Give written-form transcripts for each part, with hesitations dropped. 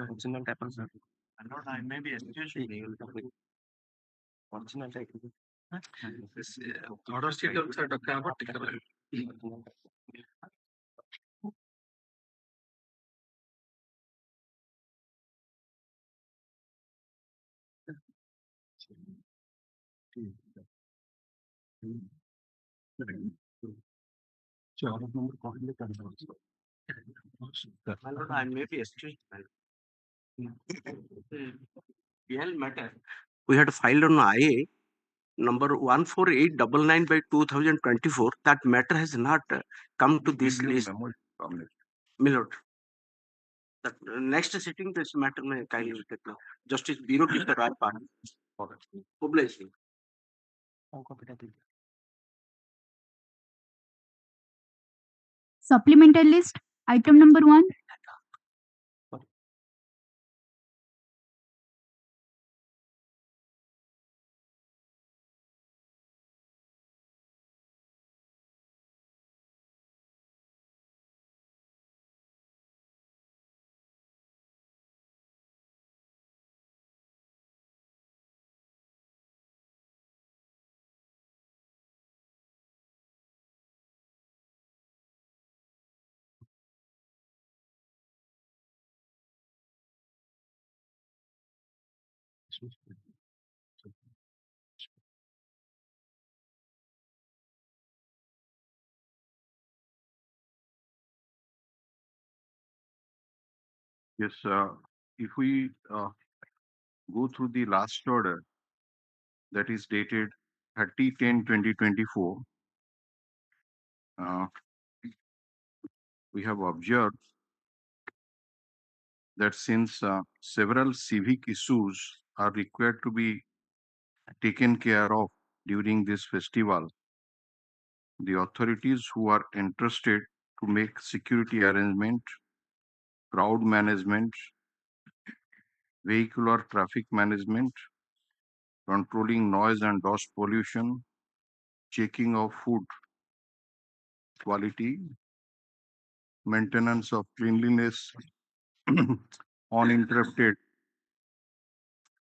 Original type of I may be original type. Order sheet also I may be excused. PL matter. We had filed on IA number 14899 by 2024. That matter has not come to this list. Milord. The next sitting this matter may kindly take now. Justice Beautification Rai Pan. Publishing. Supplemental list, item number 1. Yes, if we go through the last order that is dated 30/10/2024, we have observed that since several civic issues are required to be taken care of during this festival, the authorities who are entrusted to make security arrangement, crowd management, vehicular traffic management, controlling noise and dust pollution, checking of food quality, maintenance of cleanliness, uninterrupted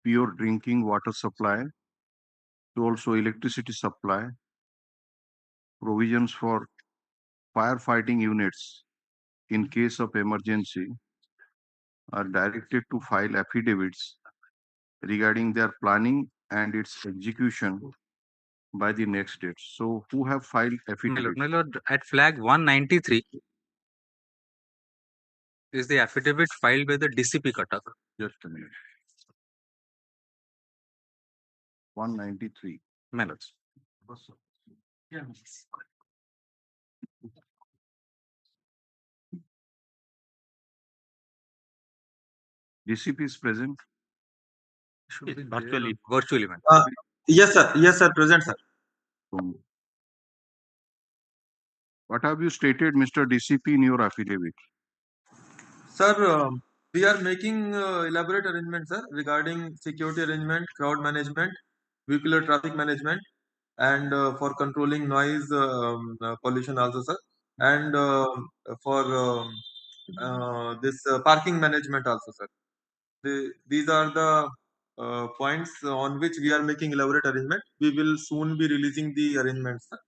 pure drinking water supply, to also electricity supply, provisions for firefighting units in case of emergency are directed to file affidavits regarding their planning and its execution by the next date. So who have filed affidavits? My lord, at flag 193 is the affidavit filed by the DCP Cuttack. Just a minute. 193. My lords. DCP is present. Virtually, man. Yes, sir, present, sir. What have you stated, Mr. DCP, in your affidavit? Sir, we are making elaborate arrangements, sir, regarding security arrangement, crowd management, vehicular traffic management, and for controlling noise pollution also, sir, and for this parking management also, sir. These are the points on which we are making elaborate arrangement. We will soon be releasing the arrangements, sir.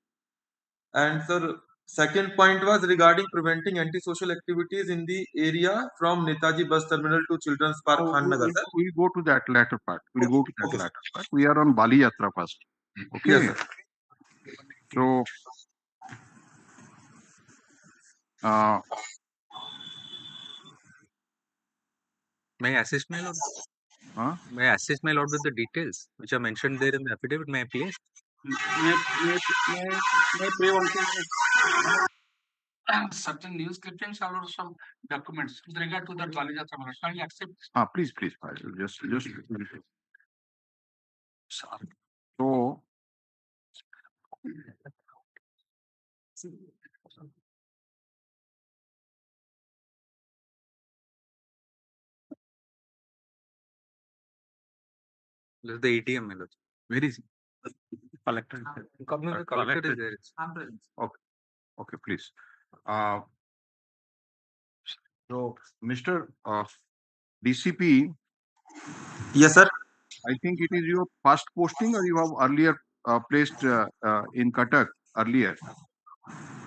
And sir, second point was regarding preventing antisocial activities in the area from Netaji bus terminal to Children's Park, Khannagar, sir. We go to that latter part. We'll go to that latter part. We are on Bali Yatra first. Okay. Yes, sir. So, May I assist, my lord? May I assist, my lord, with the details which are mentioned there in the affidavit? May I please? Certain news clippings or some documents with regard to the Bali Yatra. Can you accept? please, just. So, This is the ATM, my lord. Where is he? Collector. Collector is there. Okay, please. So, Mr. DCP, Yes, sir. I think it is your first posting, or you have earlier placed in Cuttack earlier?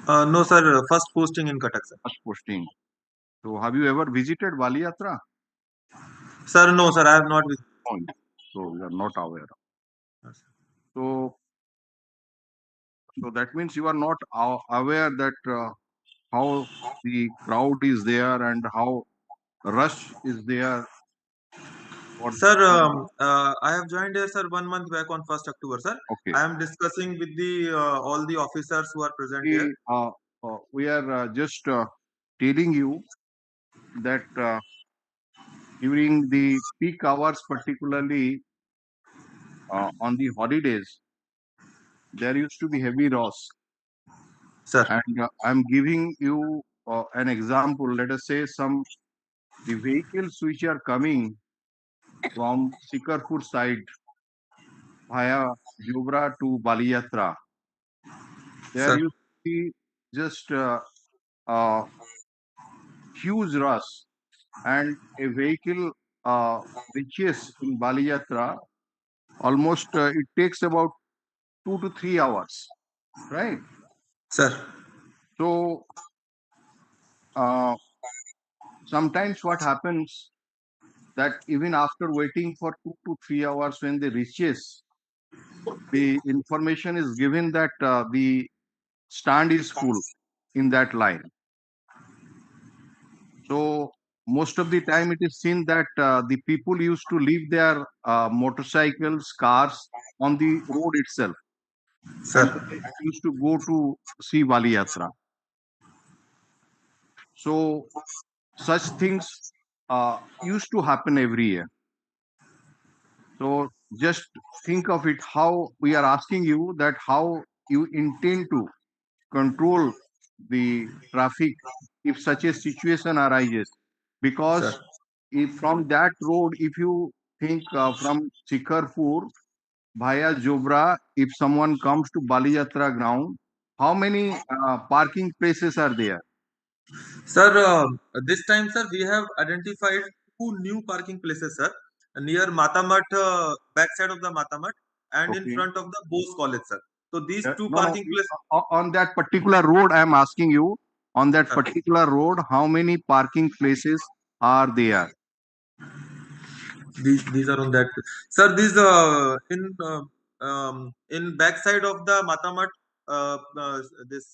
No, sir. First posting in Cuttack, sir. First posting. So, have you ever visited Bali Yatra? Sir, no, sir. I have not visited. No. So, you are not aware. So that means you are not aware that how the crowd is there and how rush is there. Sir, I have joined here, sir, 1 month back on 1st October, sir. Okay. I am discussing with the all the officers who are present here. We are just telling you that during the peak hours, particularly on the holidays, there used to be heavy loss. Sir. And I'm giving you an example. Let us say the vehicles which are coming from Sikarpur side via Jubra to Bali Yatra. There Sir. used to be just huge rush, and a vehicle reaches in Bali Yatra almost it takes about 2 to 3 hours, right? Sir. So sometimes what happens that even after waiting for 2 to 3 hours, when they reaches, the information is given that the stand is full in that line. So most of the time it is seen that the people used to leave their motorcycles, cars on the road itself, Sir. and they used to go to see Bali Yatra. So such things used to happen every year. So just think of it, how we are asking you that how you intend to control the traffic if such a situation arises. Because Sir. if from that road, if you think from Sikarpur via Jobra, if someone comes to Bali Yatra ground, how many parking places are there? Sir, this time, sir, we have identified 2 new parking places, sir, near Matamat, backside of the Matamat, and in Okay. front of the Bose College, sir. So these two No, parking places. on that particular road, I am asking you, on that Sir. particular road, how many parking places are there? These are on that, sir. These in backside of the Matamat, this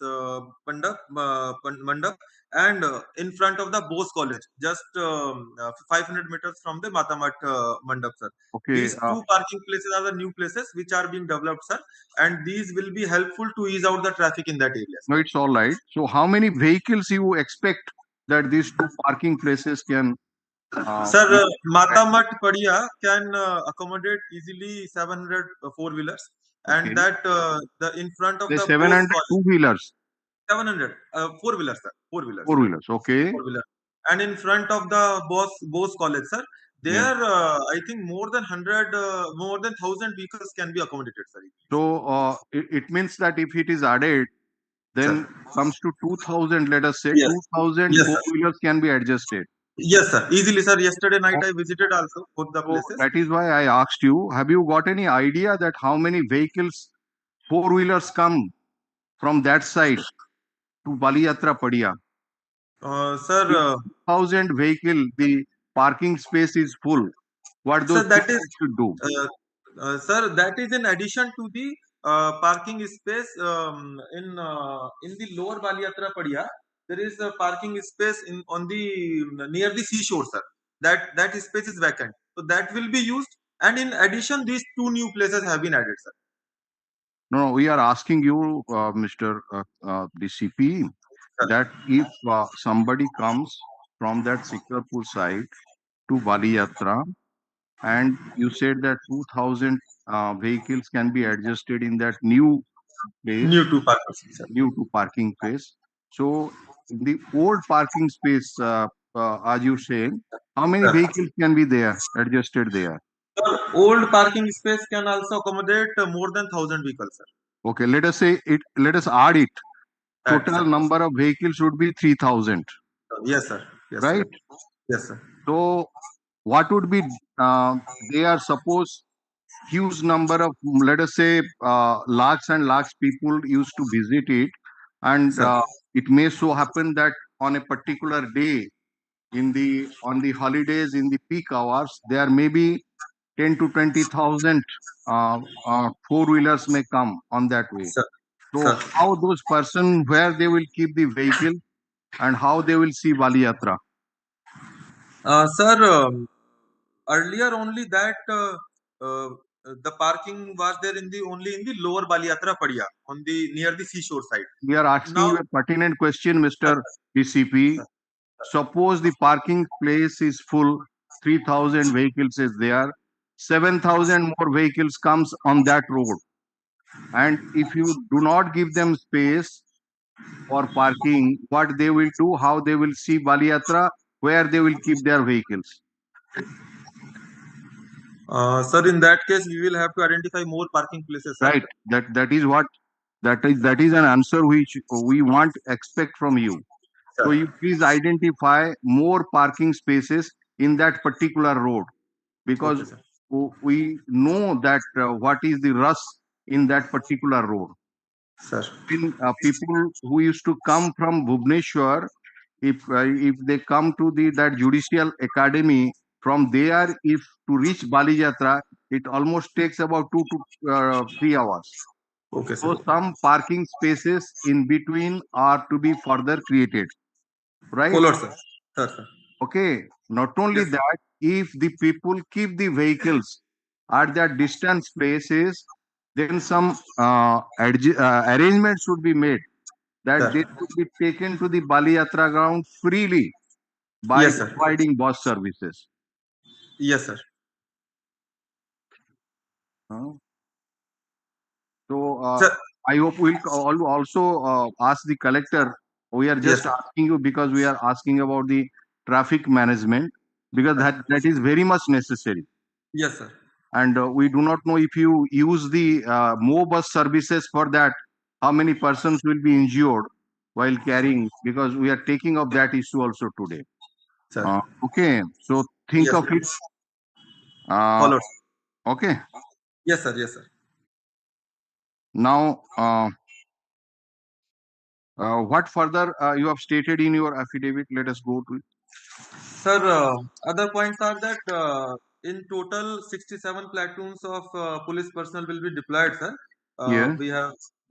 mandap, and in front of the Bose College, just 500 meters from the Matamat mandap, sir. Okay. These 2 parking places are the new places which are being developed, sir, and these will be helpful to ease out the traffic in that area, sir. No, it's all right. So how many vehicles you expect that these 2 parking places can Sir, Matamat Padia can accommodate easily 700 four-wheelers, Okay. and that the in front of The the 700 Bose College, two-wheelers, 700 four-wheelers, sir, four-wheelers, four-wheelers, okay. four-wheeler, and in front of the Bose College, sir, Yeah. there I think more than 1,000 vehicles can be accommodated, sir. So it means that if it is added, then Sir. comes to 2,000, let us say, Yes. 2,000 Yes, sir. four-wheelers can be adjusted. Yes, sir. Easily, sir. Yesterday night I visited also both the So places. that is why I asked you, have you got any idea that how many vehicles, four-wheelers come from that side to Bali Yatra Padia? Sir, 1,000 vehicle, the parking space is full. What those sir, that people is should do? sir, that is in addition to the parking space in the lower Bali Yatra Padia. There is a parking space in on the near the seashore, sir. That space is vacant, so that will be used. And in addition, these 2 new places have been added, sir. No, we are asking you, Mr. DCP, Sir. that if somebody comes from that Sikarpur side to Bali Yatra, and you said that 2,000 vehicles can be adjusted in that new place. New to parking space, sir. New to parking space. So in the old parking space, as you saying, how many Sir. vehicles can be there, adjusted there? Sir, old parking space can also accommodate more than 1,000 vehicles, sir. Okay, let us say it. Let us add it. Right, Total sir. number of vehicles would be 3,000, Yes, sir. Yes, right? sir. Yes, sir. So what would be they are suppose huge number of, let us say, lakhs and lakhs people used to visit it, and Sir. it may so happen that on a particular day in the on the holidays in the peak hours there may be 10 to 20,000 four wheelers may come on that way. Sir. So Sir. how those person, where they will keep the vehicle and how they will see Bali Yatra? Sir, earlier only that uh, the parking was there in the only in the lower Bali Yatra Padya on the near the seashore side. We are asking Now, you a pertinent question, sir, Mr. PCP. sir, Suppose the parking place is full, 3,000 vehicles is there, 7,000 more vehicles comes on that road. And if you do not give them space for parking, what they will do, how they will see Bali Yatra, where they will keep their vehicles. sir, in that case, we will have to identify more parking places, sir. Right. That is what that is an answer which we want expect from you. So Sir. you please identify more parking spaces in that particular road, because Okay, sir. we know that what is the rush in that particular road. Sir. In people who used to come from Bhubaneswar, if they come to the that judicial academy, from there if to reach Bali Yatra, it almost takes about 2 to 3 hours. Okay, sir. So some parking spaces in between are to be further created, right? Followed, sir. Sir, sir. Okay. Not only Yes, sir. that, if the people keep the vehicles at that distance places, then some arrangements should be made that they Sir. should be taken to the Bali Yatra ground freely by Yes, sir. providing bus services. Yes, sir. Uh, So Sir. I hope we'll also ask the collector. We are Yes, just sir. asking you because we are asking about the traffic management, because Sir. that is very much necessary. Yes, sir. And we do not know if you use the more bus services for that, how many persons will be injured while carrying, because we are taking up that issue also today. Sir. Okay, so think Yes, of sir. it. Uh, Followed. okay, Yes, sir. Yes, sir. now what further you have stated in your affidavit? Let us go to it. Sir, other points are that in total 67 platoons of police personnel will be deployed, sir. Yeah. We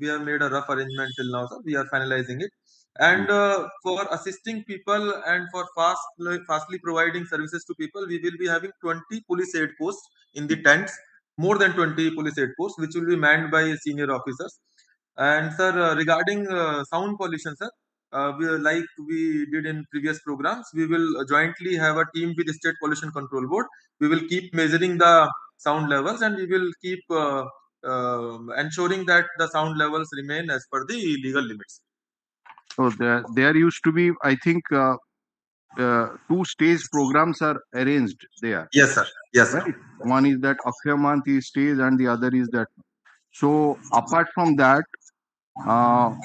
have made a rough arrangement till now, sir. We are finalizing it. And for assisting people and for fastly providing services to people, we will be having 20 police aid posts in the tents, more than 20 police aid posts, which will be manned by senior officers. And sir, regarding sound pollution, sir, like we did in previous programs, we will jointly have a team with the State Pollution Control Board. We will keep measuring the sound levels, and we will keep ensuring that the sound levels remain as per the legal limits. So there used to be, I think, two stage programs are arranged there, Yes, sir. Yes, sir. right? One is that Akshamanti stage, and the other is that. So apart from that, uh,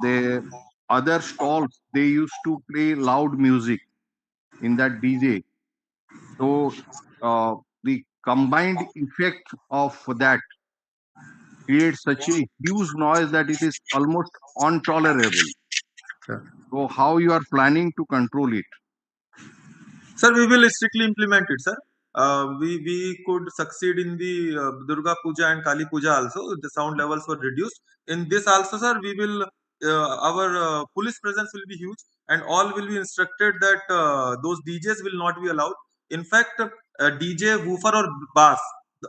the other stalls, they used to play loud music in that DJ. So the combined effect of that creates such a huge noise that it is almost intolerable. Sir. So how you are planning to control it? Sir, we will strictly implement it, sir. We could succeed in the Durga Puja and Kali Puja also. The sound levels were reduced. In this also, sir, we will our police presence will be huge, and all will be instructed that those DJs will not be allowed. In fact, DJ, woofer or bass,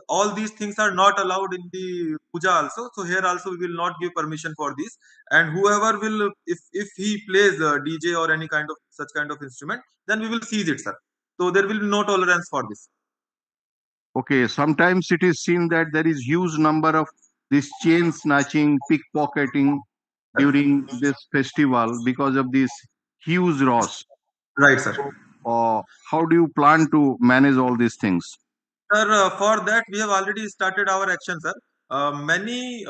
all these things are not allowed in the puja also. So here also we will not give permission for this. And whoever will, if he plays DJ or any kind of such kind of instrument, then we will seize it, sir. So there will be no tolerance for this. Okay, sometimes it is seen that there is huge number of this chain snatching, pickpocketing during this festival because of this huge loss. Right, sir. How do you plan to manage all these things? Sir, for that we have already started our action, sir. Many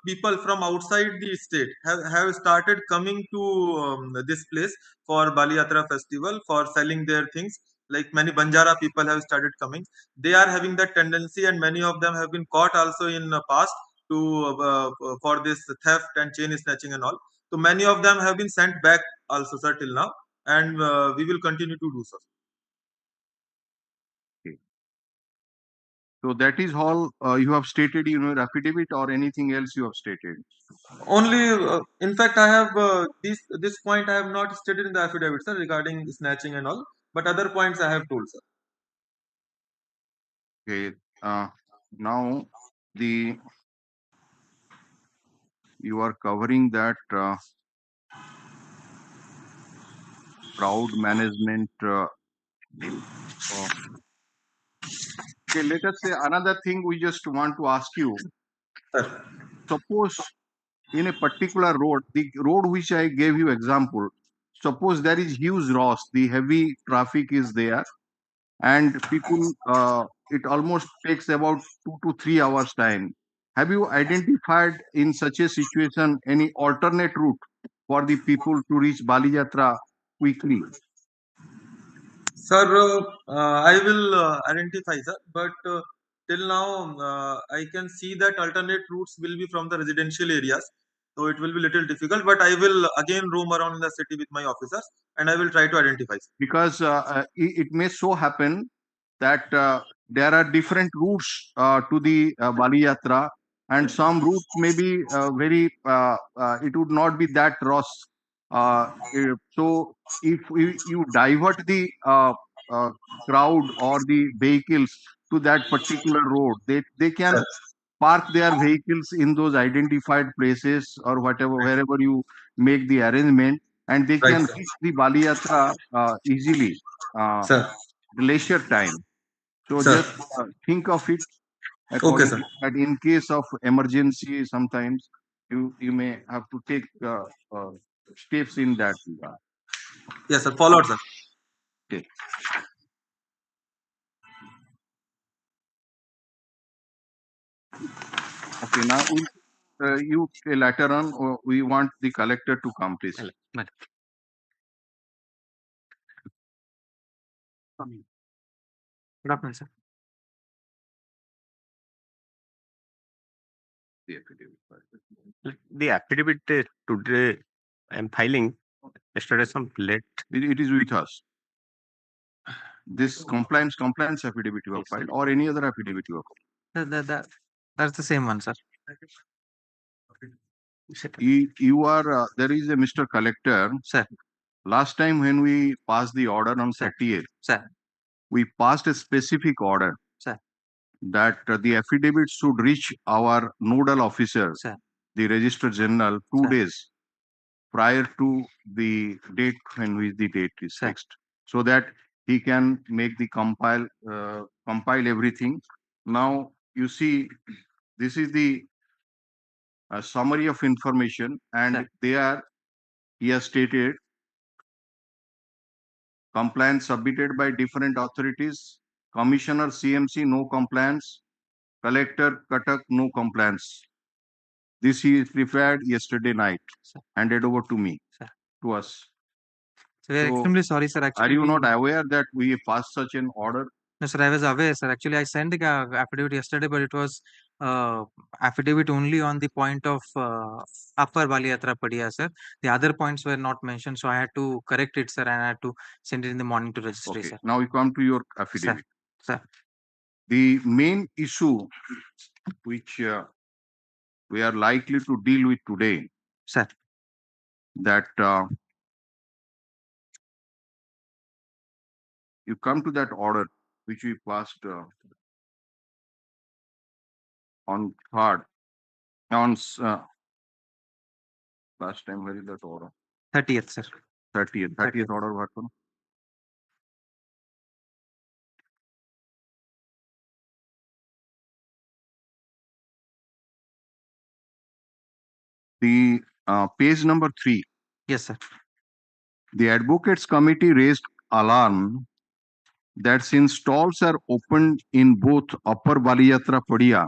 people from outside the state have started coming to this place for Bali Yatra festival for selling their things. Like many Banjara people have started coming. They are having that tendency, and many of them have been caught also in the past to for this theft and chain snatching and all. So many of them have been sent back also, sir, till now, and we will continue to do so. Okay. So that is all you have stated in your affidavit, or anything else you have stated? Only, in fact, I have this point I have not stated in the affidavit, sir, regarding snatching and all. But other points I have told, sir. Okay. Now the you are covering that crowd management. Okay, let us say another thing we just want to ask you. Sir. Suppose in a particular road, the road which I gave you example, suppose there is huge loss, the heavy traffic is there, and people, it almost takes about 2 to 3 hours time. Have you identified in such a situation any alternate route for the people to reach Bali Yatra quickly? Sir, I will identify, sir. But till now, I can see that alternate routes will be from the residential areas. So it will be little difficult. But I will again roam around in the city with my officers, and I will try to identify, sir. Because it may so happen that there are different routes to the Bali Yatra, and some routes may be it would not be that rough. So if you divert the crowd or the vehicles to that particular road, they can Sir. park their vehicles in those identified places or whatever, wherever you make the arrangement, and they Right, can sir. reach the Bali Yatra easily, uh, Sir. leisure time. So Sir. just think of it Okay, sir. accordingly. That in case of emergency, sometimes you may have to take steps in that regard. Yes, sir. Followed, sir. Okay. Okay. Now you later on, we want the collector to come, please. Good afternoon, sir. The affidavit. The affidavit today I'm filing. Yesterday some late. It is with us. This compliance affidavit you have filed, or any other affidavit you have filed? That's the same one, sir. You are there is a Mr. Collector. Sir. Last time when we passed the order on 30th, Sir. we passed a specific order, Sir. that the affidavit should reach our nodal officer, Sir. the Registrar General, 2 days prior to the date when which the date is fixed, so that he can make the compile everything. Now you see, this is the summary of information, and there he has stated compliance submitted by different authorities. Commissioner CMC, no compliance. Collector Cuttack, no compliance. This he prepared yesterday night, handed over to me, to us. So we are extremely sorry, sir. Actually, are you not aware that we passed such an order? No, sir, I was aware, sir. Actually, I sent the affidavit yesterday, but it was affidavit only on the point of Upper Bali Yatra Padia, sir. The other points were not mentioned, so I had to correct it, sir, and I had to send it in the morning to registry, Okay. sir. Now we come to your affidavit. Sir. The main issue which we are likely to deal with today, sir, that you come to that order which we passed on 3rd, on last time, where is that order? 30th, sir. 30th order, what one? The page number 3. Yes, sir. The Advocates Committee raised alarm that since stalls are opened in both Upper Bali Yatra Padia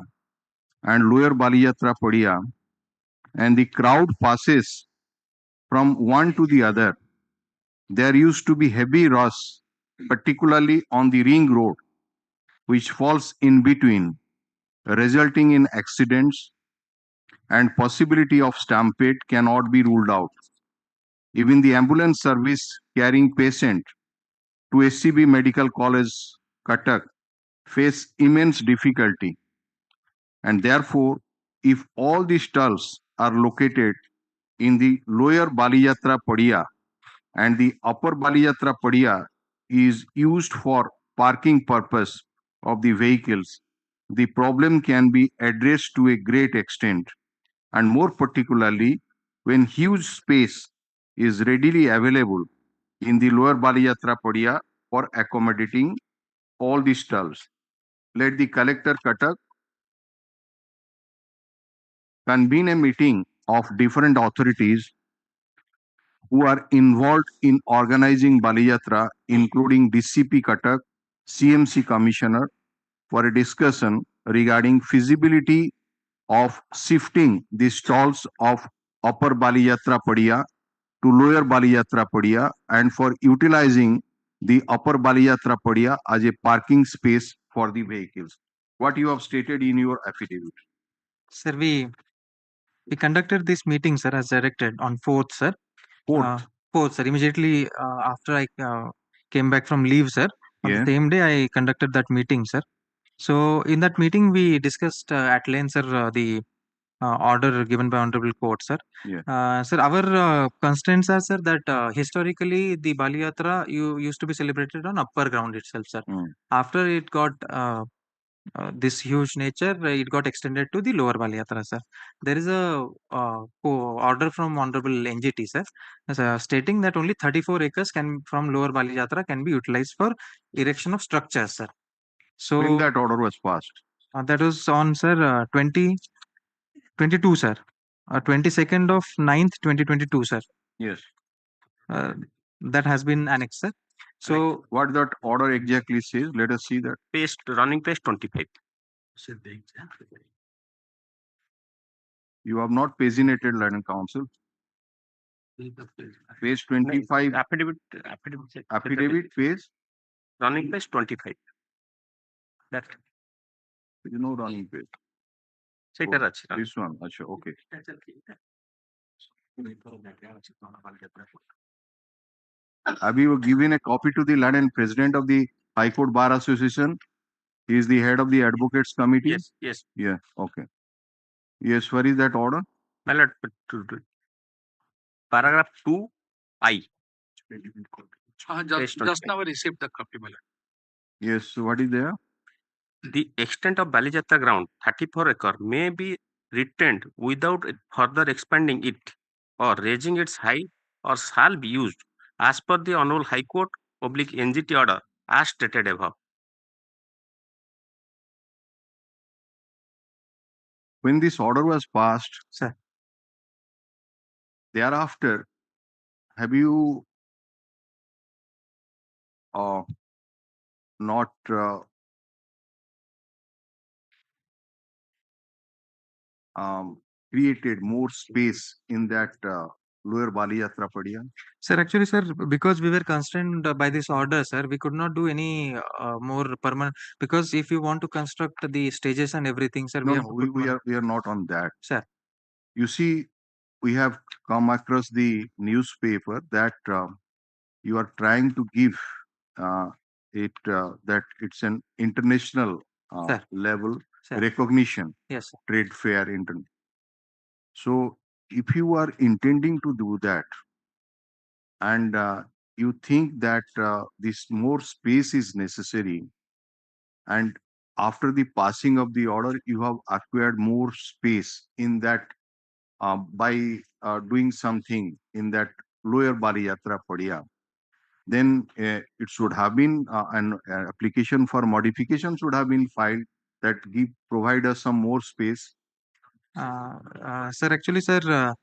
and Lower Bali Yatra Padia, and the crowd passes from one to the other, there used to be heavy rush, particularly on the ring road, which falls in between, resulting in accidents, and possibility of stampede cannot be ruled out. Even the ambulance service carrying patient to SCB Medical College, Cuttack, face immense difficulty. And therefore, if all the stalls are located in the lower Bali Yatra Padia and the upper Bali Yatra Padia is used for parking purpose of the vehicles, the problem can be addressed to a great extent, and more particularly when huge space is readily available in the lower Bali Yatra Padia for accommodating all the stalls. Let the collector Cuttack convene a meeting of different authorities who are involved in organizing Bali Yatra, including DCP Cuttack, CMC Commissioner, for a discussion regarding feasibility of shifting the stalls of Upper Bali Yatra Padia to Lower Bali Yatra Padia and for utilizing the Upper Bali Yatra Padia as a parking space for the vehicles. What you have stated in your affidavit. Sir, we conducted this meeting, sir, as directed on 4th, sir. 4th. 4th, sir. Immediately after I came back from leave, sir. On Yeah. the same day, I conducted that meeting, sir. So in that meeting, we discussed at length, sir, the order given by Honorable Court, sir. Yeah. Sir, our constraints are, sir, that historically the Bali Yatra used to be celebrated on upper ground itself, sir. After it got this huge nature, it got extended to the lower Bali Yatra, sir. There is a order from Honorable NGT, sir, stating that only 34 acres from lower Bali Yatra can be utilized for erection of structures, sir. So when that order was passed? That was on, sir, 2022, sir. 22nd of 9th, 2022, sir. Yes. That has been annexed, sir. So what that order exactly says? Let us see that. Page running page 25. You have not paginated Land and Council. Page 25. Affidavit Page. running page 25. That There is no running page. সেটার আছে This one. Achha, okay. Have you given a copy to the Land and President of the High Court Bar Association? He is the head of the Advocates Committee. Yes. Yeah. Okay. Yes. Where is that order? My lord, paragraph 2I. Just now I received the copy, my lord. Yes. What is there? The extent of Bali Yatra ground, 34 acre, may be retained without further expanding it or raising its height, or shall be used as per the Honorable High Court / NGT order as stated above. When this order was passed, sir, thereafter, have you not created more space in that lower Bali Yatra Padia? Sir, actually, sir, because we were constrained by this order, sir, we could not do any more permanent. Because if you want to construct the stages and everything, sir, we are not on that, sir. You see, we have come across the newspaper that you are trying to give it that it's an international level recognition. Yes, sir. Trade fair So if you are intending to do that and you think that this more space is necessary, and after the passing of the order you have acquired more space in that by doing something in that lower Bali Yatra Padia, then it should have been an application for modification should have been filed that provide us some more space. Sir, actually, sir,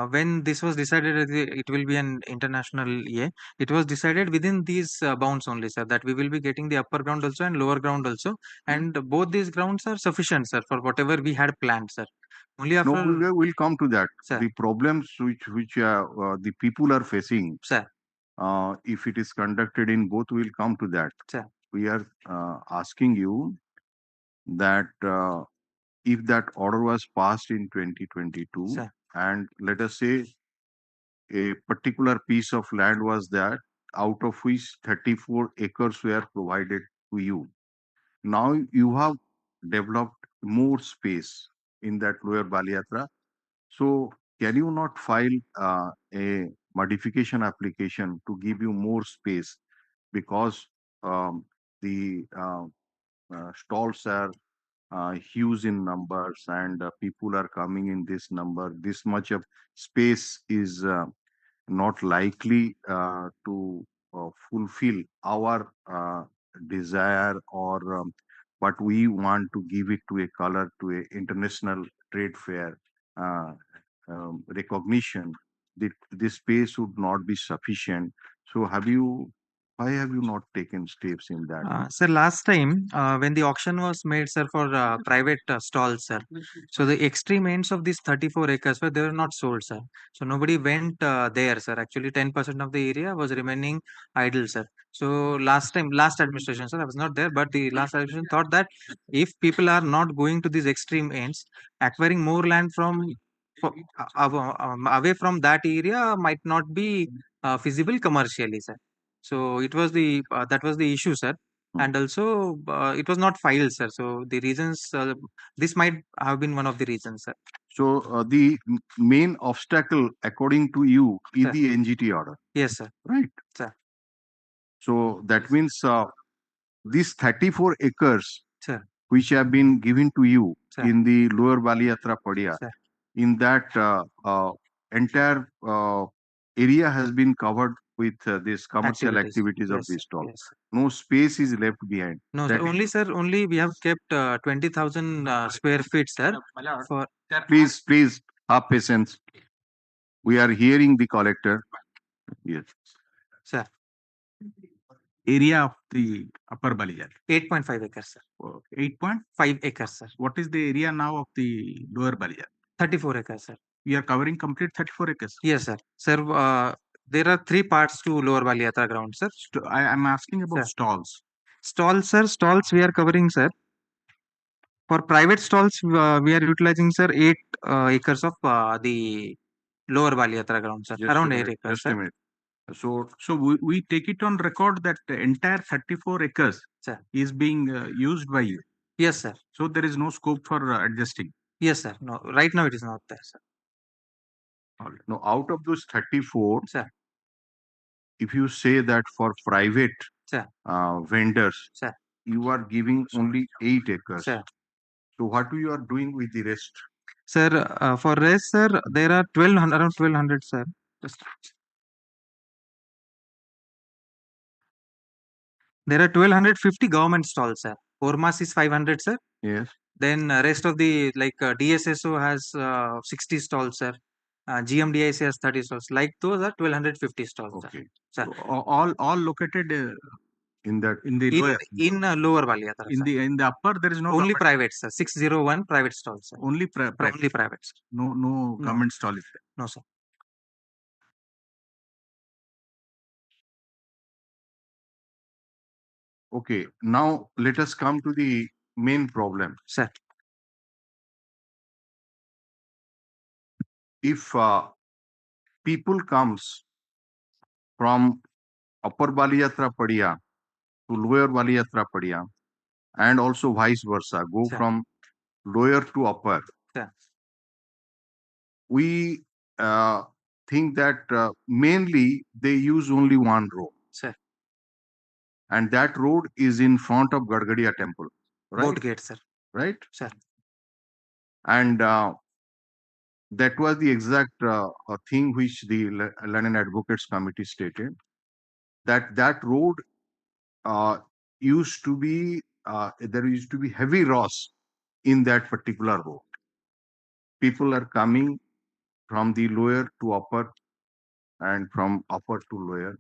when this was decided, it will be an international EA. It was decided within these bounds only, sir, that we will be getting the upper ground also and lower ground also, and both these grounds are sufficient, sir, for whatever we had planned, sir. Only No, after, we'll come to that. sir, The problems which the people are facing, sir, if it is conducted in both, we'll come to that. sir, We are asking you that if that order was passed in 2022, sir, and let us say a particular piece of land was there, out of which 34 acres were provided to you. Now you have developed more space in that lower Bali Yatra. So can you not file a modification application to give you more space, because um, the stalls are huge in numbers, and people are coming in this number. This much of space is not likely to fulfill our desire, or but we want to give it to a color to a international trade fair uh, recognition. This space would not be sufficient. So why have you not taken steps in that? sir, last time when the auction was made, sir, for private stalls, sir, so the extreme ends of these 34 acres were, they were not sold, sir. So nobody went there, sir. Actually, 10% of the area was remaining idle, sir. So last time, last administration, sir, I was not there, but the last administration thought that if people are not going to these extreme ends, acquiring more land from away from that area might not be feasible commercially, sir. So it was the that was the issue, sir. And also it was not filed, sir. So the reasons, this might have been one of the reasons, sir. So the main obstacle, according to you, is Sir. the NGT order, Yes, sir. right? Sir. So that means these 34 acres Sir. which have been given to you Sir. in the lower Bali Yatra Padia, Sir. in that entire area has been covered with this commercial activities of Yes, this sir. stall. Yes, sir. No space is left behind. No, That sir. Only, sir, only we have kept 20,000 square feet, sir. For please have patience. We are hearing the collector. Yes. sir, Area of the upper Bali Yatra. 8.5 acres, sir. 8.5 acres, sir. What is the area now of the lower Bali Yatra? 34 acres, sir. We are covering complete 34 acres. Yes, sir. Sir, there are three parts to lower Bali Yatra ground, sir. I am asking about Sir. stalls. Stalls, sir. Stalls we are covering, sir. For private stalls, we are utilizing, sir, 8 acres of the lower Bali Yatra ground, sir. Just Around a 8 minute, acres, just a sir. minute. So we take it on record that the entire 34 acres Sir. is being used by you. Yes, sir. So there is no scope for adjusting. Yes, sir. No, right now it is not there, sir. No, out of those 34, Sir. if you say that for private Sir. Vendors, Sir. you are giving only 8 acres. Sir. So what you are doing with the rest? Sir, for rest, sir, there are 1200, around 1200, sir. There are 1250 government stalls, sir. Ormas is 500, sir. Yes. Then rest of the, like DSSO has 60 stalls, sir. GMDIC has 30 stalls. Like those are 1250 stalls, Okay. sir. So all located In that, in the lower. In lower Bali Yatra, In the upper there is no only government. private, sir. 601 private stalls, sir. Only private. Only private, sir. No government stall is there. No, sir. Okay, now let us come to the main problem. Sir. If people comes from upper Bali Yatra Padia to lower Bali Yatra Padia, and also vice versa, go Sir. from lower to upper, Sir. we think that mainly they use only one road. Sir. And that road is in front of Gargadia temple, right? Boat gate, sir. Right? Sir. And that was the exact thing which the Land Advocates Committee stated, that that road used to be, there used to be heavy loss in that particular road. People are coming from the lower to upper and from upper to lower.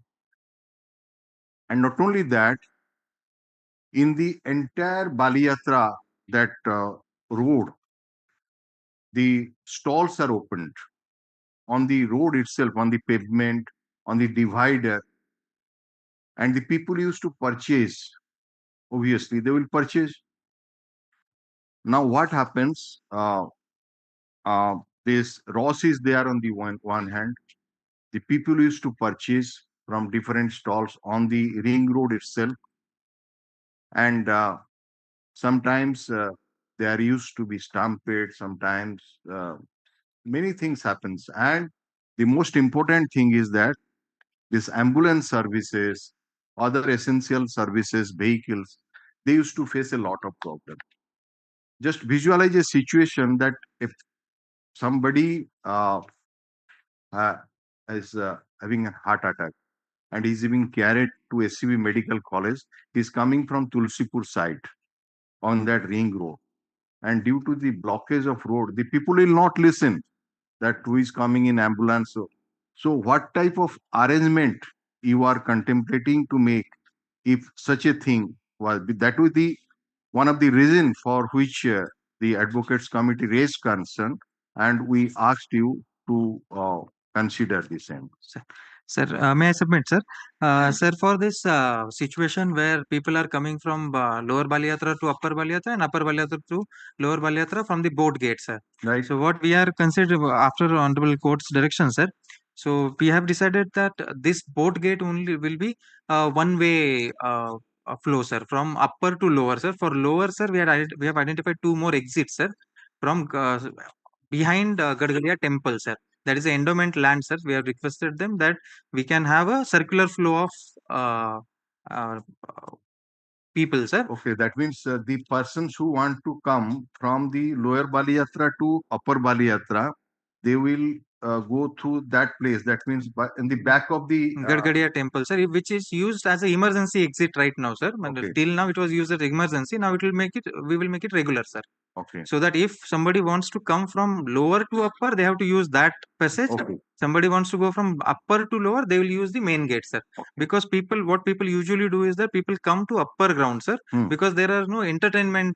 And not only that, in the entire Bali Yatra, that road, the stalls are opened on the road itself, on the pavement, on the divider, and the people used to purchase. Obviously, they will purchase. Now, what happens? This Ross is there on the one hand. The people used to purchase from different stalls on the ring road itself, and sometimes there used to be stampede. Sometimes many things happens, and the most important thing is that this ambulance services, other essential services, vehicles, they used to face a lot of problems. Just visualize a situation that if somebody uh, is having a heart attack and he's being carried to SCB Medical College, he's coming from Tulsipur side on that ring road. And due to the blockage of road, the people will not listen that who is coming in ambulance. So what type of arrangement you are contemplating to make if such a thing was, that was the one of the reason for which the advocates committee raised concern, and we asked you to consider the same. Sir, may I submit, sir? Sir, for this situation where people are coming from lower Bali Yatra to upper Bali Yatra and upper Bali Yatra to lower Bali Yatra from the boat gate, sir. Right. So what we are considering after Honorable Court's direction, sir. So we have decided that this boat gate only will be one-way flow, sir, from upper to lower, sir. For lower, sir, we have identified two more exits, sir, from behind Gadgadia temple, sir. That is the endowment land, sir. We have requested them that we can have a circular flow of uh, uh, people, sir. Okay, that means the persons who want to come from the lower Bali Yatra to upper Bali Yatra, they will go through that place. That means in the back of the Gadgadia temple, sir, which is used as an emergency exit right now, sir. Okay. Till now it was used as emergency. Now we will make it regular, sir. Okay. So that if somebody wants to come from lower to upper, they have to use that passage. Okay. Somebody wants to go from upper to lower, they will use the main gate, sir. Okay. Because what people usually do is that people come to upper ground, sir, because there are no entertainment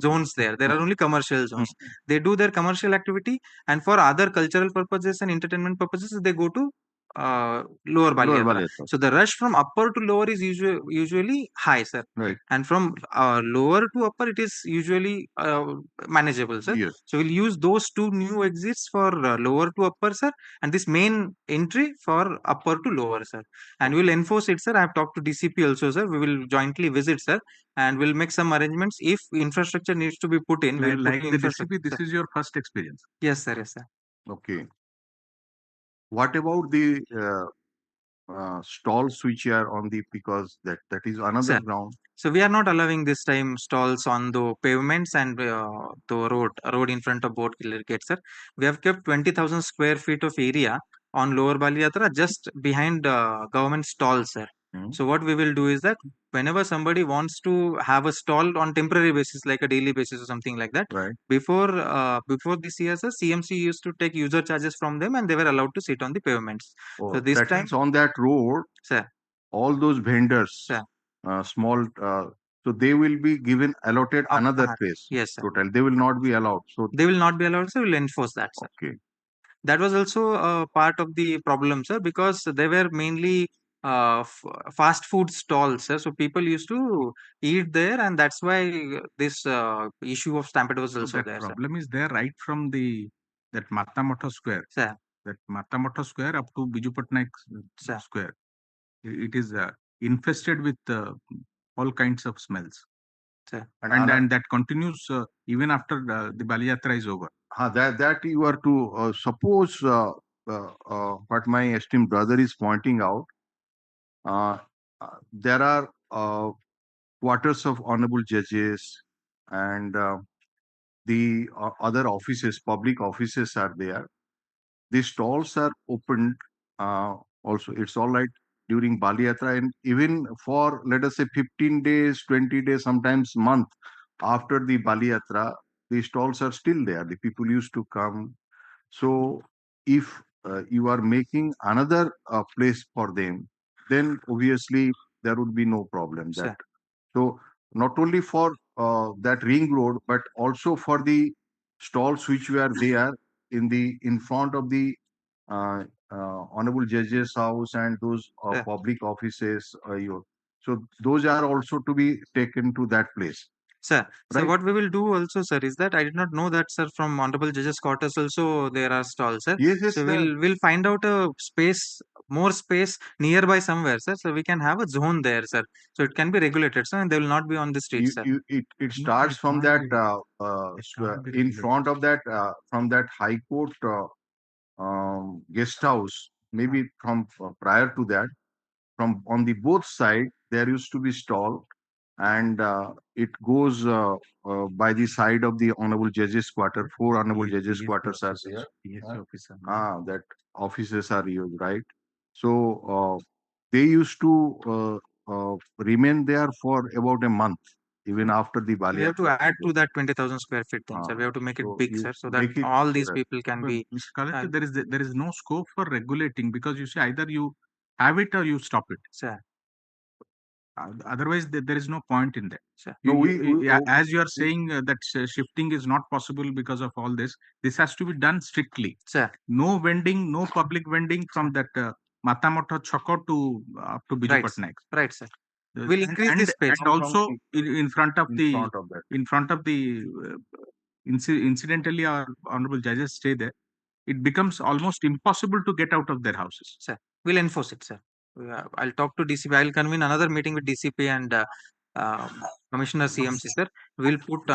zones there. There are only commercial zones. They do their commercial activity, and for other cultural purposes and entertainment purposes, they go to lower Bali Yatra. So the rush from upper to lower is usually high, sir. Right. And from lower to upper, it is usually manageable, sir. Yes. So we'll use those two new exits for lower to upper, sir, and this main entry for upper to lower, sir. And we'll enforce it, sir. I have talked to DCP also, sir. We will jointly visit, sir, and we'll make some arrangements if infrastructure needs to be put in. We'll Like put the infrastructure. DCP, this is your first experience. Yes, sir. Yes, sir. Okay. What about the stalls which are on the, because that is another Sir. ground. So we are not allowing this time stalls on the pavements and the road in front of boat gate, sir. We have kept 20,000 square feet of area on Lower Bali Yatra just behind government stalls, sir. So what we will do is that whenever somebody wants to have a stall on temporary basis, like a daily basis or something like that, Right. before this year, sir, CMC used to take user charges from them and they were allowed to sit on the pavements. Oh, so this that time, means on that road, sir, all those vendors, sir, small, so they will be given allotted another place. yes, sir. Total, they will not be allowed. So They will not be allowed, so we'll enforce that, sir. okay. That was also a part of the problem, sir, because they were mainly fast food stalls, sir. So people used to eat there, and that's why this issue of stampede was also that there, problem is there right from that Matamata Square. sir. That Matamata Square up to Biju Patnaik Sir. Square. It is infested with all kinds of smells. Sir. And that continues even after the Bali Yatra is over. That you are to suppose what my esteemed brother is pointing out. There are quarters of honorable judges and the other offices, public offices are there. The stalls are opened also. It's all right during Bali Yatra, and even for, let us say, 15 days, 20 days, sometimes month after the Bali Yatra, the stalls are still there. The people used to come. So if you are making another place for them, then obviously there would be no problem. Sir. So not only for that ring road, but also for the stalls which were there in front of the uh, honorable judge's house and those Yeah. public offices. So those are also to be taken to that place. Sir, so Right. what we will do also, sir, is that I did not know that, sir, from Honorable Judge's quarters also there are stalls, sir. Yes, yes, So sir. we'll find out a space, more space nearby somewhere, sir. So we can have a zone there, sir. So it can be regulated, sir, and they will not be on the street, sir. It starts from that in front of that from that High Court guest house, maybe from prior to that, from on the both side there used to be stall, and it goes by the side of the honorable judges quarter. 4 honorable judges quarters are there. That offices are used, right? So they used to remain there for about a month, even after the Bali We have to Yatra. add to that 20,000 square feet thing, sir. We have to make it So big, you sir, so that make it all these correct. people can But be. Mr. Collector, there is no scope for regulating, because you see either you have it or you stop it. Sir. Otherwise, there is no point in that. Sir. No, As you are saying that shifting is not possible because of all this, this has to be done strictly. Sir. No vending, no public vending from that Matamata Choko to up to Biju Right, Patnaik. right, sir. We'll increase and, this space. and also in front of the that. in front of the incidentally our honorable judges stay there. It becomes almost impossible to get out of their houses. Sir, we'll enforce it, sir. I'll talk to DCP. I'll convene another meeting with DCP and Commissioner CMC, sir. We'll put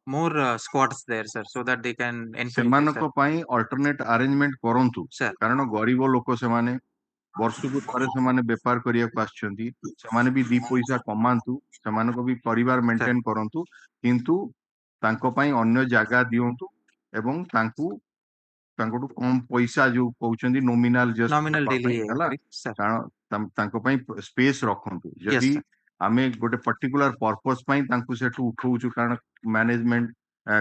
more squads there, sir, so that they can enforce it, sir. ସେମାନଙ୍କ ପାଇଁ alternate arrangement କରନ୍ତୁ, Sir. କାରଣ ଗରିବ ଲୋକ ସେମାନେ ବର୍ଷକୁ ଥରେ ସେମାନେ ବେପାର କରିବାକୁ ଆସୁଛନ୍ତି, ସେମାନେ ବି 2 ପଇସା କମାନ୍ତୁ, ସେମାନଙ୍କ ବି ପରିବାର ମେଣ୍ଟେନ କରନ୍ତୁ, କିନ୍ତୁ ତାଙ୍କ ପାଇଁ ଅନ୍ୟ ଜାଗା ଦିଅନ୍ତୁ ଏବଂ ତାଙ୍କଠୁ କମ ପଇସା ଯୋଉ କହୁଛନ୍ତି ନୋମିନାଲ daily ହେଲା, sir. କାରଣ ତାଙ୍କ ପାଇଁ ସ୍ପେସ୍ ରଖନ୍ତୁ। ଯଦି sir. ଆମେ ଗୋଟେ ପର୍ଟିକୁଲାର ପର୍ପସ ପାଇଁ ତାଙ୍କୁ ସେଠୁ ଉଠଉଛୁ, କାରଣ ମ୍ୟାନେଜମେଣ୍ଟ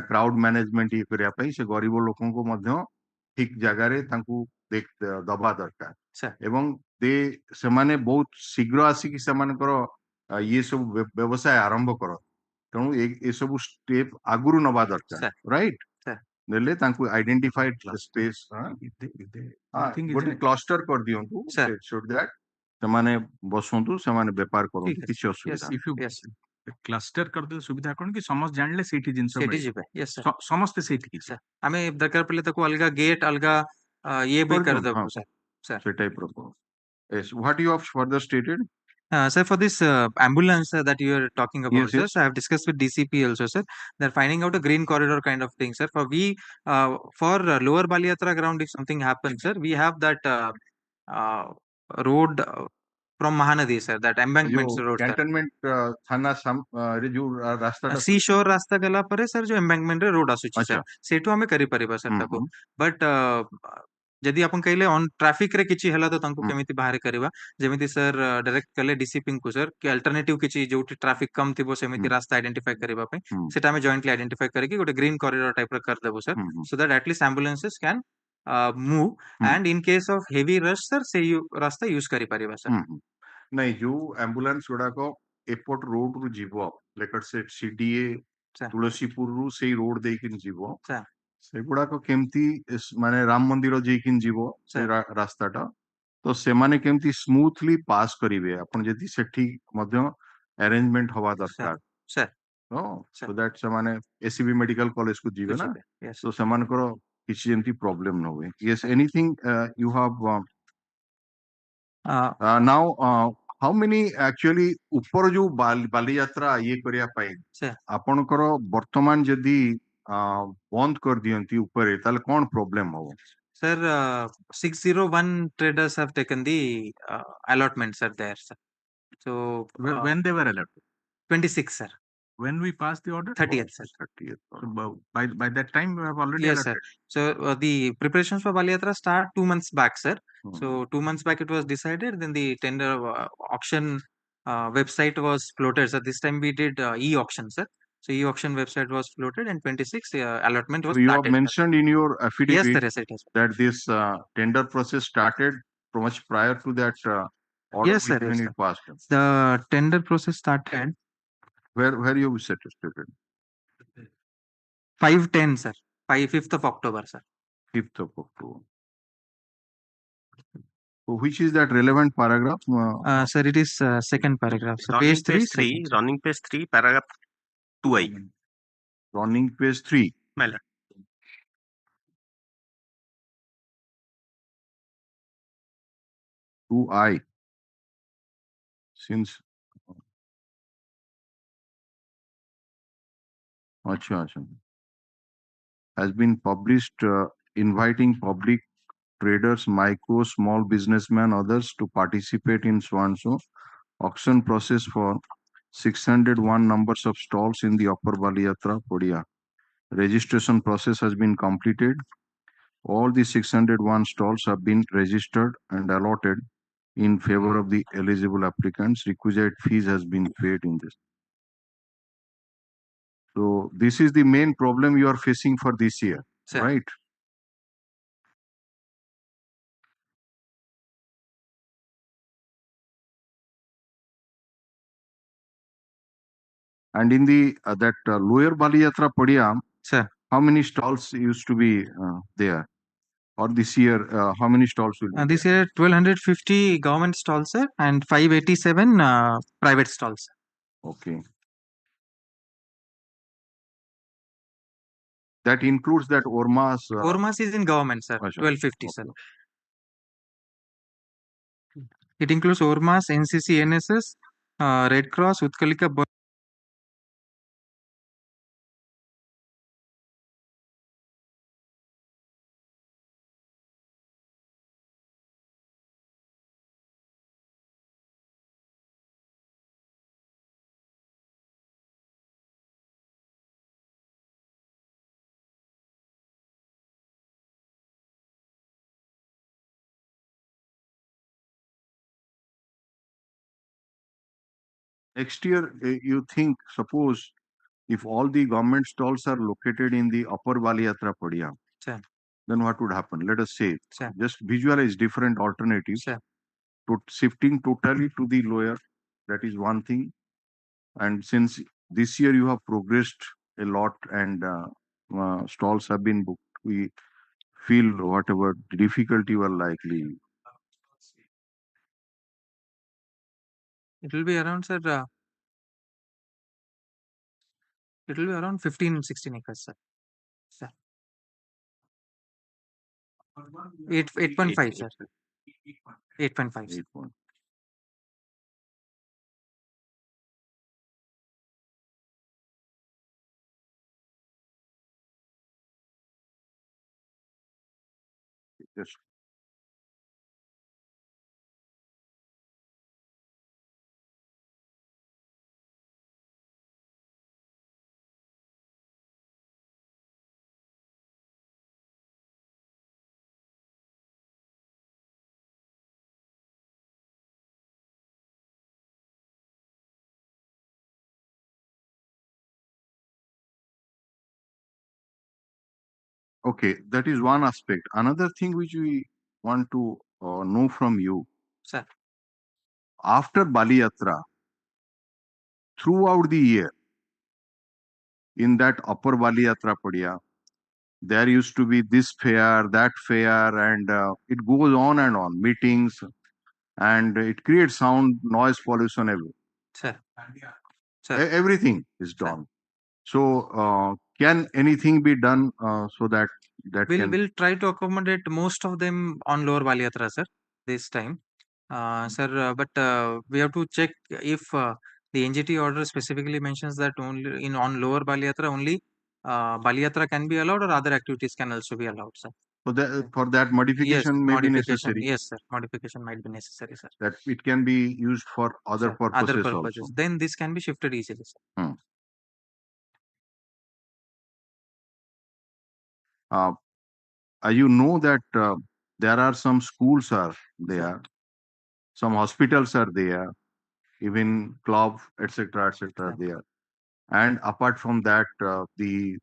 କ୍ରାଉଡ ମ୍ୟାନେଜମେଣ୍ଟ ଇଏ କରିବା ପାଇଁ, ସେ ଗରିବ ଲୋକଙ୍କୁ ମଧ୍ୟ ଠିକ ଜାଗାରେ ତାଙ୍କୁ ଦବା ଦରକାର। Sir. ଏବଂ ସେମାନେ ବହୁତ ଶୀଘ୍ର ଆସିକି ସେମାନଙ୍କର ଇଏ ସବୁ ବ୍ୟବସାୟ ଆରମ୍ଭ କରନ୍ତି, ତେଣୁ ଏସବୁ ଷ୍ଟେପ ଆଗରୁ ନବା ଦରକାର, ରାଇଟ୍? ନେଲେ ତାଙ୍କୁ ଆଇଡେଣ୍ଟିଫାଇଡ ସ୍ପେସ୍ ଗୋଟେ କ୍ଲଷ୍ଟର କରିଦିଅନ୍ତୁ, ସେମାନେ ବସନ୍ତୁ, ସେମାନେ ବେପାର କରନ୍ତୁ, କିଛି ଅସୁବିଧା ନାହିଁ। କ୍ଲଷ୍ଟର କରିଦେଲେ ସୁବିଧା କଣ କି ସମସ୍ତେ ଜାଣିଲେ ସେଇଠି ଜିନିଷ ଯିବେ। ସମସ୍ତେ ସେଇଠିକି sir, ଆମେ ଦରକାର ପଡ଼ିଲେ ତାକୁ ଅଲଗା ଗେଟ୍ ଅଲଗା ଇଏ ବି କରିଦେବୁ, sir. ସେ ଟାଇପର। Yes, what you have further stated? Sir, for this ambulance that you are talking about, Yes, sir, yes. so I have discussed with DCP also, sir. They're finding out a green corridor kind of thing, sir. For lower Bali Yatra ground, if something happens, sir, we have that road from Mahanadi, sir, that embankment road, cantonment थाना रे जो रास्ता सी शोर रास्ता गला परे sir जो embankment रे रोड आसुची सर सेठू हमें करि परिबा सर ताको बट जदि आपण कहले ऑन ट्रैफिक रे किछि हला तो तांको केमिति बाहर करबा जेमिति सर डायरेक्ट कले डीसीपी को सर कि अल्टरनेटिव किछि जोटी ट्रैफिक कम थिबो सेमिति रास्ता आइडेंटिफाई करबा पे सेटा हमें जॉइंटली आइडेंटिफाई करके गोटे ग्रीन कॉरिडोर टाइप रे कर देबो sir so that at least ambulances can move and in case of heavy rush sir से रास्ता यूज करि परिबा सर नहीं जो एम्बुलेंस गुड़ाक एपट रोड रु जीवो लेकर से सीडीए तुलसीपुर रु से रोड देकिन जीवो से गुड़ाक केमती माने राम मंदिर जेकिन जीवो से रास्ताटा तो से माने केमती स्मूथली पास करिवे अपन जदी सेठी मध्य अरेंजमेंट हवा दरकार सो दैट से माने एसीबी मेडिकल कॉलेज को जीवे ना तो से मानकर किछि जेमती प्रॉब्लम न होए yes anything you have now how many actually ऊपर जो बाली यात्रा ये करिया पाई आपनकर वर्तमान जदी बंद कर दियंती ऊपर ताले कोन प्रॉब्लम हो sir 601 traders have taken the allotment sir there sir so when they were allotted 26 sir when we passed the order 30th sir 30th so by that time we have already yes allotted. Sir so the preparations for Bali Yatra start 2 months back sir so 2 months back it was decided then the tender auction website was floated sir this time we did e-auction sir So e-auction website was floated and 26 allotment was So you have started, sir. mentioned in your Yes, affidavit sir, yes, it has. that this tender process started much prior to that order Yes, sir, when yes, it passed. The tender process started Where you stated? 5/10, sir. 5th of October, sir. 5th of October. So which is that relevant paragraph? Sir, it is second paragraph. So Running page 3, page 3, running page 3, paragraph 2I. Running page 3. Mallet. 2I. Since Acha, has been published inviting public traders, micro, small businessmen, others to participate in so and so auction process for 601 numbers of stalls in the Upper Bali Yatra, Podia. Registration process has been completed. All the 601 stalls have been registered and allotted in favor of the eligible applicants. Requisite fees has been paid in this. So this is the main problem you are facing for this year, sir. right? And in the that lower Bali Yatra Padiyam, Sir. how many stalls used to be there? Or this year, how many stalls will be This there? year 1250 government stalls, sir, and 587 private stalls. Okay. That includes that Ormas. Ormas is in government, sir. 1250, sir. It includes Ormas, NCC, NSS, Red Cross, Utkalika. Next year, you think, suppose if all the government stalls are located in the Upper Bali Yatra Padiyam, then what would happen? Let us say, just visualize different alternatives. Shifting totally to the lower, that is one thing. And since this year you have progressed a lot and stalls have been booked, we feel whatever difficulty were likely. It will be around, sir. It will be around 15-16 acres, sir. 8.5, sir. 8.5. Yes. Okay, that is one aspect. Another thing which we want to know from you, sir, after Bali Yatra, throughout the year, in that Upper Bali Yatra Padya, there used to be this fair, that fair, and it goes on and on, meetings, and it creates sound, noise pollution everywhere. Sir. Everything is done. So, can anything be done so that we'll try to accommodate most of them on lower Bali Yatra, sir, this time. Sir, but we have to check if the NGT order specifically mentions that only on lower Bali Yatra only Bali Yatra can be allowed or other activities can also be allowed, sir. So for that modification may be necessary. Yes, sir. Modification might be necessary, sir. That it can be used for other purposes also. Then this can be shifted easily, sir. You know that there are some schools are there, some hospitals are there, even club, etc., etc. there. And apart from that, the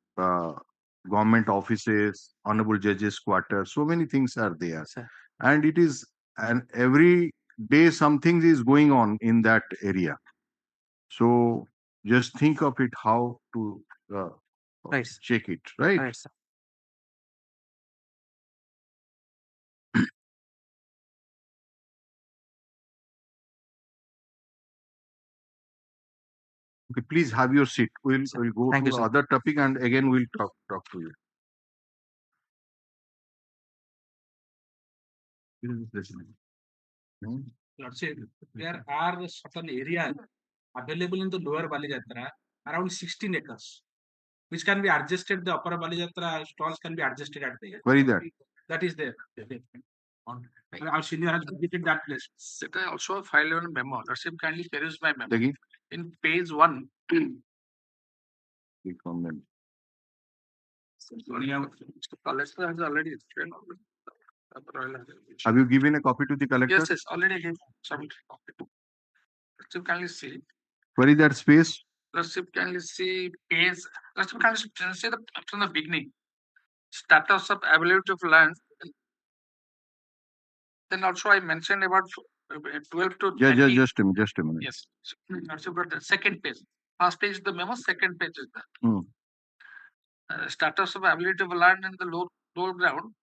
government offices, honorable judges' quarters, so many things are there. Sir. And it is, and every day something is going on in that area. So just think of it how to Right, sir. check it, right? Right, sir. Okay, please have your seat. We'll Sir. go Thank to you, the sir. other topic and again we'll talk to you. Hmm? Lordship, there are certain areas available in the lower Bali Yatra, around 16 acres, which can be adjusted. The upper Bali Yatra stalls can be adjusted at the end. Where is that? That is there. Our senior has visited that place. That I also filed on memo. Lordship, kindly peruse my memo. Again? In page 1. Click on them. Mr. Collector has already explained all this. Have you given a copy to the collector? Yes, already gave some copy. Lordship, kindly see. Where is that space? Lordship, kindly see page. Lordship, kindly see from the beginning. Status of availability of land. Then also I mentioned about 12 to 20. Just a minute. Yes. Also got the second page. First page is the memo, second page is the status of availability of land in the low ground.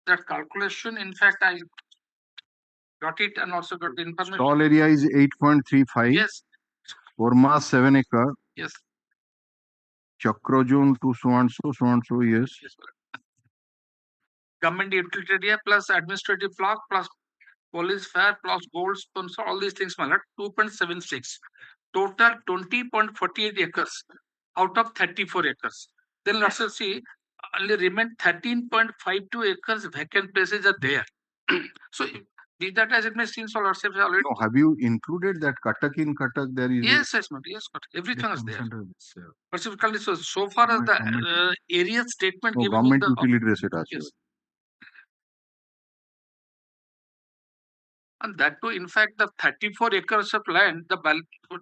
That calculation, in fact, I got it and also got the information. Stall area is 8.35. Yes. Orma 7 acre. Yes. Chakrojun to so and so, yes. Yes. Government utility area plus administrative block plus police fare plus gold sponsor, all these things, my lord, 2.76. Total 20.48 acres out of 34 acres. Then let's see, only remain 13.52 acres vacant places are there. So, be that as it may seem, so lordship already. No, have you included that Katak in Katak? There is. Yes, yes, everything is there. Specifically, so far as the area statement No, given government in the utility receipt as yes. And that too, in fact, the 34 acres of land, the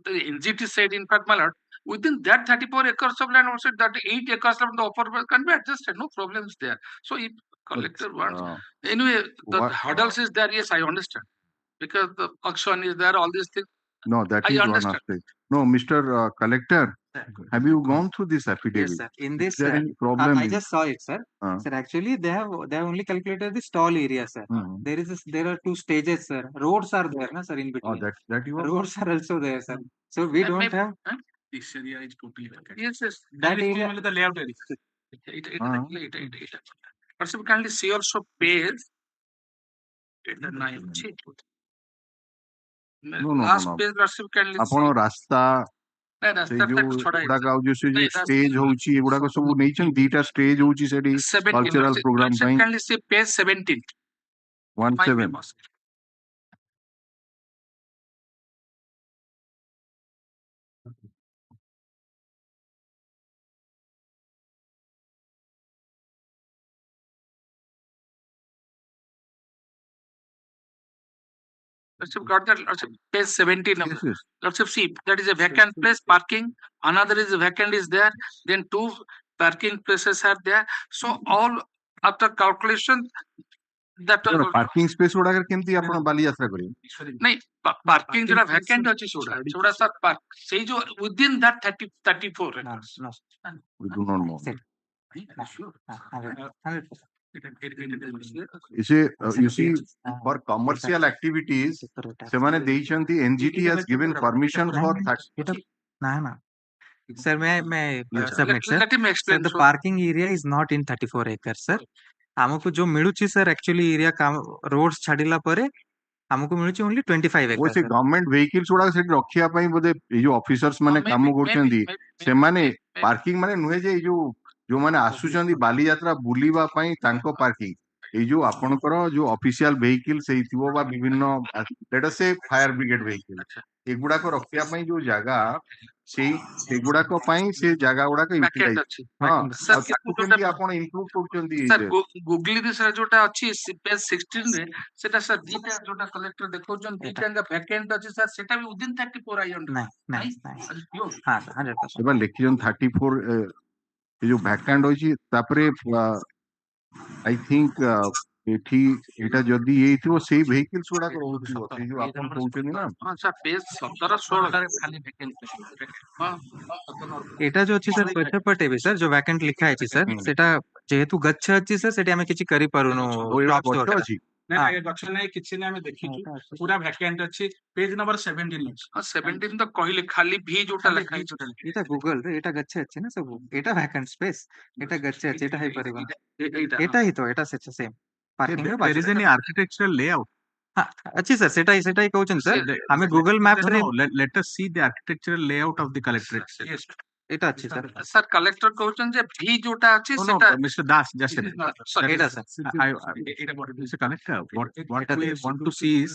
NGT said, in fact, my lord, within that 34 acres of land, also that 8 acres of the upper can be adjusted, no problems there. So if collector wants, anyway, the hurdles is there, yes, I understand. Because the auction is there, all these things. No, that is one aspect. No, Mr. Collector, have you gone through this affidavit? Yes, sir. In this, is there any problem? I just saw it, sir. Sir, actually, they have only calculated the stall area, sir. There are 2 stages, sir. Roads are there, na, sir, in between. Oh, that you are. Roads are also there, sir. So we don't have. This area is totally vacant. Yes. That area. The layout area. But we can see also page. Last page, ଆପଣ ରାସ୍ତା stage ହଉଛି ଏଗୁଡାକ ସବୁ ନେଇଛନ୍ତି ଦିଟା stage ହଉଛି ସେଠି cultural programme ପାଇଁ page 17 17 got that. Page 17. Yes. See, that is a vacant place, parking. Another is vacant is there. Then 2 parking places are there. So all after calculation, that parking space ଗୁଡାକରେ କେମିତି ଆପଣ ବାଲିଯାତ୍ରା କରିବେ? ନାଇଁ parking ଯୋଉଟା vacant ଅଛି ସେଗୁଡା sir park ସେଇ ଯୋଉ within that 34 acres. No. We do not know. You see, for commercial activities, semane deychanti NGT has given permission for Sir, may submit, sir? Let him explain. Sir, the parking area is not in 34 acres, sir. हमको जो मिलुची sir actually area काम roads छाडिला परे हमको मिलुची only 25 acres से government vehicles गुडा सेठी रखिया पई बोदे ए जो officers माने काम करछंदी से माने पार्किंग माने नुहे जे जो माने आसुचंदी बाली यात्रा बुलीबा पई तांको पार्किंग এই जो आपणकर जो ऑफिशियल व्हीकल सेही थिवो बा विभिन्न लेट अस से फायर ब्रिगेड व्हीकल एगुडा को रखिया पई जो जगह सेगुड़ाक से जगह गुड़ाक Vacant ଅଛି। हाँ Sir, ताकू କିନ୍ତୁ केमती ଯୋଉଟା आपण इम्प्रूव करचंदी sir ଗୁଗଲି ଦିଶା ଯୋଉଟା ଅଛି ପେଜ 16 ରେ ସେଟା sir ଦିଟା ଯୋଉଟା କଲେକ୍ଟର ଦେଖଉଛନ୍ତି ଦିଟା ଭ୍ୟାକେଣ୍ଟ ଅଛି sir ସେଟା ବି within 34 ଆଇଅନ୍ ନାଇଁ ନାଇଁ ନାଇଁ ନାଇଁ ହଁ 100%। एबा लिखिजन 34 ये जो वैकेंट होची तापरे आई थिंक एठी एटा जदी एइथिबो सेही व्हीकल्स गुडा को रहउथिबो से जो आपण कहउचनी ना ହଁ sir ପେଜ 17 16 ରେ ଖାଲି ଭ୍ୟାକେଣ୍ଟ ହଁ এটা जो ଅଛି सर ପଛପଟେ ବି सर जो वैकेंट लिखा ହେଇଛି सर ସେଟା ଯେହେତୁ ଗଛ ଅଛି सर ସେଠି ଆମେ କିଛି କରି ପାରୁନୁ ओ एटा crops गच्छ वगैरह। अछि ନାଇଁ ନାଇଁ ଗଛ ନାଇଁ କିଛି ନାଇଁ ଆମେ ଦେଖିଛୁ ପୁରା ଭ୍ୟାକେଣ୍ଟ ଅଛି ପେଜ ନମ୍ବର 17 ଅଛି 17 ତ କହିଲେ ଖାଲି ଭି ଯୋଉଟା ଲେଖା ହେଇଛି ଏଟା ଗୁଗଲ ରେ ଏଟା ଗଛ ଅଛି ନା ସବୁ ଏଟା वैकेंट स्पेस ଏଟା ଗଛ ଅଛି ଏଟା ହେଇ ପାରିବ ନା ଏଟା ହି ତ ଏଟା ସେम ପାର୍କିଂ ର There is any architectural layout. ଅଛି सर ସେଟା ହି कहउछन सर ଆମେ गुगल मैप रे No, let us see the architectural layout of the collectorate. ଏଟା ଅଛି सर sir collector कहउछन जे ଭି ଯୋଉଟା ଅଛି No, ସେଟା Mr. Das, just a minute. That ଏଟା is- sir Mr. Collector, what we want to see is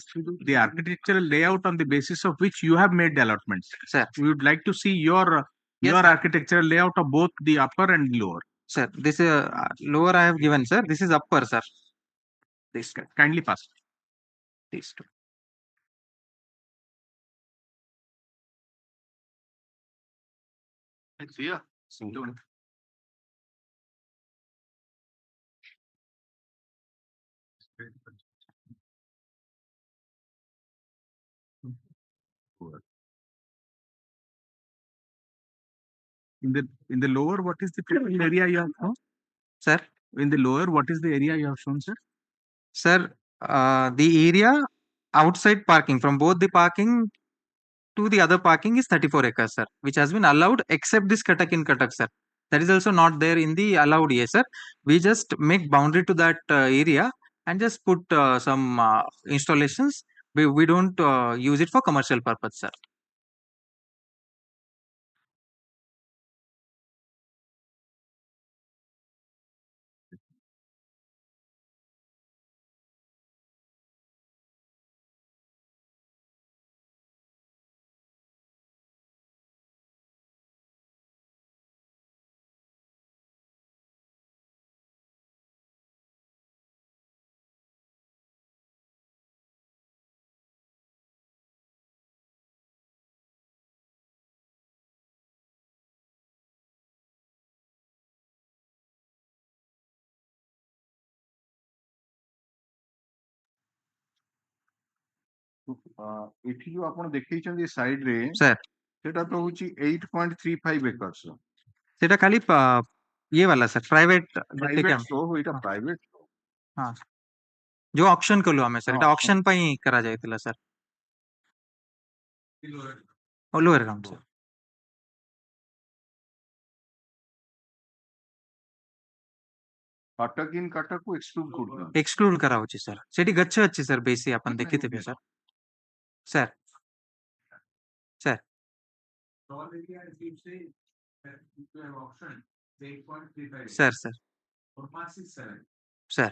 the architectural layout on the basis of which you have made the allotments. Sir. We would like to see your Yes, sir. architectural layout of both the upper and lower. sir this lower I have given sir this is upper sir this Kindly pass. these two In the lower, what is the total area you have shown? sir In the lower, what is the area you have shown, sir? sir the area outside parking from both the parking to the other parking is 34 acres sir which has been allowed except this Katak in Katak sir that is also not there in the allowed area sir we just make boundary to that area and just put some installations we don't use it for commercial purpose sir एठी जो आपण देखैछन side रे sir सेटा तो होची 8.35 acres सेटा खाली ये वाला सर प्राइवेट प्राइवेट शो होइटा प्राइवेट हाँ जो ऑप्शन कलु हमें सर हाँ, एटा ऑप्शन पई करा जायतिला sir lower ground sir Cuttack in Cuttack को एक्सक्लूड करदन एक्सक्लूड करा होची सर सेठी गच्छ अछि सर बेसी अपन देखिथिबे sir sir sir sir sir sir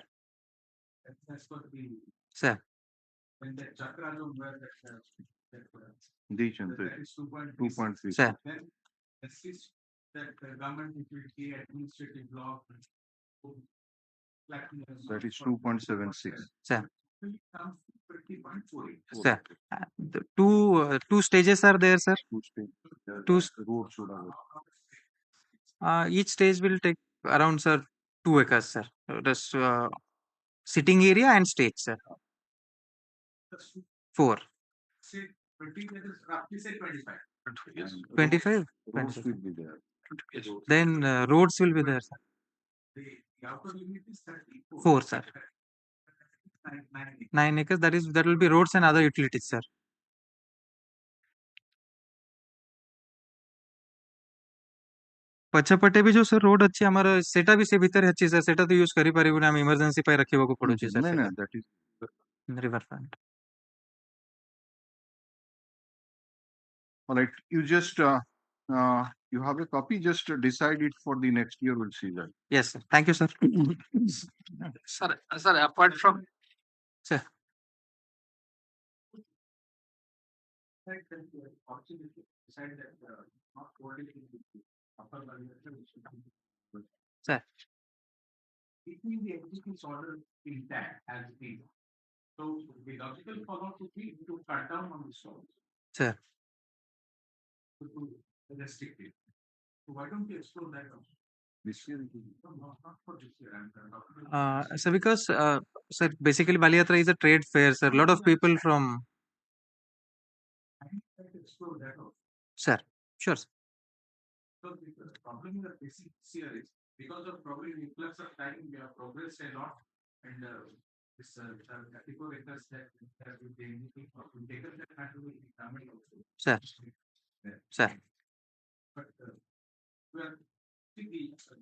sir दीचन 2.3 sir that is 2.76 sir sir the two stages are there sir Two road should have each stage will take around sir 2 acres sir this sitting area and stage sir 4 25 roads will be there then roads will be there sir 4 sir 9 acres that will be roads and other utilities sir पछपटे भी जो sir road अच्छी हमारा सेटा भी से भीतर अच्छी sir सेटा तो यूज करी परिबो हम इमरजेंसी पे रखिबो को पड़ुची sir no that is river front all right you just You have a copy, just decide it for the next year, we'll see that. Yes, sir. Thank you, sir. Sir, apart from Sir. Sir. Keeping the executive order intact as it is. So the logical follow-up would be to cut down on the stores. Sir. To restrict it. So why don't we explore that also? This year, No, not for this year. I'm talking about So because sir, basically Bali Yatra is a trade fair, sir. A lot of people from I think I can explore that also. sir. Sure, sir. So the problem is that this year is because of probably the influx of time, we have progressed a lot, and this 34 acres that will be taken that had to be determined also. Sir. Sir. But we are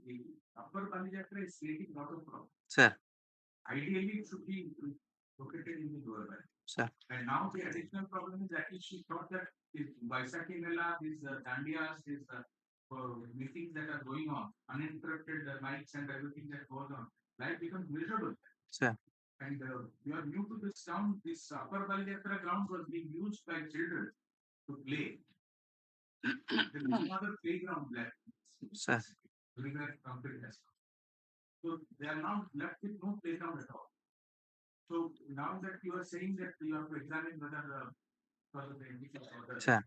the upper Bali Yatra is creating a lot of problems. Sir. Ideally, it should be located in the lower Bali. Sir. And now the additional problem is that she thought that these Vaisakhi Mela, these Dandiyas, these meetings that are going on, uninterrupted mics and everything that goes on, life becomes miserable. Sir. And we are new to this town. This upper Bali Yatra ground was being used by children to play. There is no other playground left. Sir. So they are now left with no playground at all. So now that you are saying that you have to examine whether Sir.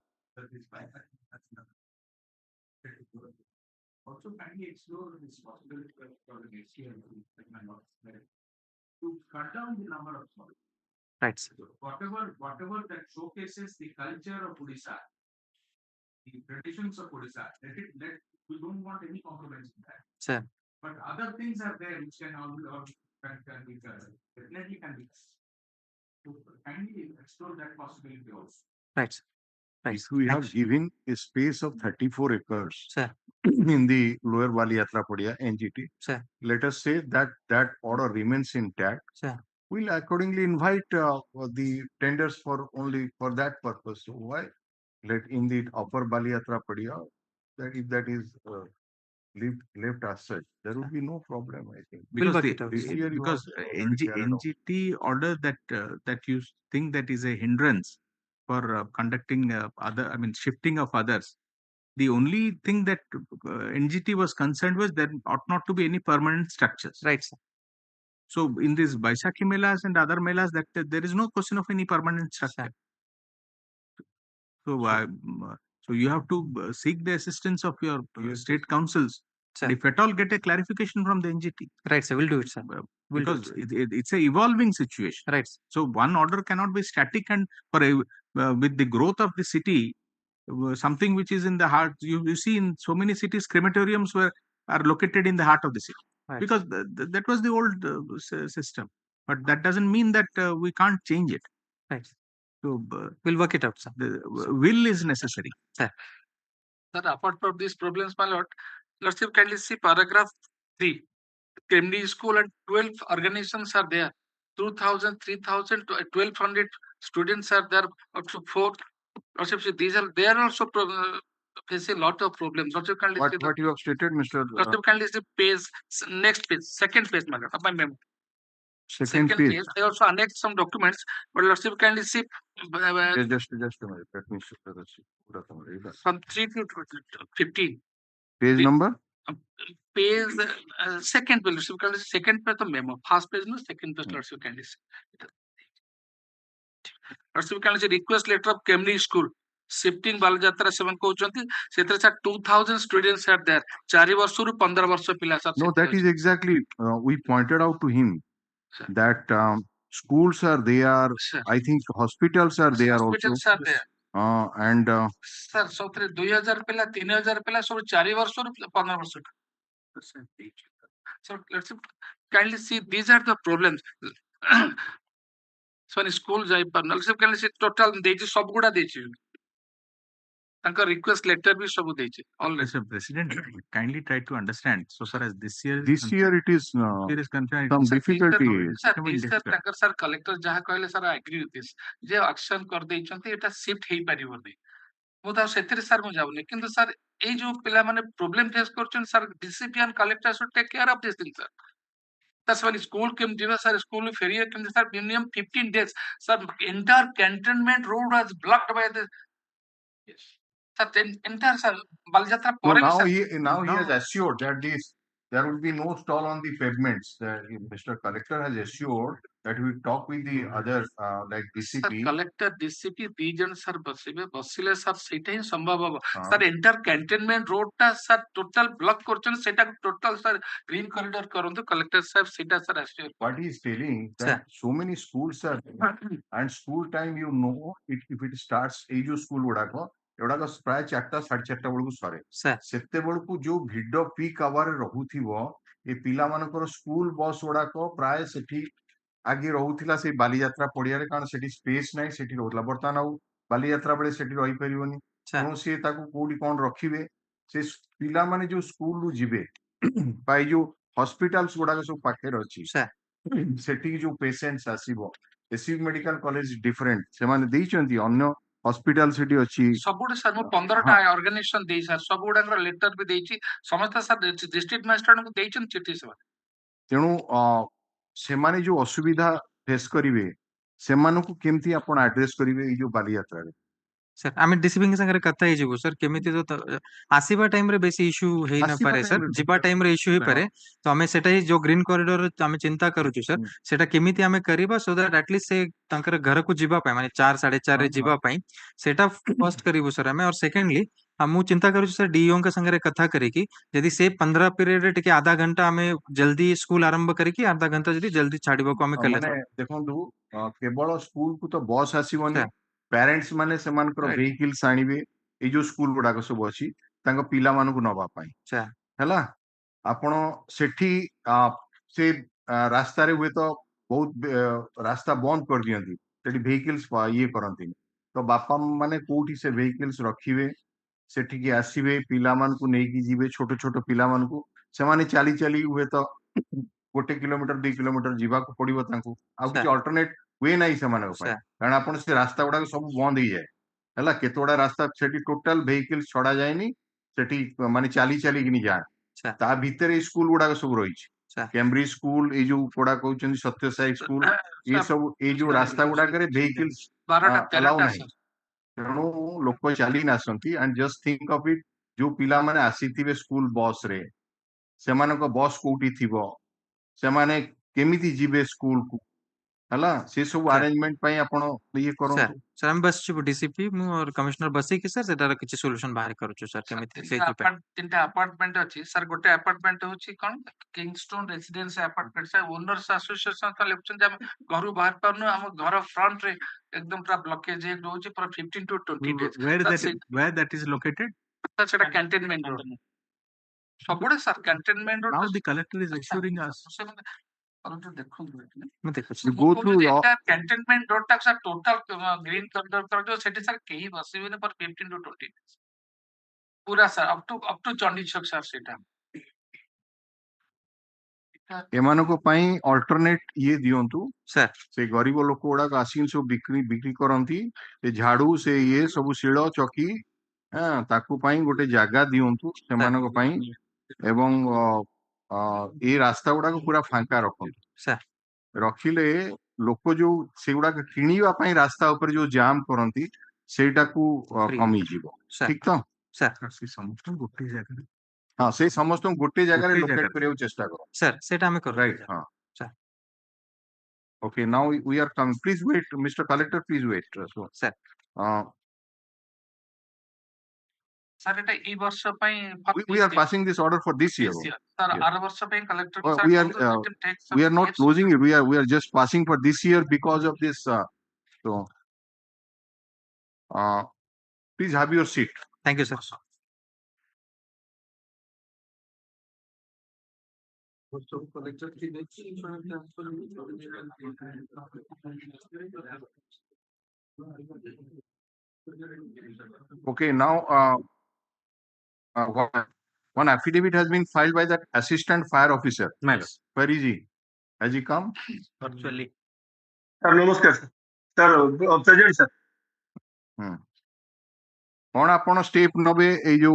Also, kindly explore this possibility for the next year to cut down the number of stalls. Right, sir. Whatever that showcases the culture of Odisha, the traditions of Odisha, we don't want any compromise in that. Sir. But other things are there which can be definitely can be. So kindly explore that possibility also. Right. Right. If we have given a space of 34 acres Sir. in the lower Bali Yatra Padia, NGT, Sir. let us say that that order remains intact. Sir. We'll accordingly invite the tenders for only for that purpose. So why let in the upper Bali Yatra Padia, that if that is left as such, there will be no problem, I think. We'll Because work it out. this year you Because have already carried out. NGT order that you think that is a hindrance for conducting shifting of others. The only thing that NGT was concerned was there ought not to be any permanent structures. Right, sir. So in these Vaisakhi Melas and other Melas, that there is no question of any permanent structure. So you have to seek the assistance of your state councils. And if at all, get a clarification from the NGT. Right, sir. We'll do it, sir. Because it's a evolving situation. Right. So one order cannot be static, and with the growth of the city, something which is in the heart. You see in so many cities, crematoriums are located in the heart of the city. Right. Because that was the old system. But that doesn't mean that we can't change it. Right. So we'll work it out, sir. The will is necessary. Sir. Sir, apart from these problems, my lord, let's kindly see paragraph 3. Kemdi school and 12 organizations are there. 2,000, 3,000, 1,200 students are there. Up to 4. They are also facing a lot of problems. What you have stated, Mr. Kindly see page, next page, second page, my lord, of my memo. Second page. They also annex some documents, but let's kindly see. Just a minute. Let me see. From 3 to 15. Page number? Page second page. Second page the memo. First page no, second page. Let's kindly see. Let's kindly see request letter of Kemri School. Shifting Bali Yatra 7 कहउचंती सेतरे sir 2000 students are there 4 वर्षରୁ 15 वर्ष पिला sir. No, that is exactly we pointed out to him that schools are there. I think hospitals are there also. Hospitals are there. And sir सौथरे 2000 पिला 3000 पिला सब 4 वर्षରୁ 15 वर्ष. So let's kindly see these are the problems. So in school jai par let's kindly see total देछि सब गुडा देछि. तांका request letter भी सब देछि. Mr. President, kindly try to understand. So far as this year it is concerned, some difficulty. Sir, collector jaha कहले sir I agree with this. J action कर देइछंती एटा shift हेई परिबो नै. ମୁଁ ତ ସେଥିରେ ସାର୍ ମୁଁ ଯାଉନି କିନ୍ତୁ ସାର୍ ଏଇ ଯୋଉ ପିଲାମାନେ ପ୍ରୋବ୍ଲେମ ଫେସ୍ କରୁଛନ୍ତି sir DCP and collector should take care of this thing sir ସେମାନେ ସ୍କୁଲ କେମିତି ଯିବେ ସାର୍ ସ୍କୁଲ ଫେରିବେ କେମିତି sir minimum 15 days sir entire cantonment road was blocked by the sir entire sir Balijatra So ପରେ ବି now sir he has assured that there will be no stall on the pavements. Mr. Collector has assured that we talk with the other like sir DCP. Collector DCP 2 ଜଣ sir ବସିଲେ sir ସେଇଟା ହିଁ ସମ୍ଭବ ହବ ହଁ। Sir entire cantonment road ଟା sir total block କରୁଛନ୍ତି ସେଟାକୁ ଟୋଟାଲ ସାର୍ ଗ୍ରୀନ କରିଡର କରନ୍ତୁ କଲେକ୍ଟର ସାର୍ ସେଇଟା ସାର୍ ଆସିବ What he is telling that so many schools are there, and school time if it starts ଏଇ ଯୋଉ ସ୍କୁଲ ଗୁଡାକ ଏଗୁଡାକ ପ୍ରାୟ 4ଟା 4:30 ବେଳକୁ ସରେ ସେତେବେଳକୁ ଯୋଉ ଭିଡ ପିକ୍ ଆୱାର ରହୁଥିବ ଏ ପିଲାମାନଙ୍କର ସ୍କୁଲ ବସ୍ ଗୁଡାକ ପ୍ରାୟ ସେଠି ଆଗେ ରହୁଥିଲା ସେଇ ବାଲିଯାତ୍ରା ପଡିଆରେ କାରଣ ସେଠି ସ୍ପେସ୍ ନାହିଁ ସେଠି ରହୁଥିଲା ବର୍ତ୍ତମାନ ଆଉ ବାଲିଯାତ୍ରା ବେଳେ ସେଠି ରହିପାରିବନି ତେଣୁ ସିଏ ତାକୁ କୋଉଠି କଣ ରଖିବେ ସେ ପିଲାମାନେ ଯୋଉ ସ୍କୁଲରୁ ଯିବେ ବା ଏଇ ଯୋଉ ହସ୍ପିଟାଲ୍ସ ଗୁଡାକ ସବୁ ପାଖରେ ଅଛି ସେଠିକି ଯୋଉ ପେସେଣ୍ଟସ୍ ଆସିବ ଏସିବି ମେଡିକାଲ କଲେଜ ଡିଫରେଣ୍ଟ ସେମାନେ ଦେଇଛନ୍ତି ଅନ୍ୟ ହସ୍ପିଟାଲ ସେଠି ଅଛି ସବୁଠି ସାର୍ ମୁଁ 15ଟା ଅର୍ଗାନାଇଜେସନ ଦେଇ ସାର୍ ସବୁ ଗୁଡାକର ଲେଟର ବି ଦେଇଛି ସମସ୍ତେ ସାର୍ ଡିଷ୍ଟ୍ରିକ୍ଟ ମ୍ୟାଜିଷ୍ଟ୍ରେଟଙ୍କୁ ଦେଇଛନ୍ତି ଚିଠି ସେମାନେ ତେଣୁ ସେମାନେ ଯୋଉ ଅସୁବିଧା ଫେସ୍ କରିବେ ସେମାନଙ୍କୁ କେମିତି ଆପଣ ଆଡ୍ରେସ କରିବେ ଏଇ ଯୋଉ ବାଲିଯାତ୍ରାରେ सर आम डीसीपी सागर कथा हो सर केमी तो आसवा टाइम रे बेसी इश्यू हो न पारे सर जीवा टाइम रे इश्यू हो पारे तो आमे सेटा ही जो ग्रीन कॉरिडोर आमे चिंता करूछु सर सेटा केमिति आमे करिबा सो दैट एटलीस्ट से तांकर घर को जीवा पाए माने 4 4:30 रे जीवा पाए सेटा फर्स्ट करिवो सर आमे और सेकेंडली मु चिंता करूछु सर डीओ का संगे कथा करिकी यदि से 15 पीरियड रे टिके आधा घंटा आमे जल्दी स्कूल आरंभ करिकी आधा घंटा जदी जल्दी छाड़ीबो को आमे कले देखंतु केवल स्कूल को तो बस आसीबनी पेरेंट्स माने सेमानकर व्हीकल्स आनिबे ए जो स्कूल गुडाक सब अछि तांको पिला मानकु नबा पाई हैला आपण सेठी से रास्ता रे हुए तो बहुत रास्ता बंद कर दियंती सेठी व्हीकल्स ये करंती तो बापा माने कोठी से व्हीकल्स रखिबे सेठी की आसीबे पिला मानकु नेकी जीवे छोटो छोटो पिला मानकु सेमाने चाली चाली हुए तो 1 किलोमीटर 2 किलोमीटर जीवा को पड़िबो तांकु आ कि अल्टरनेट वे नाही सेमानक पाई कारण आपण से रास्ता गुडा सब बंद ही जाए हैला केतोडा रास्ता सेठी टोटल व्हीकल्स छड़ा जायनी सेठी माने चाली चाली किनी जाए ता भीतर स्कूल गुडा सब रही कैम्ब्रिज स्कूल ए जो कोडा कहउछन सत्य साई स्कूल ये सब ए जो रास्ता गुडा करे व्हीकल्स अलाउ नाही तेणु लोक चाली नासंती and just think of it जो पिला माने आसीथिबे स्कूल बस रे सेमानक बस कोठी थिबो सेमाने केमिति जीवे स्कूल को हला से सब अरेंजमेंट पई आपण ये करंतु सर हम बस छु डीसीपी मु और कमिश्नर बसी कि सर सेटार किछि सॉल्यूशन बाहर करू छु सर केमिति से तीनटा अपार्टमेंट अछि सर गोटे अपार्टमेंट होछि कोन Kingstone residence apartment sir owners association का लेक्चर जे हम घरु बाहर परनु हम घर फ्रंट रे एकदम पूरा ब्लॉकेज एक होछि पूरा 15 to 20 days where that is located sir सेटा कैंटोनमेंट रोड सबुडे sir cantonment road now the collector is assuring us मैं देखो go through कैंटोनमेंट रोड तक सर टोटल ग्रीन कॉरिडोर कर जो सेठी सर केही बसिबेने पर 15 to 20 days पूरा सर अप टू चंडी छक सर सेटा एमानको पई अल्टरनेट ये दियंतु सर से गरीब लोक गुडा आसीन सब बिक्री करंती से झाड़ू से ये सब शिल चकी हां ताकू पई गोटे जागा दियंतु सेमानको पई एवं ए रास्ता गुडा पूरा फांका रखंतु सर रखिले लोक जो से गुडा किनिबा पई रास्ता ऊपर जो जाम करंती सेटा को कमी जीवो ठीक तो सर से समस्त गोटे जगह हाँ से समस्त गोटे जगह रे लोकेट करियो चेष्टा करो सर सेटा हमें करो राइट हाँ sir okay now we are coming please wait Mr. Collector please wait so sir sir एटा ई वर्ष पई we are passing this order for this year sir आर वर्ष पई कलेक्टर को sir we are not closing it we are just passing for this year because of this so please have your seat thank you sir okay now one affidavit has been filed by that assistant fire officer where is he has he come virtually sir namaskar sir present sir कौन आपण step नबे ए जो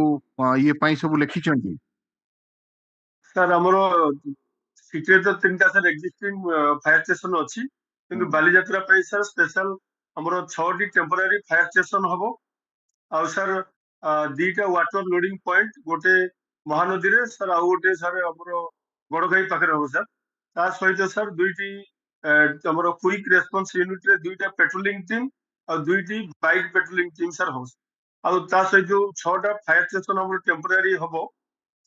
ये पाई सब लिखिछंती sir हमरो city तो तीनटा sir existing fire station अछि किंतु बाली यात्रा पे सर स्पेशल हमरो 6टी टेम्पररी फायर स्टेशन हबो आ सर दीटा वाटर लोडिंग पॉइंट गोटे महानदी रे सर आ गोटे सर हमरो बड़घाई पाखरे हबो सर ता सहित सर दुईटी हमरो क्विक रेस्पॉन्स यूनिट रे दुईटा पेट्रोलिंग टीम और दुईटी बाइक पेट्रोलिंग टीम सर हबो आ ता सहित जो 6टा फायर स्टेशन हमरो टेम्पररी हबो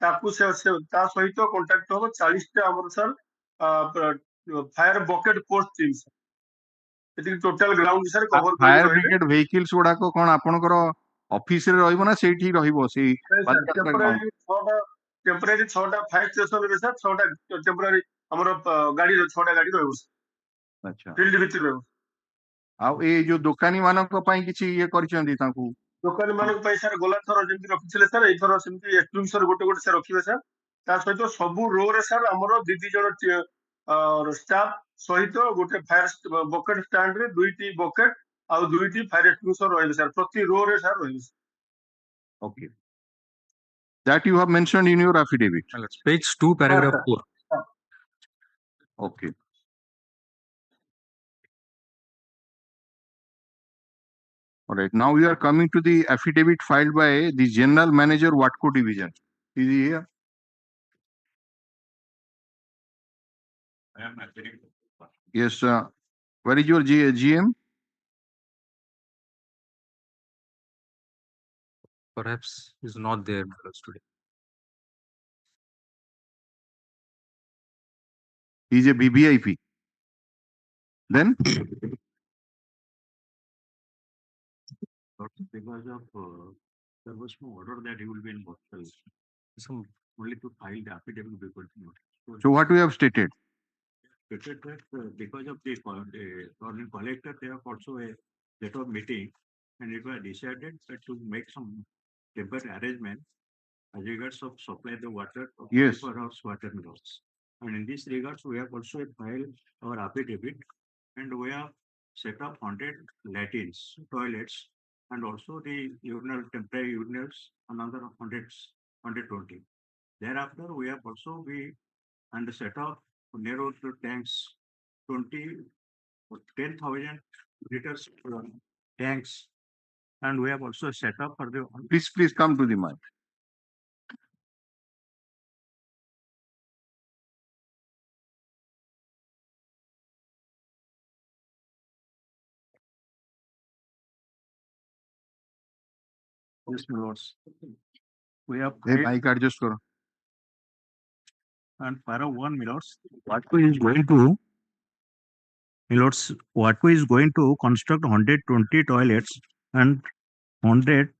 ताकू से ता सहित कांटेक्ट हबो 40टा हमरो sir fire bucket post team sir एति total ground sir cover fire कर ब्रिगेड व्हीकल्स गुडा को कोन आपनकर ऑफिस रे रहइबो ना सेठी रहइबो से सर टेम्पररी 6टा फायर स्टेशन रे सर 6टा टेम्पररी हमरो गाड़ी रो 6टा गाड़ी रहबो अच्छा फील्ड भीतर रहबो आ ए जो दुकानी मानक पई किछि ये करचंदी ताकू लोकल मानक पई सर गोला थर जेंति रखिले सर ए थर सेमति एक्सट्रीमसर गोटे गोटे सर रखिबे सर ता सहित सबु रो रे सर हमरो दीदी जण और स्टाफ सहित गोटे फायर बकेट स्टैंड रे दुईटी बकेट आ दुईटी फायर एक्सट्रीमसर रहइबे सर प्रति रो रे sir रहइबे okay that you have mentioned in your affidavit Page 2, paragraph 4. okay all right now we are coming to the affidavit filed by the general manager Watco division is he here I am appearing. yes where is your GM Perhaps is not there today. he is a VVIP then Because of there was no order that he will be in hospital. So only to file the affidavit before the notice. so what we have stated Stated that because of the foreign collector, they have also a letter of meeting, and it was decided that to make some temporary arrangement as regards of supply the water of Yes. for house water mills. And in this regards, we have also filed our affidavit, and we have set up 100 latrines, toilets, and also the urinal temporary urinals, another 120. Thereafter, we have also and set up narrow tanks, 10,000 liters tanks, and we have also set up for the please come to the mic Yes, my lords. We have hey mic adjust karo and para one milords. Watco is going to milords. Watco is going to construct 120 toilets and 100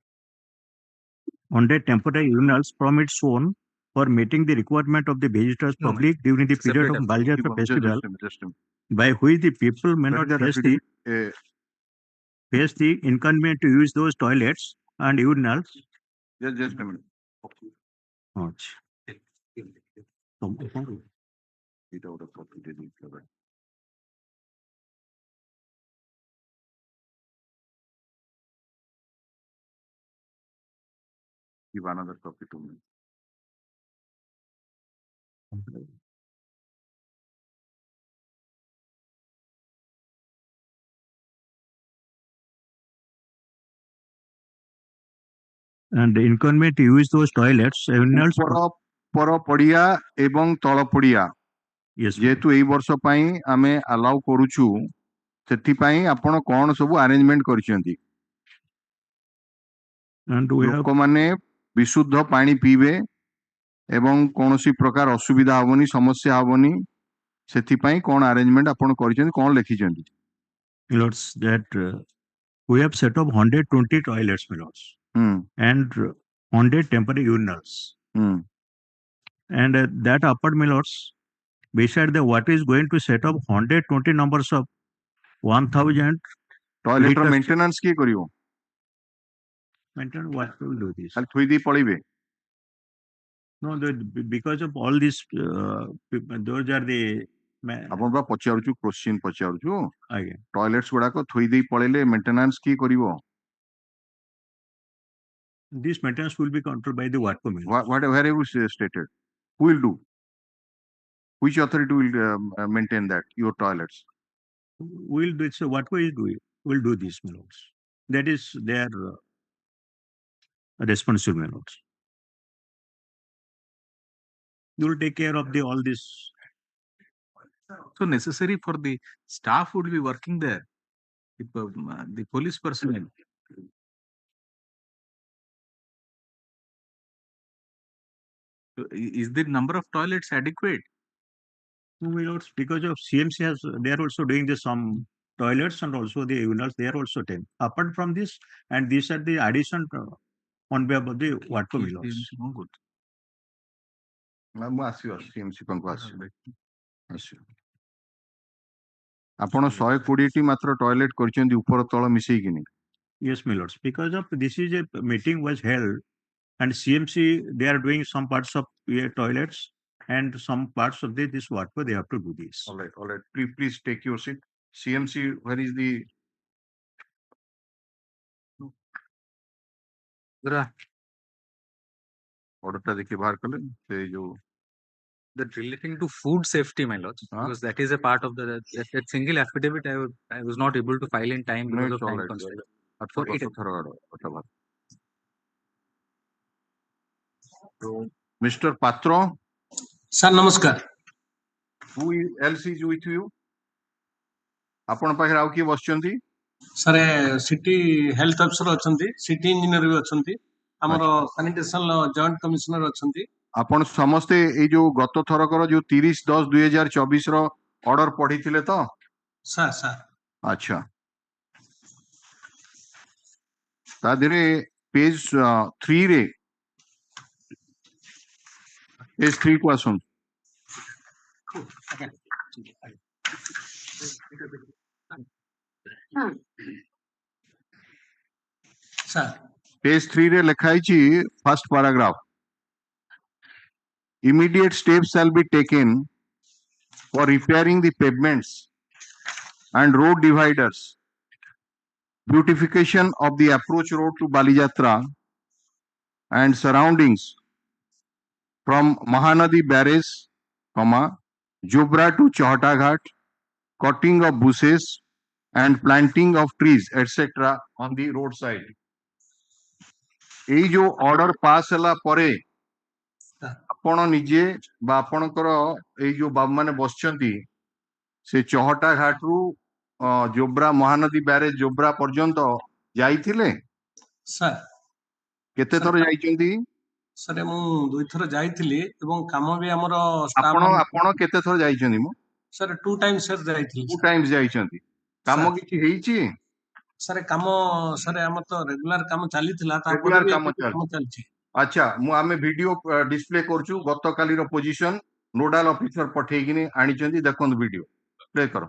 temporary urinals from its own for meeting the requirement of the visitors public during the period of Bali Yatra festival, just a minute. by which the people may not That face affidavit, the inconvenience to use those toilets and urinals. just a minute Ouch. it out of copy did it cover give another copy to me And the inconvenient to use those toilets, urinals. पर पड़िया एवं तल पड़िया Yes, जेहेतु एई वर्ष पई आमे allow करूछु सेति पई आपण कोन सब अरेंजमेंट करछंती and we have लोक माने विशुद्ध पानी पीबे एवं कोनोसी प्रकार असुविधा हबनी समस्या हबनी सेति पई कोन अरेंजमेंट आपण करछंती कोन लिखिछंती milords that we have set up 120 toilets, milords, and 100 temporary urinals. And that upper milords, beside the what is going to set up 120 numbers of 1,000 toilet liters. Maintenance की करियो Maintain what will do this? खाली Thuy the पळिबे No, because of all these, those are the. आपण बा पचारुछु question पचारुछु Again. Toilets गुडा को Thuy दी पळेले maintenance की करिवो This maintenance will be controlled by the water mill. Where have you stated? Who will do? Which authority will maintain that? Your toilets. We'll do it. So what we do, we'll do this, my lords. That is their responsible, my lords. You will take care of the all this. So necessary for the staff would be working there. The police personnel. So is the number of toilets adequate? No, my lords, because of CMC has, they are also doing this some toilets and also the urinals. They are also 10. Apart from this, and these are the addition on behalf of the water Is mill lords. no good. ମୁଁ ଆସିବ CMC ପାଖକୁ ଆସିବ ଆପଣ 120ଟି ମାତ୍ର toilet କରିଛନ୍ତି ଉପର ତଳ ମିଶେଇକିନି Yes, my lords. Because of this is a meeting was held, and CMC they are doing some parts of toilets and some parts of this water. They have to do this. all right please take your seat. CMC, where is the order देखिए बाहर कर ले से जो That relating to food safety, my lords, because that is a part of that single affidavit I was not able to file in time because of time constraint. But for it, Mr. Patro, sir, namaskar. who else is with you? ଆପଣ ପାଖରେ ଆଉ କିଏ ବସିଛନ୍ତି? Sir, city health officer ଅଛନ୍ତି, city engineer ବି ଅଛନ୍ତି, ଆମର sanitation joint commissioner ଅଛନ୍ତି. ଆପଣ ସମସ୍ତେ ଏଇ ଯୋଉ ଗତ ଥରକର ଯୋଉ 30/10/2024 ର ଅର୍ଡର ପଢିଥିଲେ ତ? sir. ଆଚ୍ଛା ତା ଦେହରେ ପେଜ 3 ରେ ପେଜ 3 କୁ ଆସନ୍ତୁ. Sir. Page 3 रे लिखा है first paragraph. Immediate steps shall be taken for repairing the pavements and road dividers, beautification of the approach road to Bali Yatra and surroundings from Mahanadi Barrage, Jobra to Chahata Ghat, cutting of bushes and planting of trees, etc. on the roadside. এই जो order pass ହେଲା ପରେ ଆପଣ ନିଜେ ବା ଆପଣଙ୍କର ଏଇ ଯୋଉ ବାବୁ ମାନେ ବସିଛନ୍ତି ସେ ଚହଟା ଘାଟରୁ ଜୋବ୍ରା ମହାନଦୀ ବ୍ୟାରେଜ ଜୋବ୍ରା ପର୍ଯ୍ୟନ୍ତ ଯାଇଥିଲେ? sir, କେତେ ଥର ଯାଇଛନ୍ତି? sir ମୁଁ 2 ଥର ଯାଇଥିଲି ଏବଂ କାମ ବି ଆମର ଆପଣ କେତେ ଥର ଯାଇଛନ୍ତି ମୁଁ? sir 2 times sir ଯାଇଥିଲି. 2 times ଯାଇଛନ୍ତି. କାମ କିଛି ହେଇଛି? sir କାମ sir ଆମର ତ ରେଗୁଲାର କାମ ଚାଲିଥିଲା ତାପରେ ବି କାମ ଚାଲିଛି. ଆଚ୍ଛା ମୁଁ ଆମେ ଭିଡିଓ ଡିସପ୍ଲେ କରୁଛୁ ଗତ କାଲିର ପୋଜିଶନ ନୋଡାଲ ଅଫିସର ପଠେଇକିନି ଆଣିଛନ୍ତି ଦେଖନ୍ତୁ ଭିଡିଓ ପ୍ଲେ କର.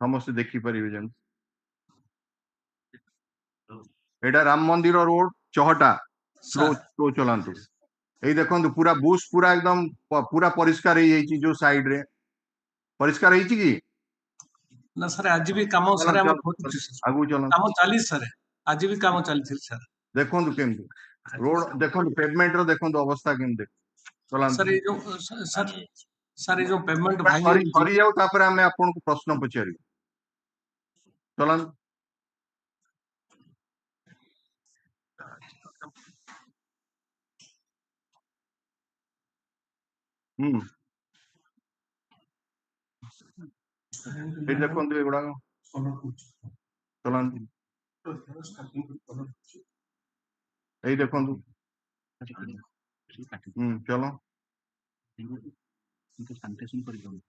ସମସ୍ତେ ଦେଖିପାରିବେ ଯେମିତି ଏଇଟା ରାମ ମନ୍ଦିର ରୋଡ ଚହଟା ସ୍ଲୋ ଚଲାନ୍ତୁ. ଏଇ ଦେଖନ୍ତୁ ପୁରା ବୁଶ ପୁରା एकदम ପୁରା ପରିଷ୍କାର ହେଇଯାଇଛି ଯୋଉ ସାଇଡ ରେ ପରିଷ୍କାର ହେଇଛି କି? ନା ସାର୍ ଆଜି ବି କାମ ସାର୍ ଆମ ଆଗକୁ ଚଲନ୍ତୁ. କାମ ଚାଲିଛି ସାର୍ ଆଜି ବି କାମ ଚାଲିଛି ସାର୍. ଦେଖନ୍ତୁ କେମିତି ରୋଡ ଦେଖନ୍ତୁ ପେଭମେଣ୍ଟ ର ଦେଖନ୍ତୁ ଅବସ୍ଥା କେମିତି ଚଲାନ୍ତୁ. ସାର୍ ଏଇ ଯୋଉ ସାର୍ ଏଇ ଯୋଉ ପେମେଣ୍ଟ ଭାଙ୍ଗି ସରିଯାଉ ତାପରେ ଆମେ ଆପଣଙ୍କୁ ପ୍ରଶ୍ନ ପଚାରିବୁ. ଚଲାନ୍ତୁ. ଏଇ ଦେଖନ୍ତୁ ଏଗୁଡାକ ଚଲାନ୍ତୁ. ଏଇ ଦେଖନ୍ତୁ ଚଲ sanitation କରିଦିଅନ୍ତୁ.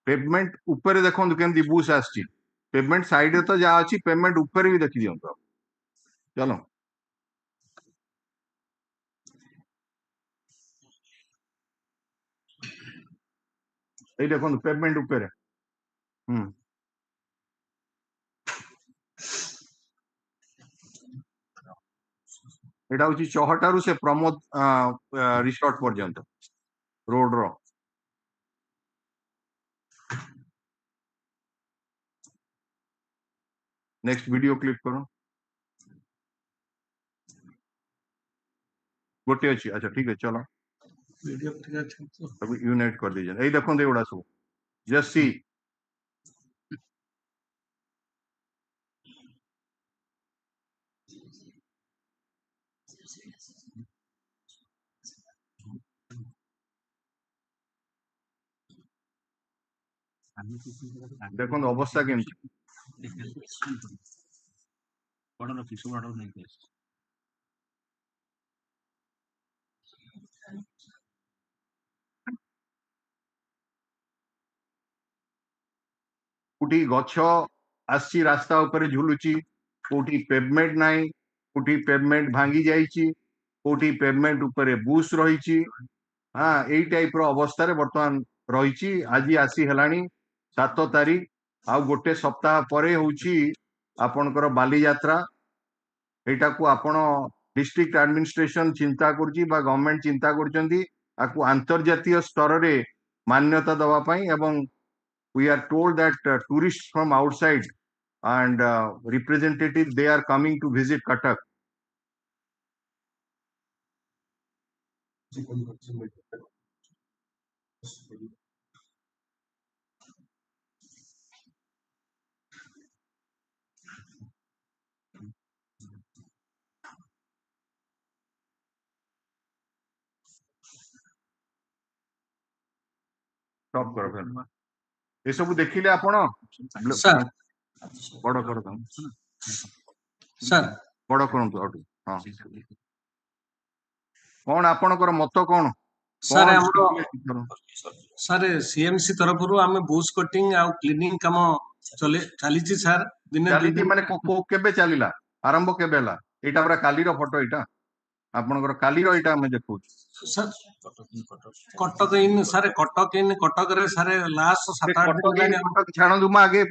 पेवमेंट ऊपर देखो केमती बुश आसची पेमेंट साइड रे तो जा अछि पेमेंट ऊपर भी देखि दियंतो चलो এই দেখুন পেমেন্ট উপরে এটা হচ্ছে চহটারু সে প্রমোদ রিসর্ট পর্যন্ত रोड रो नेक्स्ट वीडियो क्लिक करो गोटे अच्छी अच्छा ठीक है चलो वीडियो ठीक है सब यूनाइट कर दीजिए यही देखो एगुड़ा सब जस्ट सी देखो अवस्था केमती कोटी गछ आसी रास्ता ऊपर झुलुची कोटी पेवमेंट नाही कोटी पेवमेंट भांगी जाइची कोटी पेवमेंट ऊपर बुश रही हाँ यही टाइप रो अवस्था रे वर्तमान रही आज आसी हेलानी 7 तारीख आ गोटे सप्ताह परे होची आपनकर बाली यात्रा एटा को आपण डिस्ट्रिक्ट एडमिनिस्ट्रेशन चिंता करची बा गवर्नमेंट चिंता करचंदी आकु अंतर्जातीय स्तर रे मान्यता दवा पई एवं we are told that tourists from outside and representatives they are coming to visit Cuttack. Stop करो फिर ये सब देखिले आपण सर बड़ कर सर बड़ करंतु आउट हां कोन आपनकर मत कोन सर हमरो सर सीएमसी तरफ रु हमें बूस कटिंग आ क्लीनिंग काम चले चली छी सर दिन चालीची माने को केबे चलीला आरंभ केबे हला एटा पूरा काली रो फोटो एटा आपनकर काली रो एटा हम देखु सर कटक इन सर कटक रे सर लास्ट 7-8 दिन लाइन छाणंदु मा आगे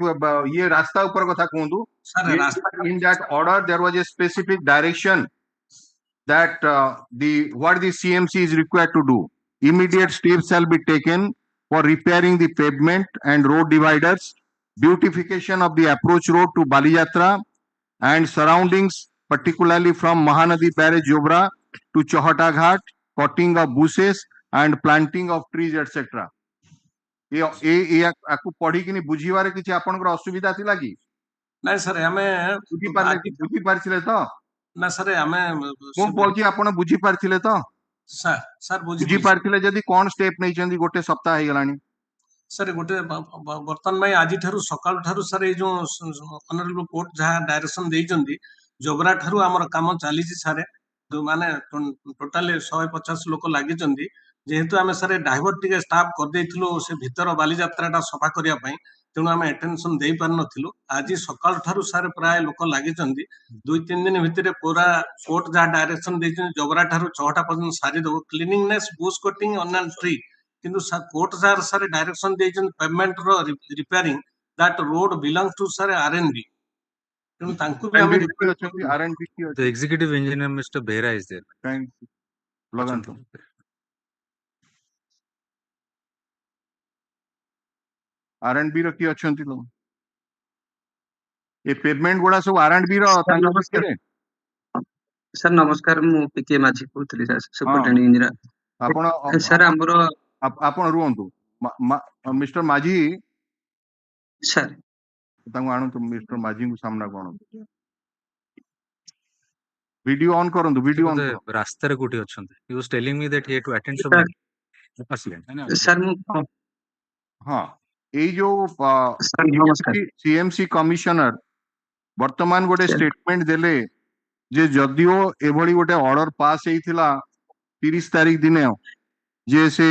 ये रास्ता ऊपर कथा कहंदु सर रास्ता in that order there was a specific direction that what the CMC is required to do immediate steps shall be taken for repairing the pavement and road dividers beautification of the approach road to Bali Yatra and surroundings particularly from Mahanadi barrage Jobra to Chahata Ghat cutting of bushes and planting of trees etc ये आकु पढ़ी किनी बुझीवारे किछि आपनकर असुविधा थिला कि नहीं sir हमें बुझी पारथिले तो ना सर हमें मु बोलची आपण बुझी पारथिले तो सर सर बुझी पारथिले जदी कोन स्टेप नै चंदी गोटे सप्ताह हे गलानी सर गोटे बर्तन भाई आज ठारू सकाळ ठारू सर ए जो ऑनरेबल कोर्ट जहा डायरेक्शन देइचंदी जोबरा ठारू हमर काम चाली छि सर जो माने टोटल 150 लोक लागि चंदी जेहेतु आमे सर ड्राइवर टिके स्टाफ कर देइथिलो से भीतर बाली यात्राटा सफा करिया पई तेणु आमे अटेंशन देई पार नथिलु आज सकाळ ठारू सर प्राय लोक लागि चंदी 2-3 दिन भितर पूरा कोर्ट जहा डायरेक्शन देइचंदी जोबरा ठारू 6टा पर्यंत सारी दो cleanliness bush cutting on and tree किंतु कोर्ट सर डायरेक्शन देइचन पेमेंट रो repairing that road belongs to sir RNB तेणु तांकु भी हमें आरएनबी की The executive engineer Mr. Behra is there. Thank लगन तो आरएनबी रो की अछंती लोग ए पेमेंट गुडा सब आरएनबी रो तांका सर नमस्कार मु पीके माझी कहतली सर सुपरटेंडिंग इंजीनियर आपण सर हमरो आपण रुहंतु मिस्टर माझी सर तांको आणंतु मिस्टर माझी को सामना कोन वीडियो ऑन करंतु वीडियो ऑन करो रास्ता रे कोठी अछंती he was telling me that he had to attend some accident sir मु हां ए जो सीएमसी कमिशनर वर्तमान गोटे स्टेटमेंट देले जे जदियो एभली गोटे ऑर्डर पास हेइथिला 30 तारीख दिने जे से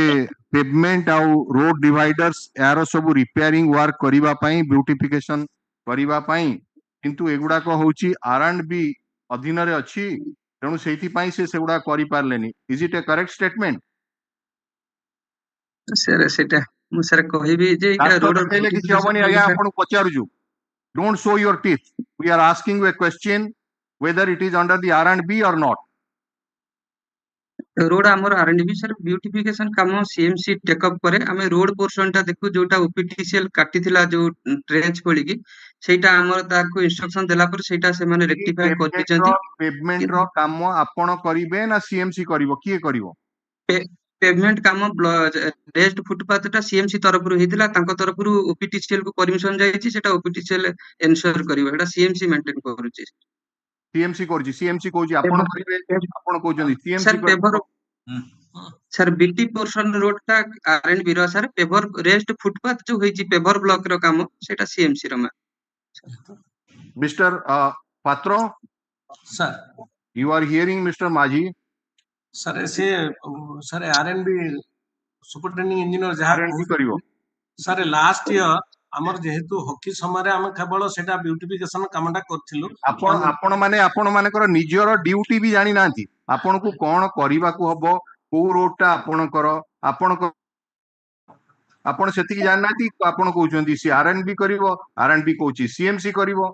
पेवमेंट आउ रोड डिवाइडर्स यार सब रिपेयरिंग वर्क करिबा पई ब्यूटिफिकेशन करिबा पई किंतु एगुडा को होची R&B अधीन रे अछि तेणु सेठी पई से सेगुडा करि पारलेनी is it a correct statement sir सेटा मु सर कहबी जे एटा राष्ट्र रोड देखैले किछि हबनी आज्ञा आपण पचारुजु don't show your teeth we are asking you a question whether it is under the R&B or not road हमर आरएनडीबी सर ब्यूटिफिकेशन काम सीएमसी टेकअप करे हमें रोड पोर्शन टा देखु जोटा ओपीटीसीएल काटिथिला जो ट्रेंच पड़ी की सेटा हमर ताको इंस्ट्रक्शन देला पर सेटा से माने रेक्टिफाई कर दिचंती पेमेंट रो काम आपण करिवे ना सीएमसी करिवो किए करिवो पेमेंट काम रेस्ट फुटपाथ टा सीएमसी तरफ रु हेतिला तांको तरफ रु ओपीटीसीएल को परमिशन जाईची सेटा ओपीटीसीएल एन्श्योर करिवो एटा सीएमसी मेंटेन करूची सीएमसी करजी सीएमसी कहूजी आपण करिवे आपण कहउजंदी CMC sir paper sir BT portion road टा आरएनबी रो सर पेवर रेस्ट फुटपाथ जो होईची पेवर ब्लॉक रो काम सेटा सीएमसी रो Mister Patro sir you are hearing Mister Majhi sir से सर आरएनबी सुपरटेंडिंग इंजीनियर जहा आरएनबी करिवो सर लास्ट ईयर हमर जेहेतु हॉकी समय रे हम केवल सेटा ब्यूटिफिकेशन कामटा करथिलु आपण माने कर निजर ड्यूटी भी जानि नांती आपण को कोन करिबा को हबो को रोड टा आपण कर आपण सेति की जान नांती आपण कहउचंदी सी आरएनबी करिवो आरएनबी कहउची सीएमसी करिवो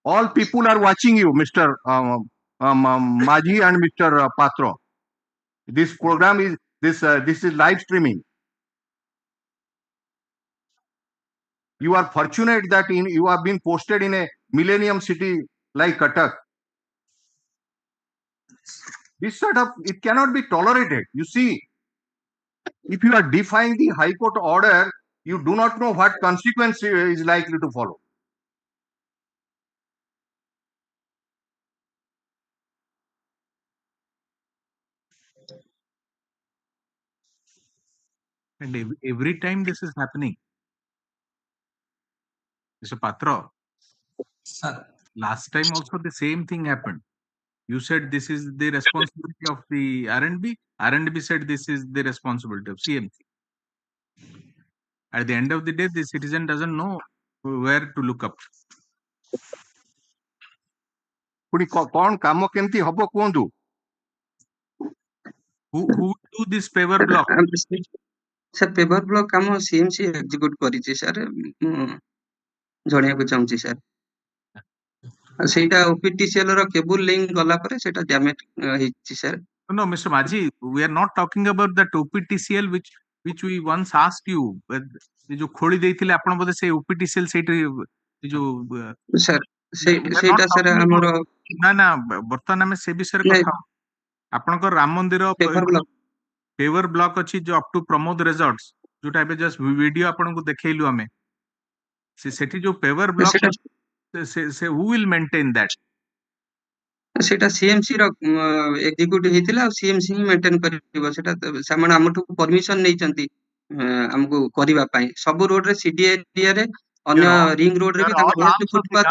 all people are watching you Mr. Maji and Mr. Patro this program is this is live streaming you are fortunate that you have been posted in a millennium city like Cuttack this sort of it cannot be tolerated you see if you are defying the high court order you do not know what consequence is likely to follow and every time this is happening Mr. Patro sir last time also the same thing happened you said this is the responsibility of the R&B R&B said this is the responsibility of CMC at the end of the day the citizen doesn't know where to look up पुनी कोन काम केमती हबो कोंदु who do this paver block sir paper block काम CMC execute करिछि sir जणिया को चाहूची sir सेटा ओपीटीसीएल रो cable link गला परे सेटा डैमेज हिछि sir no Mr. Maji we are not talking about that OPTCL which we once asked you जो खोली देइथिले आपण बोले से OPTCL सेठी जो सर सेटा सर हमरो ना ना वर्तमान में से विषय कथा आपनकर राम मंदिर पेवर ब्लॉक अछि जो अप टू प्रमोद रिजॉर्ट्स जोटा एबे जस्ट वीडियो आपन को देखैलु हमें से सेठी जो पेवर ब्लॉक से हु विल मेंटेन दैट सेटा सीएमसी रो एग्जीक्यूटिव हितिला सीएमसी ही मेंटेन करिवो सेटा सामान हमठु परमिशन नै चंती हमको करिवा पई सब रोड रे सीडी एरिया रे अन्य रिंग रोड रे भी ताको rest footpath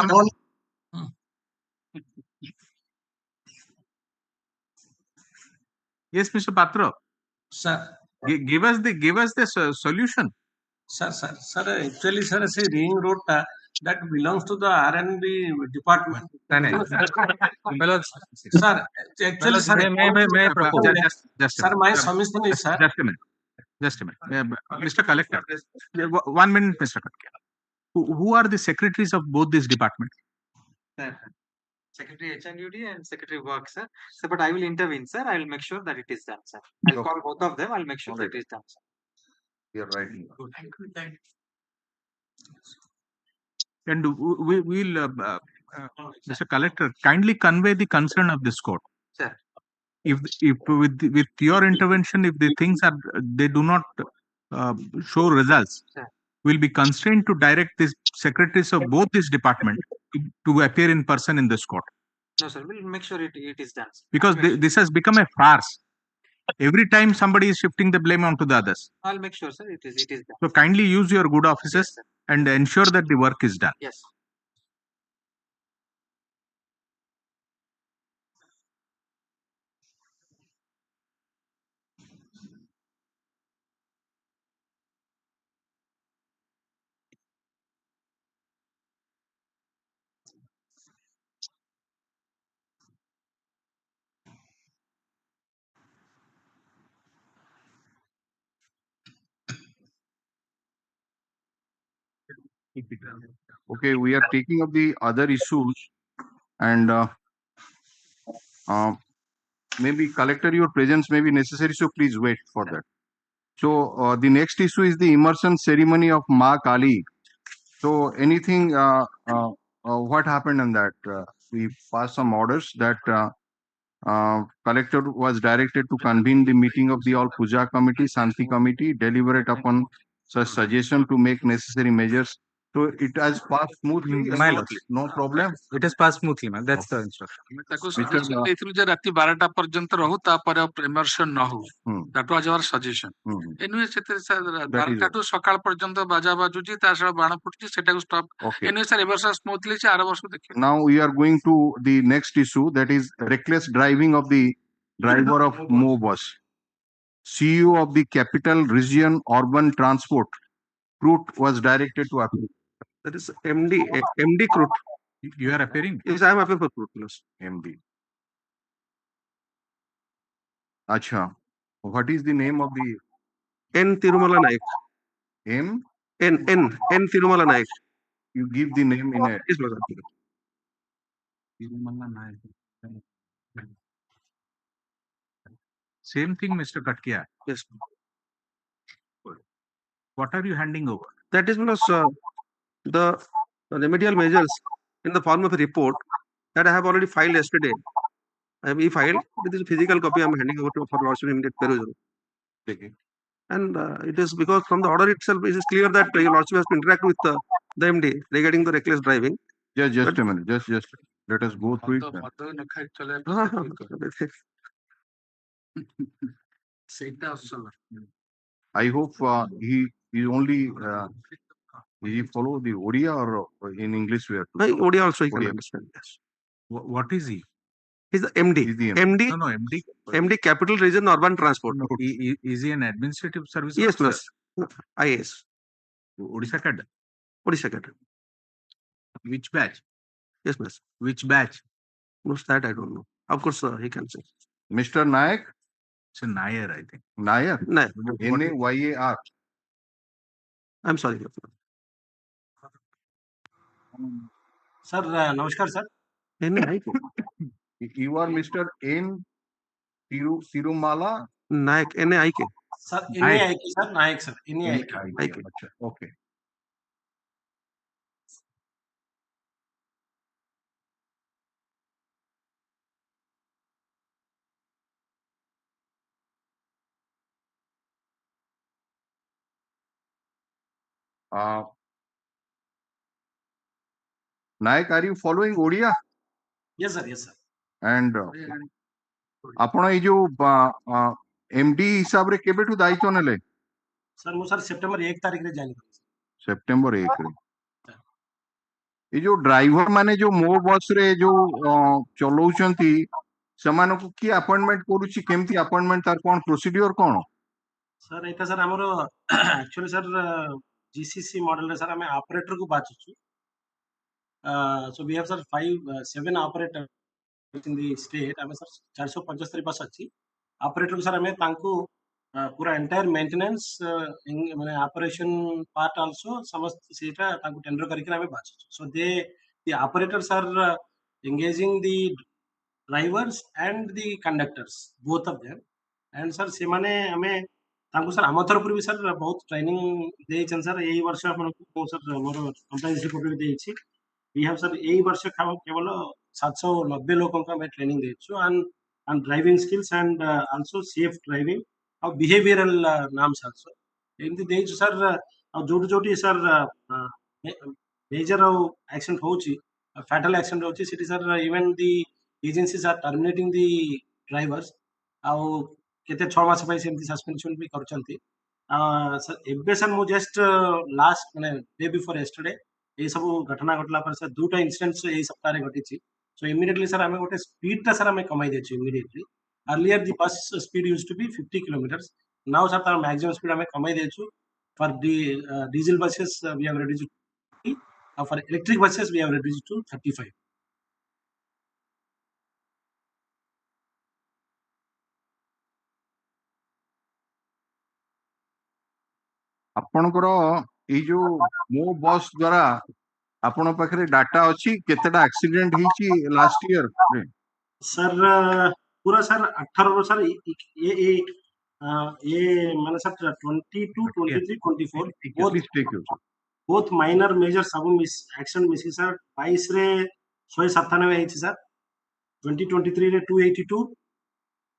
yes Mr. Patro sir give us the solution sir actually sir say ring road ta that belongs to the R&B department sir actually sir may just sir my submission is sir just a minute Mr. Collector 1 minute Mr. Collector who are the secretaries of both these departments sir Secretary HNUD and Secretary Work, sir. But I will intervene, sir. I will make sure that it is done, sir. I'll call both of them. I'll make sure that it is done, sir. You're right. Thank you. And we will, Mr. Collector, kindly convey the concern of this court. Sir. If with your intervention, if the things are they do not show results, sir, we'll be constrained to direct the secretaries of both these departments to appear in person in this court. No, sir. We'll make sure it is done. Sir. Because this has become a farce. Every time somebody is shifting the blame onto the others. I'll make sure, sir. It is done. So kindly use your good offices and ensure that the work is done. Yes. Okay, we are taking up the other issues, and maybe collector, your presence may be necessary, so please wait for that. So the next issue is the immersion ceremony of Ma Kali. So anything, what happened on that? We passed some orders that collector was directed to convene the meeting of the all puja committee, Santi committee, deliberate upon such suggestion to make necessary measures. So it has passed smoothly. My lord, No problem. it has passed smoothly, man. That's the instruction. ତାକୁ suggestion ଦେଇଥିଲୁ ଯେ ରାତି 12ଟା ପର୍ଯ୍ୟନ୍ତ ରହୁ ତାପରେ immersion ନ ହଉ that was our suggestion anyway ସେଥିରେ ସାର୍ 12ଟାଠୁ ସକାଳ ପର୍ଯ୍ୟନ୍ତ ବାଜା ବାଜୁଛି ତା ସହ ବାଣ ଫୁଟୁଛି ସେଟାକୁ stop anyway ସାର୍ ଏ ବର୍ଷ smoothly ଅଛି ଆର ବର୍ଷ ଦେଖିବା Now we are going to the next issue, that is reckless driving of the driver of Mo bus. CEO of the Capital Region Urban Transport Crute was directed to appeal. That is MD Crute. You are appearing? Yes, I am appearing for Crute. Yes. MD. Acha. What is the name of the N. Tirumala Naik. M? N. Tirumala Naik. You give the name in a... Yes, brother. Same thing, Mr. Katkia. Yes. What are you handing over? That is because the remedial measures in the form of a report that I have already filed yesterday. I have e-filed. With this physical copy, I am handing over to for Lordship immediate perusal. Okay. And it is because from the order itself, it is clear that your Lordship has to interact with the MD regarding the reckless driving. Just a minute. Just let us go through it. I hope he only he follow the Odia or in English we have to. Odia also he can understand. Yes. What is he? He's the MD. He's the MD. No, MD. MD Capital Region Urban Transport. No, is he an administrative service? Yes, plus IAS. Odisha Cad. Odisha Cad. Which batch? Yes, plus. Which batch? Most that I don't know. Of course, he can say. Mr. Nayak. It's a Nair, I think. Nair. Nair. NAYAR. I'm sorry. Sir, namaskar, sir. You are Mr. N. Tirumala Naik. NAIK. Sir, NAIK, sir. Naik, sir. NAIK. Okay. Naik, are you following Odia? Yes, sir. Yes, sir. And ଆପଣ ଏଇ ଯୋଉ MD ହିସାବରେ କେବେଠୁ ଦାୟିତ୍ୱ ନେଲେ? Sir, ମୁଁ sir September 1 ତାରିଖରେ ଜାଣି କରିଛି। ସେପ୍ଟେମ୍ବର 1 ରେ। ଏଇ ଯୋଉ ଡ୍ରାଇଭର ମାନେ ଯୋଉ ମୋ ବସ ରେ ଯୋଉ ଚଲଉଛନ୍ତି ସେମାନଙ୍କୁ କି ଆପଏଣ୍ଟମେଣ୍ଟ କରୁଛି, କେମିତି ଆପଏଣ୍ଟମେଣ୍ଟ, ତାର କଣ ପ୍ରୋସିଡିଓର କଣ? Sir, ଏଇଟା sir ଆମର actually sir GCC model ରେ sir ଆମେ operator କୁ ବାଛୁଛୁ। So we have sir 7 operator in the state. ଆମେ sir 475 ବସ୍ ଅଛି। operator କୁ sir ଆମେ ତାଙ୍କୁ पूरा entire maintenance ମାନେ operation part also ସମସ୍ତ ସେଇଟା ତାଙ୍କୁ tender କରିକି ଆମେ ବାଛୁଛୁ। So the operators are engaging the drivers and the conductors, both of them. And sir ସେମାନେ ଆମେ ତାଙ୍କୁ sir ଆମ ତରଫରୁ ବି sir ବହୁତ training ଦେଇଛନ୍ତି sir। ଏଇ ବର୍ଷ ଆପଣଙ୍କୁ sir ଆମର compliance report ବି ଦେଇଛି। We have sir ଏଇ ବର୍ଷ କେବଳ 790 ଲୋକଙ୍କୁ ଆମେ training ଦେଇଛୁ and driving skills and also safe driving ଆଉ behavioral norms also ଏମିତି ଦେଇଛୁ sir। ଆଉ ଯୋଉଠି sir major ଆଉ accident ହଉଛି, fatal accident ହଉଛି, ସେଠି sir even the agencies are terminating the drivers ଆଉ କେତେ 6 ମାସ ପାଇଁ ସେମିତି suspension ବି କରୁଛନ୍ତି। ଏବେ sir ମୁଁ just last ମାନେ day before yesterday ଏଇ ସବୁ ଘଟଣା ଘଟିଲା ପରେ sir 2ଟା incidents ଏଇ ସପ୍ତାହରେ ଘଟିଛି। So immediately sir ଆମେ ଗୋଟେ speed ଟା sir ଆମେ କମାଇ ଦେଇଛୁ immediately। Earlier the bus speed used to be 50 kilometers. Now sir ତାର maximum speed ଆମେ କମାଇ ଦେଇଛୁ। For the diesel buses we have reduced to 30, for electric buses we have reduced to 35. ଆପଣଙ୍କର ये जो मो बस द्वारा आपण पाखरे डाटा अछि केतेटा एक्सीडेंट हिची लास्ट ईयर रे? सर पूरा सर 18 रो सर ये माने सर 22 23 24 बोथ माइनर मेजर सब एक्शन मिसी सर 22 रे 197 आइछि सर 2023 रे 282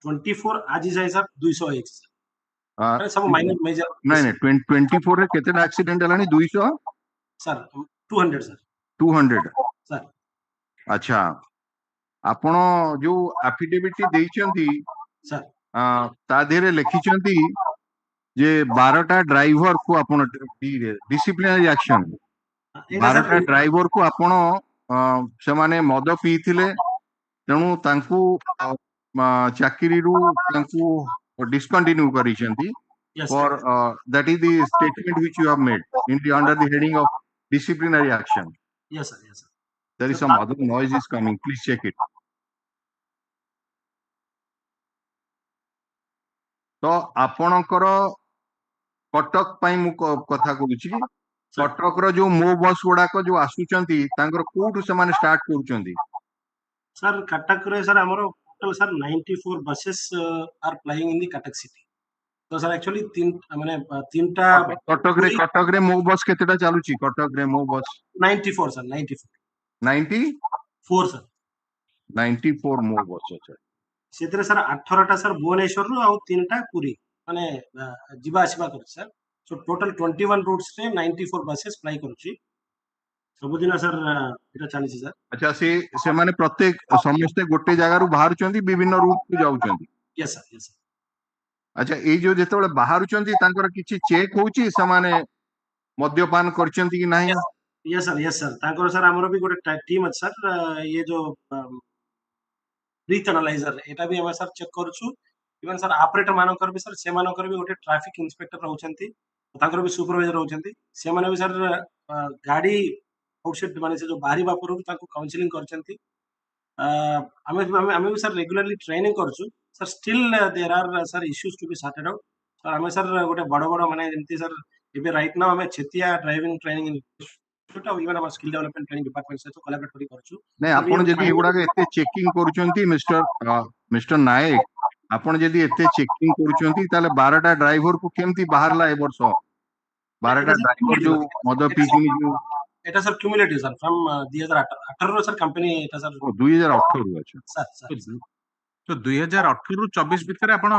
24 आज जाय सर 200 आइछि सर सब माइनर मेजर नहीं नहीं 24 रे केतेटा एक्सीडेंट हलानी 200 सर 200 सर 200 सर अच्छा आपण जो एफिडेविट देइचंती सर ता देरे लिखिचंती जे 12टा ड्राइवर को आपण डिसिप्लिनरी एक्शन 12टा ड्राइवर को आपण से माने मद पीथिले तेणु तांकू चाकरी रु तांकू discontinue करिसेंती for that is the statement which you have made in the under the heading of disciplinary action. Yes sir, yes sir. There is some other noise is coming, please check it. तो आपणकर कटक पई मु कथा कहूची कटक रो जो मो बस गुडाक जो आसुचंती तांकर कोठु से माने स्टार्ट करूचंती सर कटक रे सर हमरो total sir 94 buses are flying in the Cuttack city. तो सर एक्चुअली तीनटा कटक रे मो बस केतेटा चालुची कटक रे मो बस 94 सर 94 सर 94 मो बस अच्छा सेतरे सर 18 टा सर भुवनेश्वर रु आ तीनटा पुरी माने जिबा आसीबा कर सर सो टोटल 21 रूट्स रे 94 बसेस फ्लाई करूची सब दिन सर एटा चालीसी सर अच्छा से माने प्रत्येक समस्त गोटे जगह रु बाहरचंती विभिन्न रूट को जाउचंती यस सर अच्छा ए जो जेतेबेले बाहरुचंती तांकर किछि चेक होउची समाने मद्यपान करचंती कि नाही यस सर तांकर सर हमरो भी गोटे टीम अछि सर ये जो ब्रीथ एनालाइजर एटा भी हम सर चेक करछु इवन सर ऑपरेटर मानकर भी सर से मानकर भी गोटे ट्रैफिक इंस्पेक्टर रहउचंती तांकर भी सुपरवाइजर रहउचंती से माने भी सर गाड़ी आउटसेट माने से जो बाहरी बापुर तांको काउंसलिंग करचंती हमें भी सर रेगुलरली ट्रेनिंग करछु sir still there are sir issues to be sorted out sir हमें सर गोटे बड़ माने जेंती सर एबे राइट नाउ हमें छेतिया ड्राइविंग ट्रेनिंग इवन हम स्किल डेवलपमेंट ट्रेनिंग डिपार्टमेंट से तो कोलैबोरेट करी करछु नहीं आपण जदी एगुडा एते चेकिंग करूचंती मिस्टर नायक आपण जदी एते चेकिंग करूचंती ताले 12टा ड्राइवर को केमती बाहरला ए वर्ष 12टा ड्राइवर जो मद पीकिनी जो एटा सर क्यूमुलेटिव सर फ्रॉम 2018 रो सर कंपनी एटा सर 2018 रो अच्छा सर तो 2018 रु 24 भितर आपण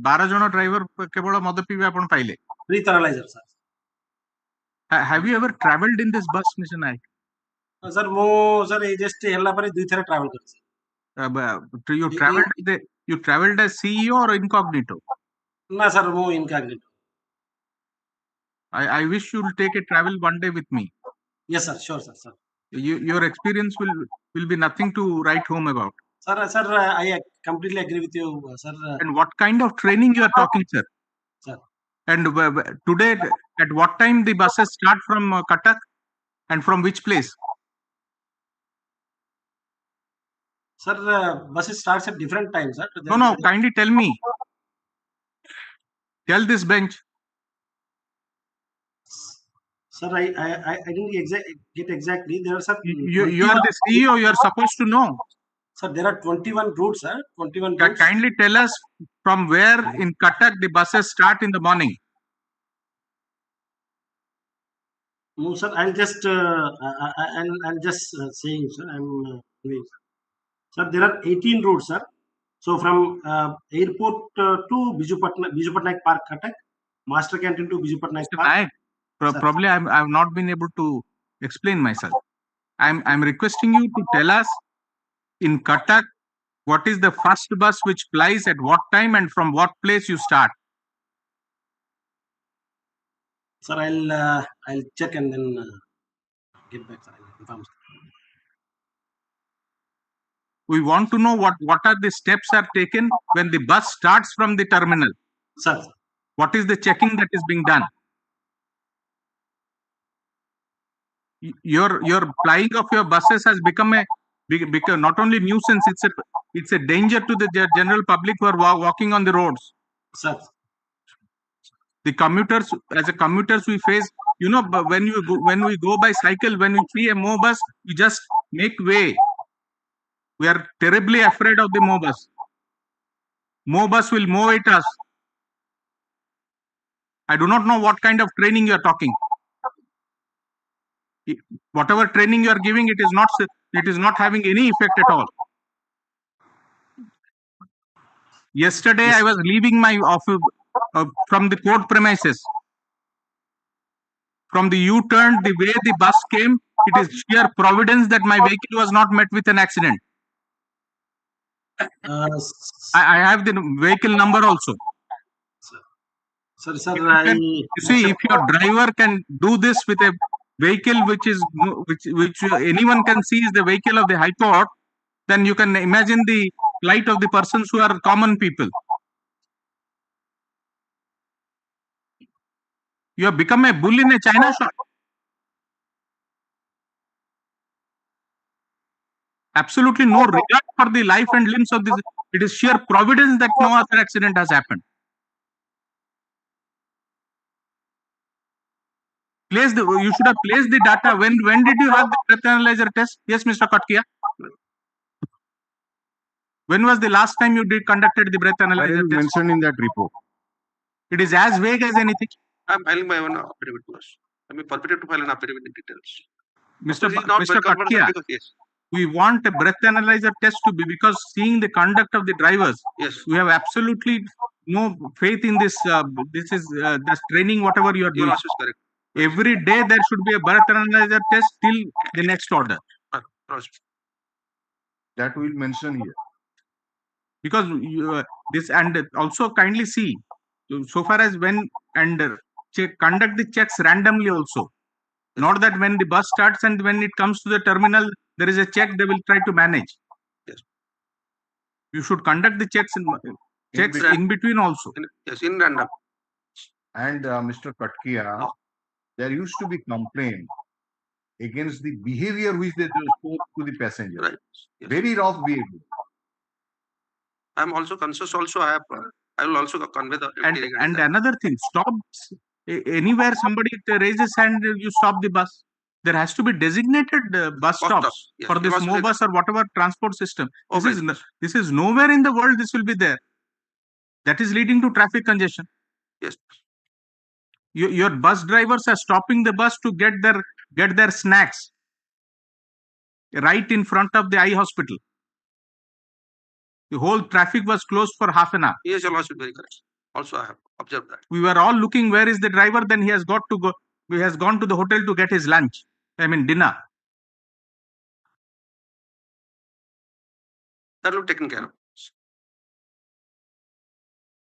12 जण ड्राइवर केवल मद पीबे आपण पाइले breath analyser sir Have you ever traveled in this bus, Mr. Naik? Sir मो सर ए जस्ट हल्ला पर दुई थरा ट्रैवल कर you traveled as CEO or incognito? ना सर मो incognito I wish you'll take a travel one day with me. Yes sir, sure sir. Your experience will be nothing to write home about. Sir, I completely agree with you, sir. And what kind of training you are talking, sir? Sir. And today, at what time the buses start from Cuttack, and from which place? Sir, buses starts at different times, sir. No, kindly tell me. Tell this bench. Sir, I didn't get exactly. There are some. You are the CEO. You are supposed to know. Sir, there are 21 routes, sir. 21 routes. Kindly tell us from where in Cuttack the buses start in the morning. No, sir. I'll just saying, sir. Sir, there are 18 routes, sir. So from airport to Biju Patnaik Park, Cuttack, Master Canteen to Biju Patnaik Park. Probably I have not been able to explain myself. I'm requesting you to tell us in Cuttack what is the first bus which flies at what time and from what place you start. Sir, I'll check and then get back, sir. I'll inform, sir. We want to know what are the steps are taken when the bus starts from the terminal. Sir. What is the checking that is being done? Your flying of your buses has become not only nuisance, it's a danger to the general public who are walking on the roads. Sir. The commuters, as a commuters, we face You know, but when we go by cycle, when we see a Mobus, we just make way. We are terribly afraid of the Mobus. Mobus will mow at us. I do not know what kind of training you are talking. Whatever training you are giving, it is not having any effect at all. Yesterday, I was leaving my office from the court premises. From the U-turn, the way the bus came, it is sheer providence that my vehicle was not met with an accident. I have the vehicle number also. Sir, You see, if your driver can do this with a vehicle which anyone can see is the vehicle of the High Court, then you can imagine the plight of the persons who are common people. You have become a bull in a China shop. Absolutely no regard for the life and limbs of this. It is sheer providence that no other accident has happened. You should have placed the data. When did you have the breath analyzer test? Yes, Mr. Katkia. When was the last time you conducted the breath analyzer test? Mentioned in that report. It is as vague as anything. I'm filing my own affidavit to us. I mean, permitted to file an affidavit in details. Mr. Katkia, yes. We want a breath analyzer test to be, because seeing the conduct of the drivers, yes, we have absolutely no faith in this. This is this training, whatever you are doing. Your is correct. Every day there should be a breath analyzer test till the next order. That will mention here. Because this, and also kindly see, so far as when and conduct the checks randomly also. Not that when the bus starts and when it comes to the terminal, there is a check they will try to manage. Yes. You should conduct the checks in between also. Yes, in random. And Mr. Katkia, there used to be complaint against the behavior which they spoke to the passenger. Right. Yes. Very rough behavior. I am also conscious. Also, I will also convey the. And another thing, stop anywhere somebody raises hand, you stop the bus. There has to be designated bus stops for this Mobus or whatever transport system. This is nowhere in the world. This will be there. That is leading to traffic congestion. Yes. Your bus drivers are stopping the bus to get their snacks right in front of the eye hospital. The whole traffic was closed for half an hour. Yes, your lordship, very correct. Also, I have observed that. We were all looking, where is the driver? Then he has got to go. He has gone to the hotel to get his lunch. I mean, dinner. That will be taken care of.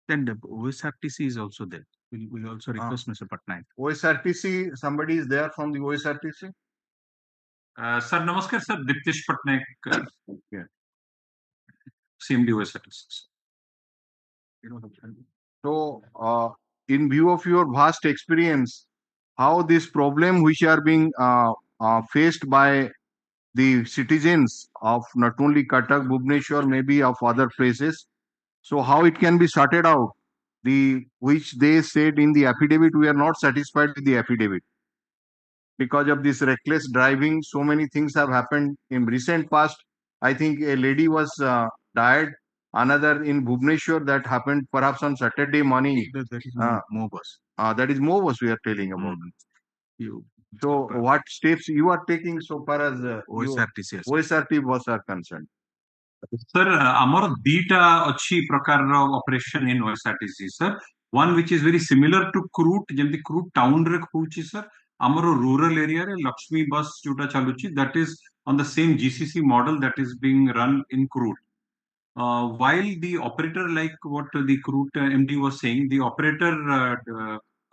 Then the OSRTC is also there. We'll also request Mr. Patnaik. OSRTC, somebody is there from the OSRTC? Sir, namaskar, sir. Diptish Patnaik. Okay. CMD OSRTC. So, in view of your vast experience, how this problem which are being faced by the citizens of not only Cuttack, Bhubaneswar, maybe of other places, so how it can be sorted out? Which they said in the affidavit, we are not satisfied with the affidavit. Because of this reckless driving, so many things have happened in recent past. I think a lady was died. Another in Bhubaneswar that happened perhaps on Saturday morning. That is Mobus. That is Mobus we are telling about. So what steps you are taking so far as OSRT was are concerned? Sir, amar dita achi prakar operation in OSRTC, sir. One which is very similar to Kroot, jemti Kroot town re hochi, sir. Amar rural area re Lakshmi bus juta chaluchi, that is on the same GCC model that is being run in Kroot. While the operator, like what the Kroot MD was saying, the operator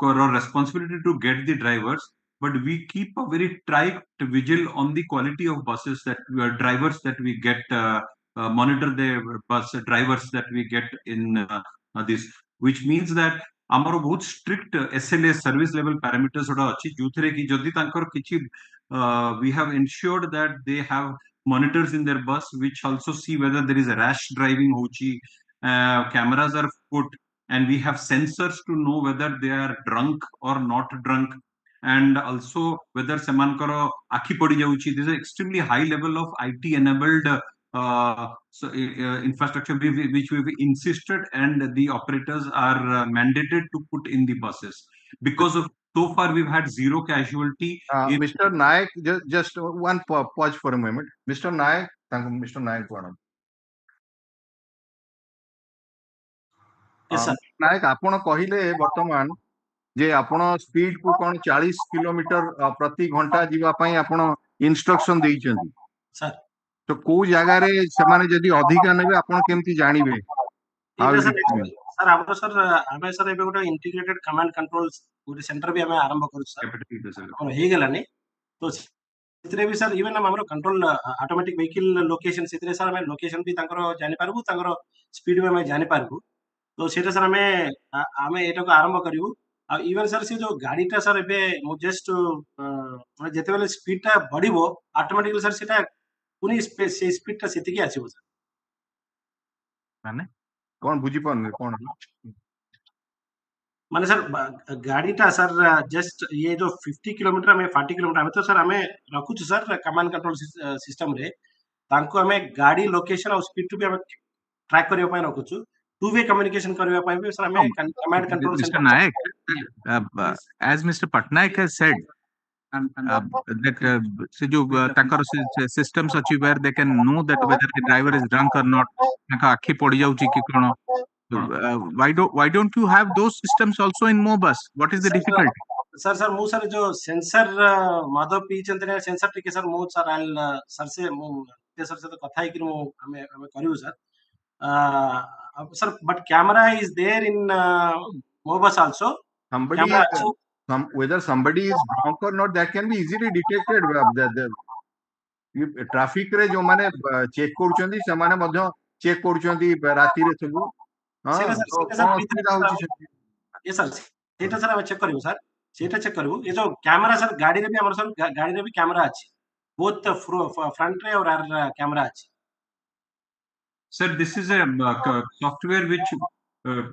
responsibility to get the drivers, but we keep a very tight vigil on the quality of buses that drivers that we get, monitor the bus drivers that we get in this, which means that ଆମର ବହୁତ strict SLA service level parameters ଗୁଡ଼ା ଅଛି ଯୋଉଥିରେ କି ଯଦି ତାଙ୍କର କିଛି we have ensured that they have monitors in their bus which also see whether there is a rash driving hochi, cameras are put, and we have sensors to know whether they are drunk or not drunk, and also whether semankara akhi podi jauchi. This is extremely high level of IT enabled infrastructure which we've insisted, and the operators are mandated to put in the buses. Because of so far we've had zero casualty. Mr. Naik, just one pause for a moment. Mr. Naik, Mr. Naik, Yes, sir. नायक आपण कहले वर्तमान जे आपण speed को कोन 40 kilometre प्रति घंटा जीवा पई आपण इंस्ट्रक्शन देइछन्ती सर तो को जगह रे समाने जदी अधिका नेबे आपण केमती जानिबे सर आपण सर आमे सर एबे गोटे इंटीग्रेटेड कमांड कंट्रोल गोटे सेंटर भी आमे आरंभ करू सर आपण हे गेलानी तो सितरे भी सर इवन हमरो कंट्रोल ऑटोमेटिक व्हीकल लोकेशन सितरे सर हमें लोकेशन भी तांकर जानि पारबू तांकर स्पीड भी हमें जानि पारबू तो सेटा सर हमें आमे एटा को आरंभ करिवु आ इवन सर से जो गाड़ीटा सर एबे मो जस्ट जेते बेले स्पीडटा बढ़िबो ऑटोमेटिकली सर सेटा पुनी से स्पीडटा सेतिकी आसीबो सर माने कोन बुझी पाने कोन माने सर गाड़ीटा सर जस्ट ये जो 50 किलोमीटर में 40 किलोमीटर हमें तो सर हमें रखु सर कमांड कंट्रोल सिस्टम रे तांको हमें गाड़ी लोकेशन और स्पीड टू भी हमें ट्रैक करियो पाए रखु टू वे कम्युनिकेशन करियो पाए भी सर हमें command control Mr. Naik, as Mr. Patnaik has said, that se jo tankar systems achi where they can know that whether the driver is drunk or not, tanka akhi podi jauchi ki kono. Why don't you have those systems also in Mobus? What is the difficulty? Sir मु sir जो sensor Madhav P चंद्र sensor टिके sir मु sir आल sir से sir से तो कथा है कि मु हमें करियो sir but camera is there in Mobus also. Whether somebody is drunk or not, that can be easily detected. Traffic रे जो माने चेक करछन्ती से माने मध्य चेक करछन्ती राती रे सब हां ये सर सेटा सर हम चेक करियो सर सेटा चेक करियो ये जो कैमरा सर गाड़ी रे भी हमर सर गाड़ी रे भी कैमरा अछि बोथ फ्रंट रे और आर कैमरा अछि Sir, this is a software which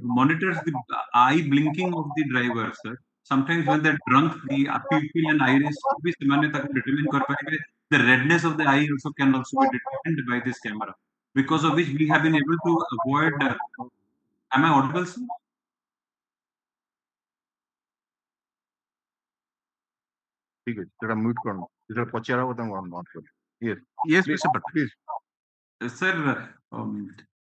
monitors the eye blinking of the driver, sir. Sometimes when they're drunk, the pupil and iris be determine the redness of the eye also can also be determined by this camera, because of which we have been able to avoid. Am I audible, sir? ठीक है, जरा mute करो, जरा पचारा होता हूँ बात करो. Yes, Mr. Patnaik. Please. Sir,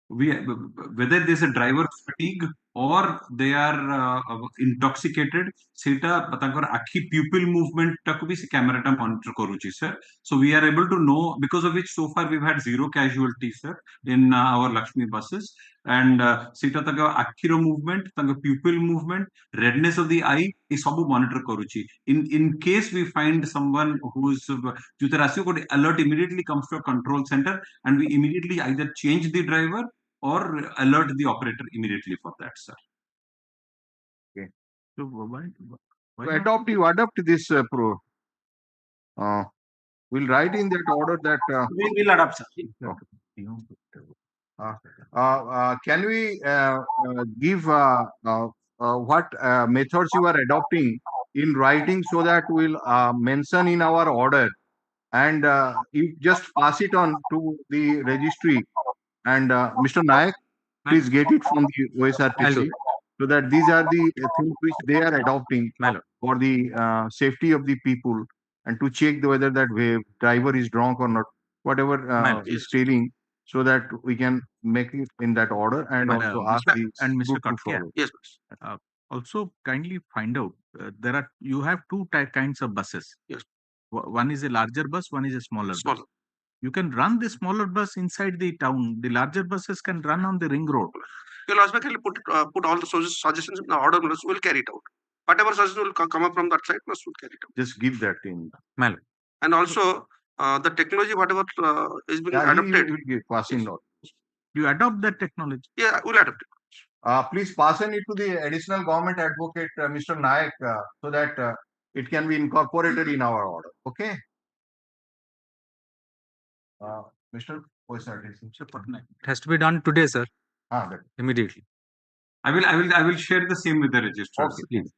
whether there's a driver fatigue or they are intoxicated, seta tankar akhi pupil movement tak bhi se camera ta monitor karuchi, sir. So we are able to know, because of which so far we've had zero casualties, sir, in our Lakshmi buses. And seta taka akhiro movement, taka pupil movement, redness of the eye is sabu monitor karuchi. In case we find someone who's jutarasio could alert immediately comes to a control center, and we immediately either change the driver or alert the operator immediately for that, sir. Okay. So why adopt this we'll write in that order that we will adopt, sir. Can we give what methods you are adopting in writing so that we'll mention in our order, and you just pass it on to the registry, and Mr. Naik, please get it from the OSRTC, so that these are the things which they are adopting for the safety of the people, and to check whether that driver is drunk or not, whatever is failing, so that we can make it in that order, and also ask the and Mr. group to Katkia, follow. Yes. Also kindly find out you have two kinds of buses. Yes. One is a larger bus, one is a smaller bus. You can run the smaller bus inside the town. The larger buses can run on the ring road. You'll automatically put all the suggestions in the order, we'll carry it out. Whatever suggestion will come up from that side, we'll carry it out. Just give that in. And also, the technology, whatever is being adopted. You adopt that technology? Yeah, we'll adopt it. Please pass on it to the additional government advocate, Mr. Naik, so that it can be incorporated in our order. Okay? Mr. It has to be done today, sir. Immediately. I will share the same with the registrars. Okay, please.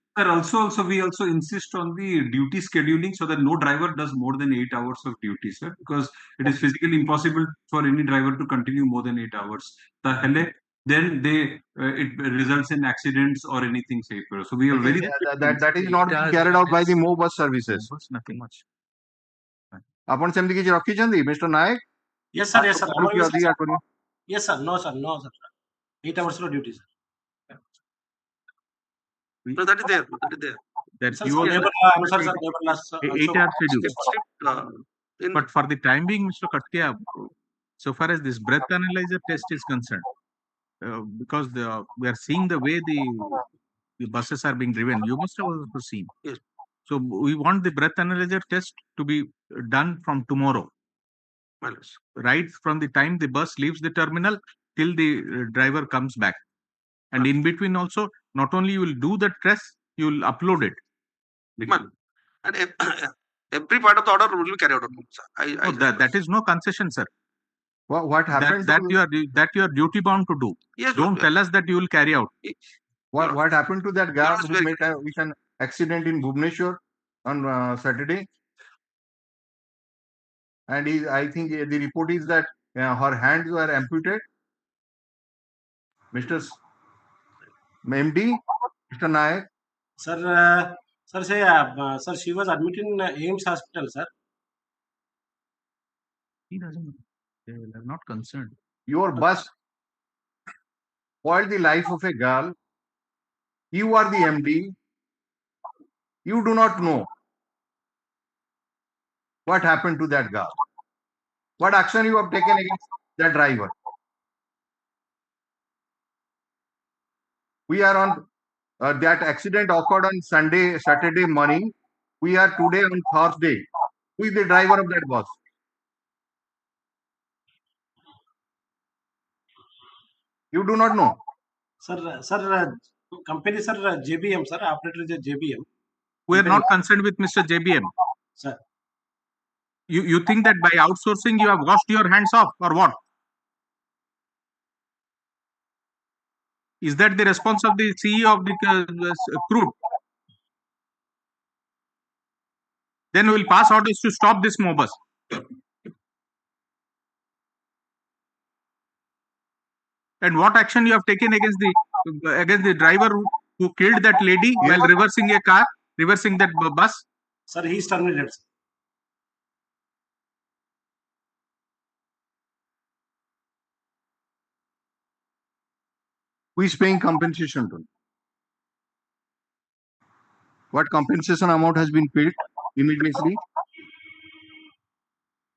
Sir, we also insist on the duty scheduling so that no driver does more than 8 hours of duty, sir, because it is physically impossible for any driver to continue more than 8 hours. Then it results in accidents or anything safer. So we are very that is not being carried out by the Mo bus services. Nothing much. ଆପଣ ସେମିତି କିଛି ରଖିଛନ୍ତି mister Nayak? Yes sir, yes sir. କି ଅଧିକା କରିବ? Yes sir, no sir, 8 hours of duty sir. So that is there. That is there. That Sir, you sir, also labor, sir, labor last, 8-hour schedule. But for the time being, Mr. Katkia, so far as this breath analyzer test is concerned, because we are seeing the way the buses are being driven, you must have also seen. Yes. So we want the breath analyzer test to be done from tomorrow. Right from the time the bus leaves the terminal till the driver comes back. And in between also, not only you will do the test, you will upload it. And every part of the order will be carried out. That is no concession, sir. What happened? That you are duty bound to do. Yes, don't tell us that you will carry out. What happened to that girl who met with an accident in Bhubaneswar on Saturday? And I think the report is that her hands were amputated. Mr. MD, Mr. Nayak. Sir, sir, she was admitted in AIMS hospital, sir. He doesn't. They are not concerned. Your bus spoiled the life of a girl. You are the MD. You do not know what happened to that girl. What action you have taken against that driver? We are on that accident occurred on Saturday morning. We are today on Thursday. Who is the driver of that bus? You do not know. Sir, company, sir, JBM, sir, operator is JBM. We are not concerned with Mr. JBM. Sir. You think that by outsourcing you have washed your hands off or what? Is that the response of the CEO of the crude? Then we will pass orders to stop this mobus. And what action you have taken against the driver who killed that lady while reversing that bus? Sir, he is terminated. Who is paying compensation to him? What compensation amount has been paid immediately?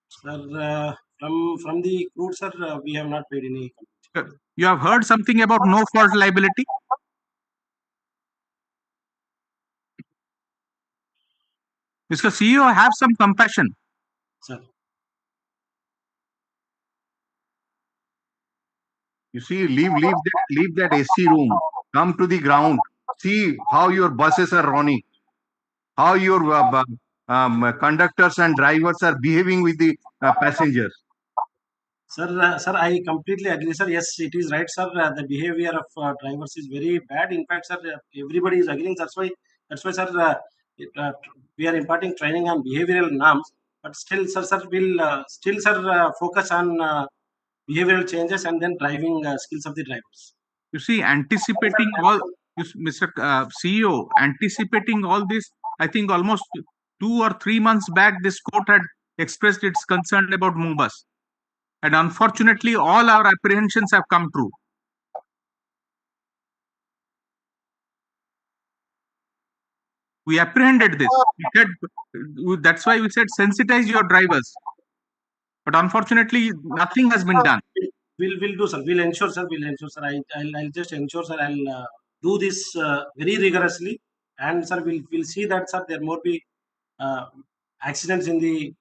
Sir, from the crude, sir, we have not paid any. You have heard something about no fault liability? Mr. CEO, have some compassion. Sir. You see, leave that AC room. Come to the ground. See how your buses are running. How your conductors and drivers are behaving with the passengers. Sir, I completely agree, sir. Yes, it is right, sir. The behavior of drivers is very bad. In fact, sir, everybody is agreeing. That's why, sir, we are imparting training on behavioral norms. But still, sir, will focus on behavioral changes and then driving skills of the drivers. You see, anticipating all, Mr. CEO, anticipating all this, I think almost 2 or 3 months back, this court had expressed its concern about Mumbai. And unfortunately, all our apprehensions have come true. We apprehended this. That's why we said sensitize your drivers. But unfortunately, nothing has been done. We'll do, sir. We'll ensure, sir. I'll just ensure, sir. I'll do this very rigorously. And, sir, we'll see that, sir, there won't be accidents in the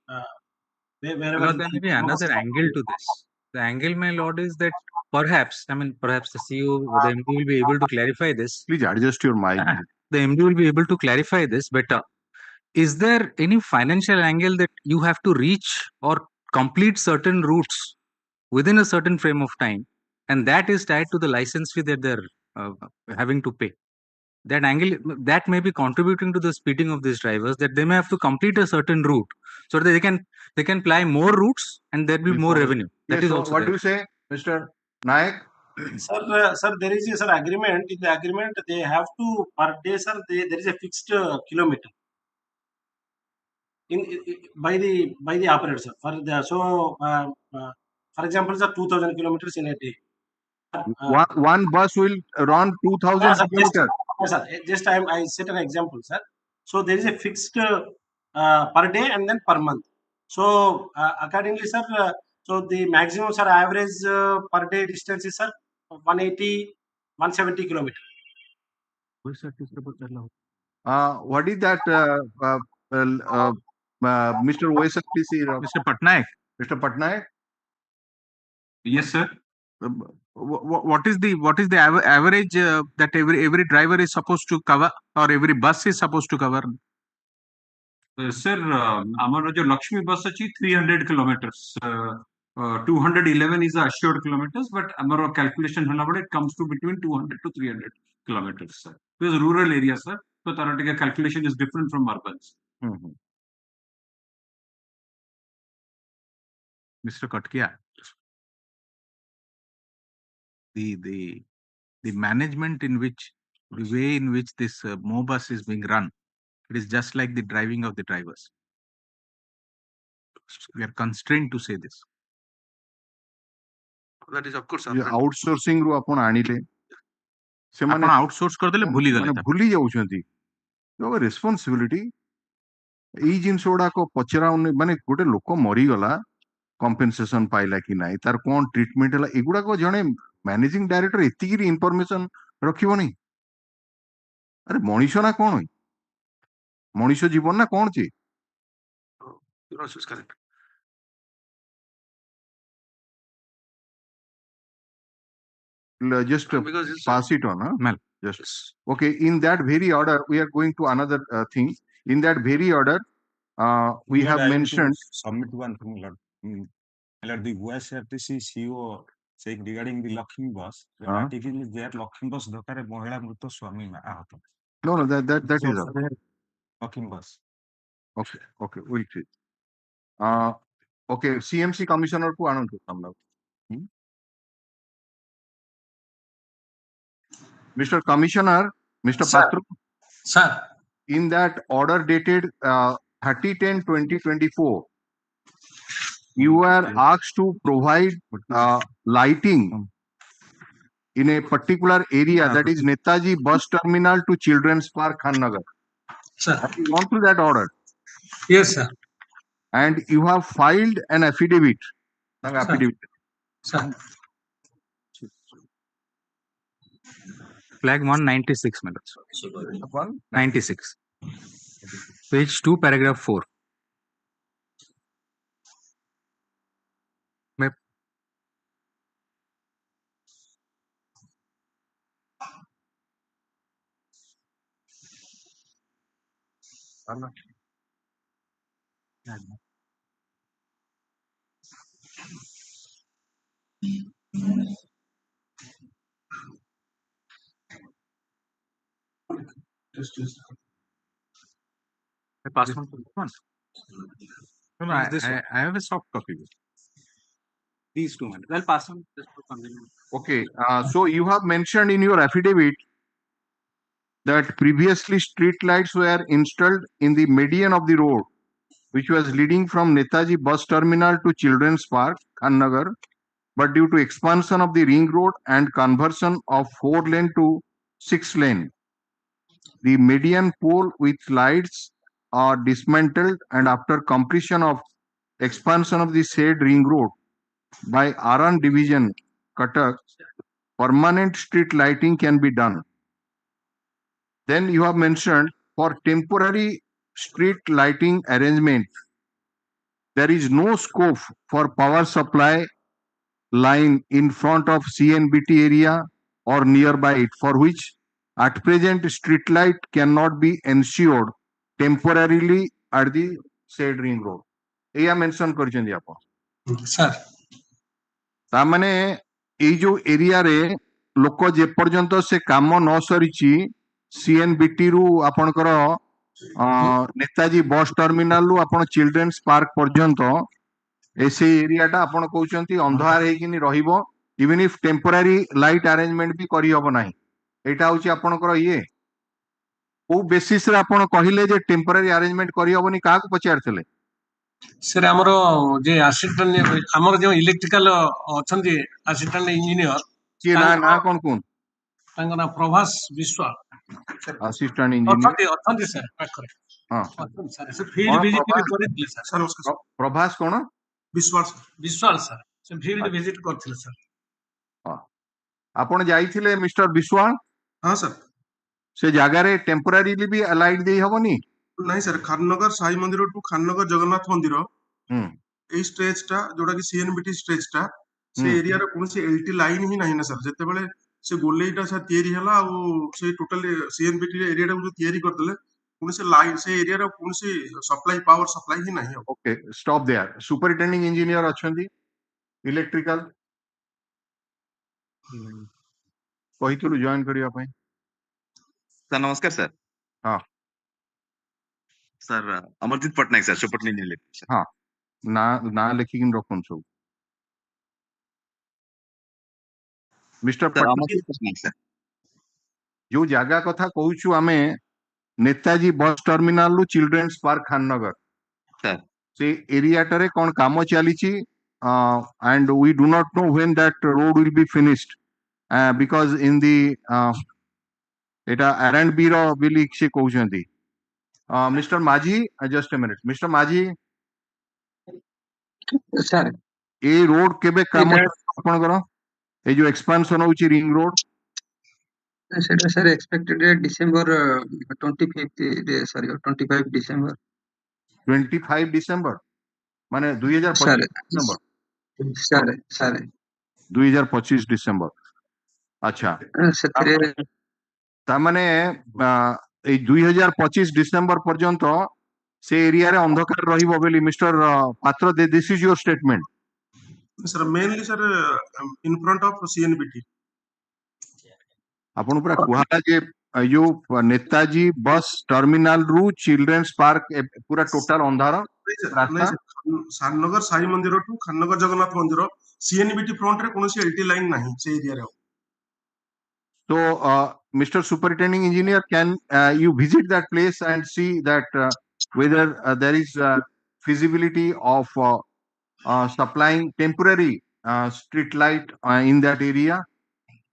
wherever. Well, there may be another angle to this. The angle, my lord, is that perhaps the CEO, the MD will be able to clarify this. Please adjust your mic. The MD will be able to clarify this better. Is there any financial angle that you have to reach or complete certain routes within a certain frame of time, and that is tied to the license fee that they're having to pay. That angle that may be contributing to the speeding of these drivers, that they may have to complete a certain route so that they can ply more routes and there will be more revenue. That Yes, is so also what there. do you say, Mr. Nayak? Sir, there is a sir agreement. In the agreement, they have to per day, sir. There is a fixed kilometer by the operator, sir. For example, sir, 2,000 kilometers in a day. One bus will run 2,000 kilometers. Sir, just I set an example, sir. So there is a fixed per day and then per month. So accordingly, sir, so the maximum, sir, average per day distance is, sir, 180, 170 kilometers. What is that, Mr. OSRTC? Mr. Patnaik. Mr. Patnaik? Yes, sir. What is the average that every driver is supposed to cover, or every bus is supposed to cover? Sir, our Lakshmi bus is 300 kilometers. 211 is the assured kilometers, but our calculation it comes to between 200 to 300 kilometers, sir. Because rural areas, sir, so theoretical calculation is different from urbans. Mr. Katkia, the management in which, the way in which this MOBUS is being run, it is just like the driving of the drivers. We are constrained to say this. That is of course outsourcing ରୁ ଆପଣ ଆଣିଲେ ସେମାନେ ଆପଣ outsource କରିଦେଲେ ଭୁଲି ଗଲେ ମାନେ ଭୁଲି ଯାଉଛନ୍ତି ରେସ୍ପନ୍ସିବିଲିଟି ଏଇ ଜିନିଷ ଗୁଡାକ ପଚରା ମାନେ ଗୋଟେ ଲୋକ ମରିଗଲା କମ୍ପେନସେସନ ପାଇଲା କି ନାହିଁ ତାର କଣ ଟ୍ରିଟମେଣ୍ଟ ହେଲା ଏଗୁଡାକ ଜଣେ ମ୍ୟାନେଜିଂ ଡାଇରେକ୍ଟର ଏତିକି ଇନଫର୍ମେସନ ରଖିବନି ଆରେ ମଣିଷ ନା କଣ ମଣିଷ ଜୀବନ ନା କଣ ଯେ just pass it on, huh? Just okay. In that very order, we are going to another thing. In that very order, we have mentioned. Submit one thing, Lord. Lord, the OSRTC CEO saying regarding the Lakshmi bus, the article is there. Lakshmi bus dokare mohila mruto swami ahato. No, that is all. Lakshmi bus. Okay, we'll see. Okay, CMC commissioner को आनंद हमला. Mr. Commissioner, Mr. Patru. Sir. In that order dated 30/10/2024, you were asked to provide lighting in a particular area, that is Netaji bus terminal to Children's Park, Khannagar. Sir. Have you gone through that order? Yes, sir. And you have filed an affidavit. Sir. Flag 196 minutes. 196. Page 2, paragraph 4. I pass on to one. No, I have a soft copy. These 2 minutes. I'll pass on this to continue. Okay, so you have mentioned in your affidavit that previously street lights were installed in the median of the road, which was leading from Netaji bus terminal to Children's Park, Khannagar, but due to expansion of the ring road and conversion of 4-lane to 6-lane, the median pole with lights are dismantled, and after completion of expansion of the said ring road by Aran Division, Cuttack, permanent street lighting can be done. Then you have mentioned for temporary street lighting arrangement, there is no scope for power supply line in front of CNBT area or nearby it, for which at present street light cannot be ensured temporarily at the said ring road. एया mention करछन आपण. Sir. ता माने ए जो area रे लोक जे पर्यंत से काम न सरीची सीएनबीटी रु आपणकर नेताजी बस टर्मिनाल रु आपण चिल्ड्रेन्स पार्क पर्यंत से एरियाटा आपण कहउचंती अंधार हेकिनी रहिबो even if temporary light arrangement भी करी हबो नाही एटा होची आपणकर ये को बेसिस रे आपण कहिले जे टेम्पररी अरेंजमेंट करी हबोनी काहा को पचारथले सर हमरो जे असिस्टेंट हमर जो इलेक्ट्रिकल अछंती असिस्टेंट इंजीनियर के ना कोन कोन तांको ना प्रभास विश्वाल असिस्टेंट इंजीनियर अछंती सर पाखरे हां अछंती सर से फील्ड विजिट भी करथिले सर प्रभास कोन विश्वाल सर से फील्ड विजिट करथिले सर हां आपण जाईथिले मिस्टर विश्वाल हां सर से जगह रे टेम्पररीली भी लाइट देई हबोनी नहीं सर खाननगर साई मंदिर टू खाननगर जगन्नाथ मंदिर ए स्ट्रेच टा जोटा कि सीएनबीटी स्ट्रेच टा से एरिया रे कोनसी एलटी लाइन ही नहीं ना सर जते बेले से गोलेईटा सर तयारी हला और से टोटल सीएनबीटी एरिया टा जो तयारी करतले कोनसी लाइन से एरिया रे कोनसी सप्लाई पावर सप्लाई ही नहीं okay stop there superintending engineer अछंती इलेक्ट्रिकल कहितलु जॉइन करिया पई सर नमस्कार सर हां sir Amarjeet Patnaik sir superintendent electric हां ना लेखिकिन रखुन सब मिस्टर पटनायक सर जो जगह कथा कहूछु आमे नेताजी बस टर्मिनाल रु चिल्ड्रेन्स पार्क खाननगर सर से एरिया टारे कोन काम चलीची and we do not know when that road will be finished because in the eta R&B ro bili se कहउचंती Mister Majhi just a minute Mister Majhi sir ए रोड केबे काम आपण करो ए जो एक्सपेंशन होची रिंग रोड सेटा सर एक्सपेक्टेड डिसेंबर 25th रे सॉरी 25 डिसेंबर 25 डिसेंबर माने 2025 डिसेंबर सर सर 2025 डिसेंबर अच्छा सेतरे ता माने ए 2025 डिसेंबर पर्यंत से एरिया रे अंधकार रहिबो बेली Mister Patra this is your statement sir mainly sir in front of CNBT आपण पूरा कुहाला जे यो नेताजी बस टर्मिनल रु चिल्ड्रेन्स पार्क पूरा टोटल अंधार रास्ता खाननगर साई मंदिर टू खाननगर जगन्नाथ मंदिर सीएनबीटी फ्रंट रे कोनोसी एलटी लाइन नाही से एरिया रे so Mr. Superintending Engineer can you visit that place and see that whether there is feasibility of supplying temporary street light in that area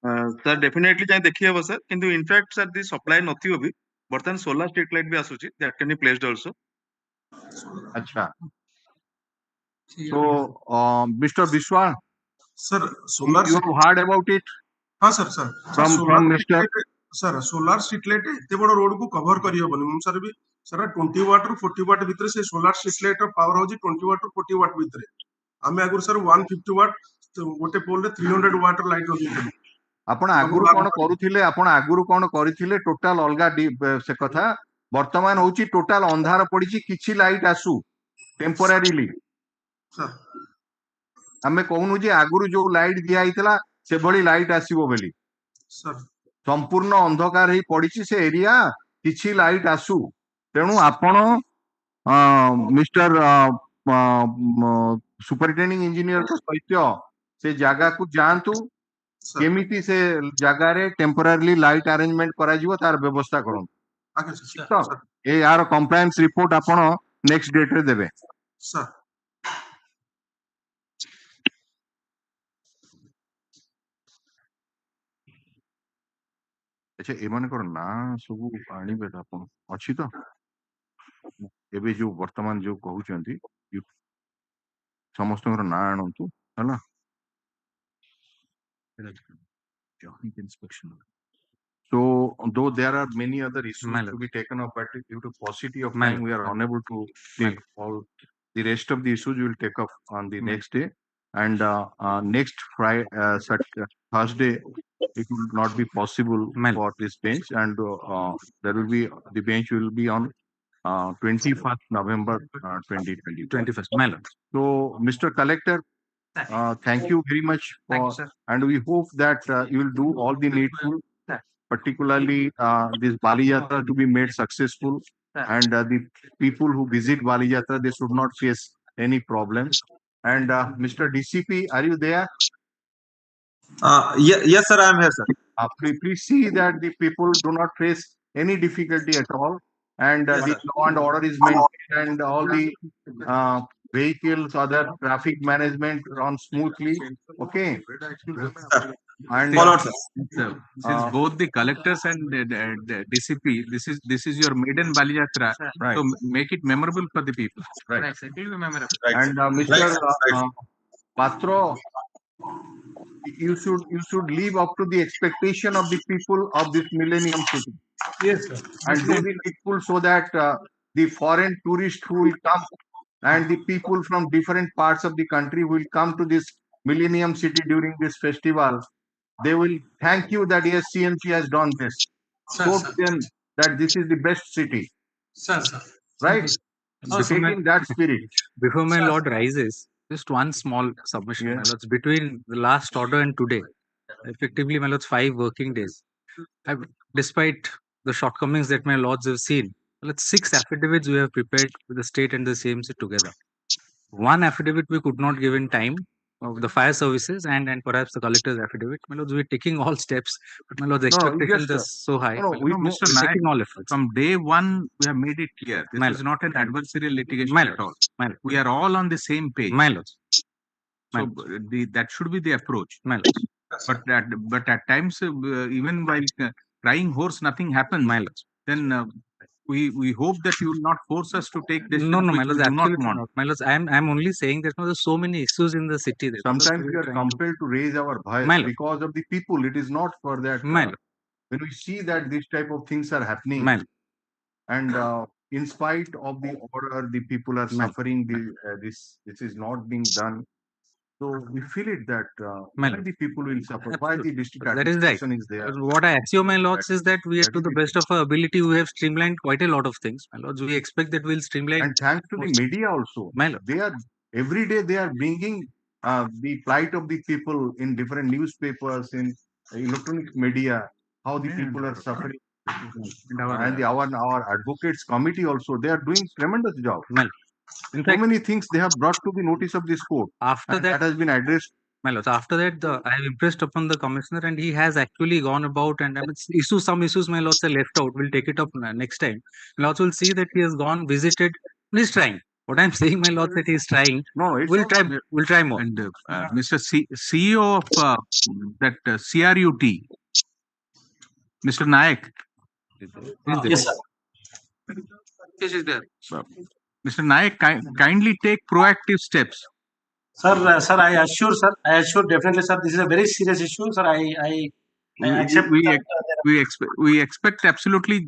sir definitely जाय देखि हबो sir किंतु in fact sir दी supply नथियो भी बर्तन solar street light भी आसुची that can be placed also अच्छा so Mr. Vishwa sir solar you have heard about it हां sir sir from Mr. Sir solar street light एते बड़ रोड को कवर करी हबनी सर भी सर 20 वाट रो 40 वाट भीतर से सोलर स्ट्रीट लाइट रो पावर होजी 20 वाट रो 40 वाट भीतर आमे आगुर सर 150 वाट गोटे पोल रे 300 वाट रो लाइट लगी आपण आगुरु कोन करूथिले आपण आगुरु कोन करिथिले टोटल अलगा से कथा वर्तमान होची टोटल अंधार पड़ीची किछि लाइट आसु टेम्पररीली सर हमें कहूनु जे आगुरु जो लाइट दिया हितला से भली लाइट आसीबो बेली सर संपूर्ण अंधकार ही पड़ीची से एरिया किछि लाइट आसु तेनु आपण मिस्टर सुपरिटेंडिंग इंजीनियर को सहित से जगह को जानतु केमिति से जगह रे टेम्पररीली लाइट अरेंजमेंट करा जिवो तार व्यवस्था करन तो ए यार कंप्लायंस रिपोर्ट आपण नेक्स्ट डेट रे देबे सर अच्छा एमानकर ना सब आनिबे आपण अछि तो एबे जो वर्तमान जो कहउचंती समस्तकर ना आणंतु हला inspection. So, though there are many other issues to be taken up, but due to paucity of time, we are unable to take all the rest of the issues. We will take up on the next day, and next Friday, Thursday, it will not be possible for this bench, and there will be the bench will be on 21st November 2020. 21st. So, Mr. Collector. Thank you very much for, and we hope that you will do all the needful, particularly this Bali Yatra to be made successful, and the people who visit Bali Yatra, they should not face any problems. And Mr. DCP, are you there? Yes, sir, I am here, sir. Please see that the people do not face any difficulty at all, and the law and order is maintained, and all the vehicles, other traffic management run smoothly. Okay. And since both the collectors and the DCP, this is your maiden Bali Yatra, Right. so make it memorable for the people. Right. Memorable. And Mr. Patro, you should live up to the expectation of the people of this Millennium City. Yes, sir. And do the needful so that the foreign tourists who will come and the people from different parts of the country will come to this Millennium City during this festival. They will thank you that yes, CMC has done this. Show to them that this is the best city. Sir. Right? So take in that spirit. Before my lord rises, just one small submission, my lords. Between the last order and today, effectively, my lords, 5 working days. Despite the shortcomings that my lords have seen, let's 6 affidavits we have prepared with the state and the CMC together. 1 affidavit we could not give in time of the fire services and perhaps the collector's affidavit. My lords, we're taking all steps, but my lords, the expectations are so high. Mr. Naik, taking all efforts. From day one, we have made it clear. This is not an adversarial litigation at all. We are all on the same page. My lords. So that should be the approach. My lords. But at times, even while crying horse, nothing happens. My lords. Then we hope that you will not force us to take this. No, my lords, absolutely not. not. My lords, I'm only saying that there's so many issues in the city. Sometimes we are compelled to raise our voice because of the people. It is not for that. When we see that this type of things are happening, and in spite of the order, the people are suffering. This is not being done. So we feel it that why the people will suffer. Why the district administration is there. What I assume, my lords, is that we are to the best of our ability. We have streamlined quite a lot of things. My lords, we expect that we'll streamline. And thanks to the media also. They are every day they are bringing the plight of the people in different newspapers, in electronic media, how the people are suffering. And our advocates committee also, they are doing tremendous job. In fact, so many things they have brought to the notice of this court. After that has been addressed. My lords, after that, I have impressed upon the commissioner, and he has actually gone about and some issues, my lords, are left out. We'll take it up next time. My lords will see that he has gone, visited, and he's trying. What I'm saying, my lords, that he's trying. No, we'll try more. And Mr. CEO of that CRUT, Mr. Naik. Yes, sir. This is there. Mr. Naik, kindly take proactive steps. Sir, I assure definitely, sir. This is a very serious issue, sir. I accept. We expect absolutely,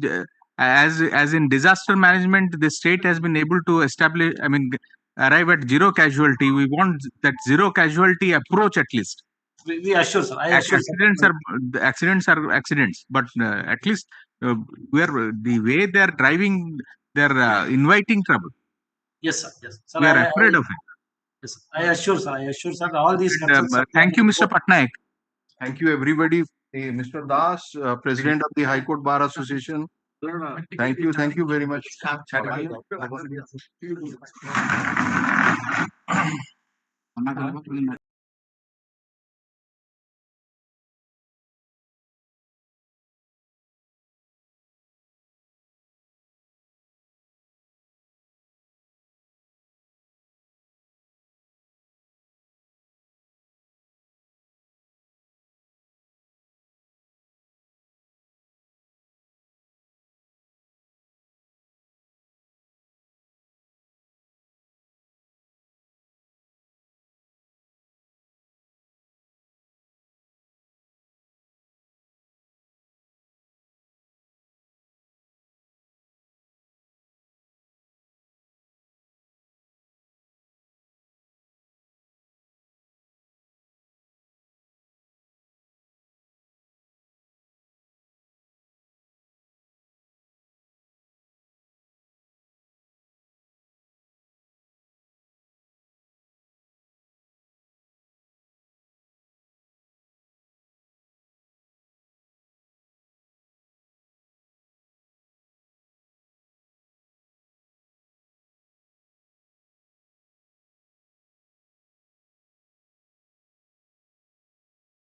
as in disaster management, the state has been able to establish. Arrive at zero casualty. We want that zero casualty approach at least. We assure, sir. Accidents are accidents, but at least the way they are driving, they are inviting trouble. Yes, sir. Yes, sir. We are afraid of it. Yes, I assure, sir. All these. Thank you, Mr. Patnaik. Thank you, everybody. Mr. Das, President of the High Court Bar Association. Thank you very much.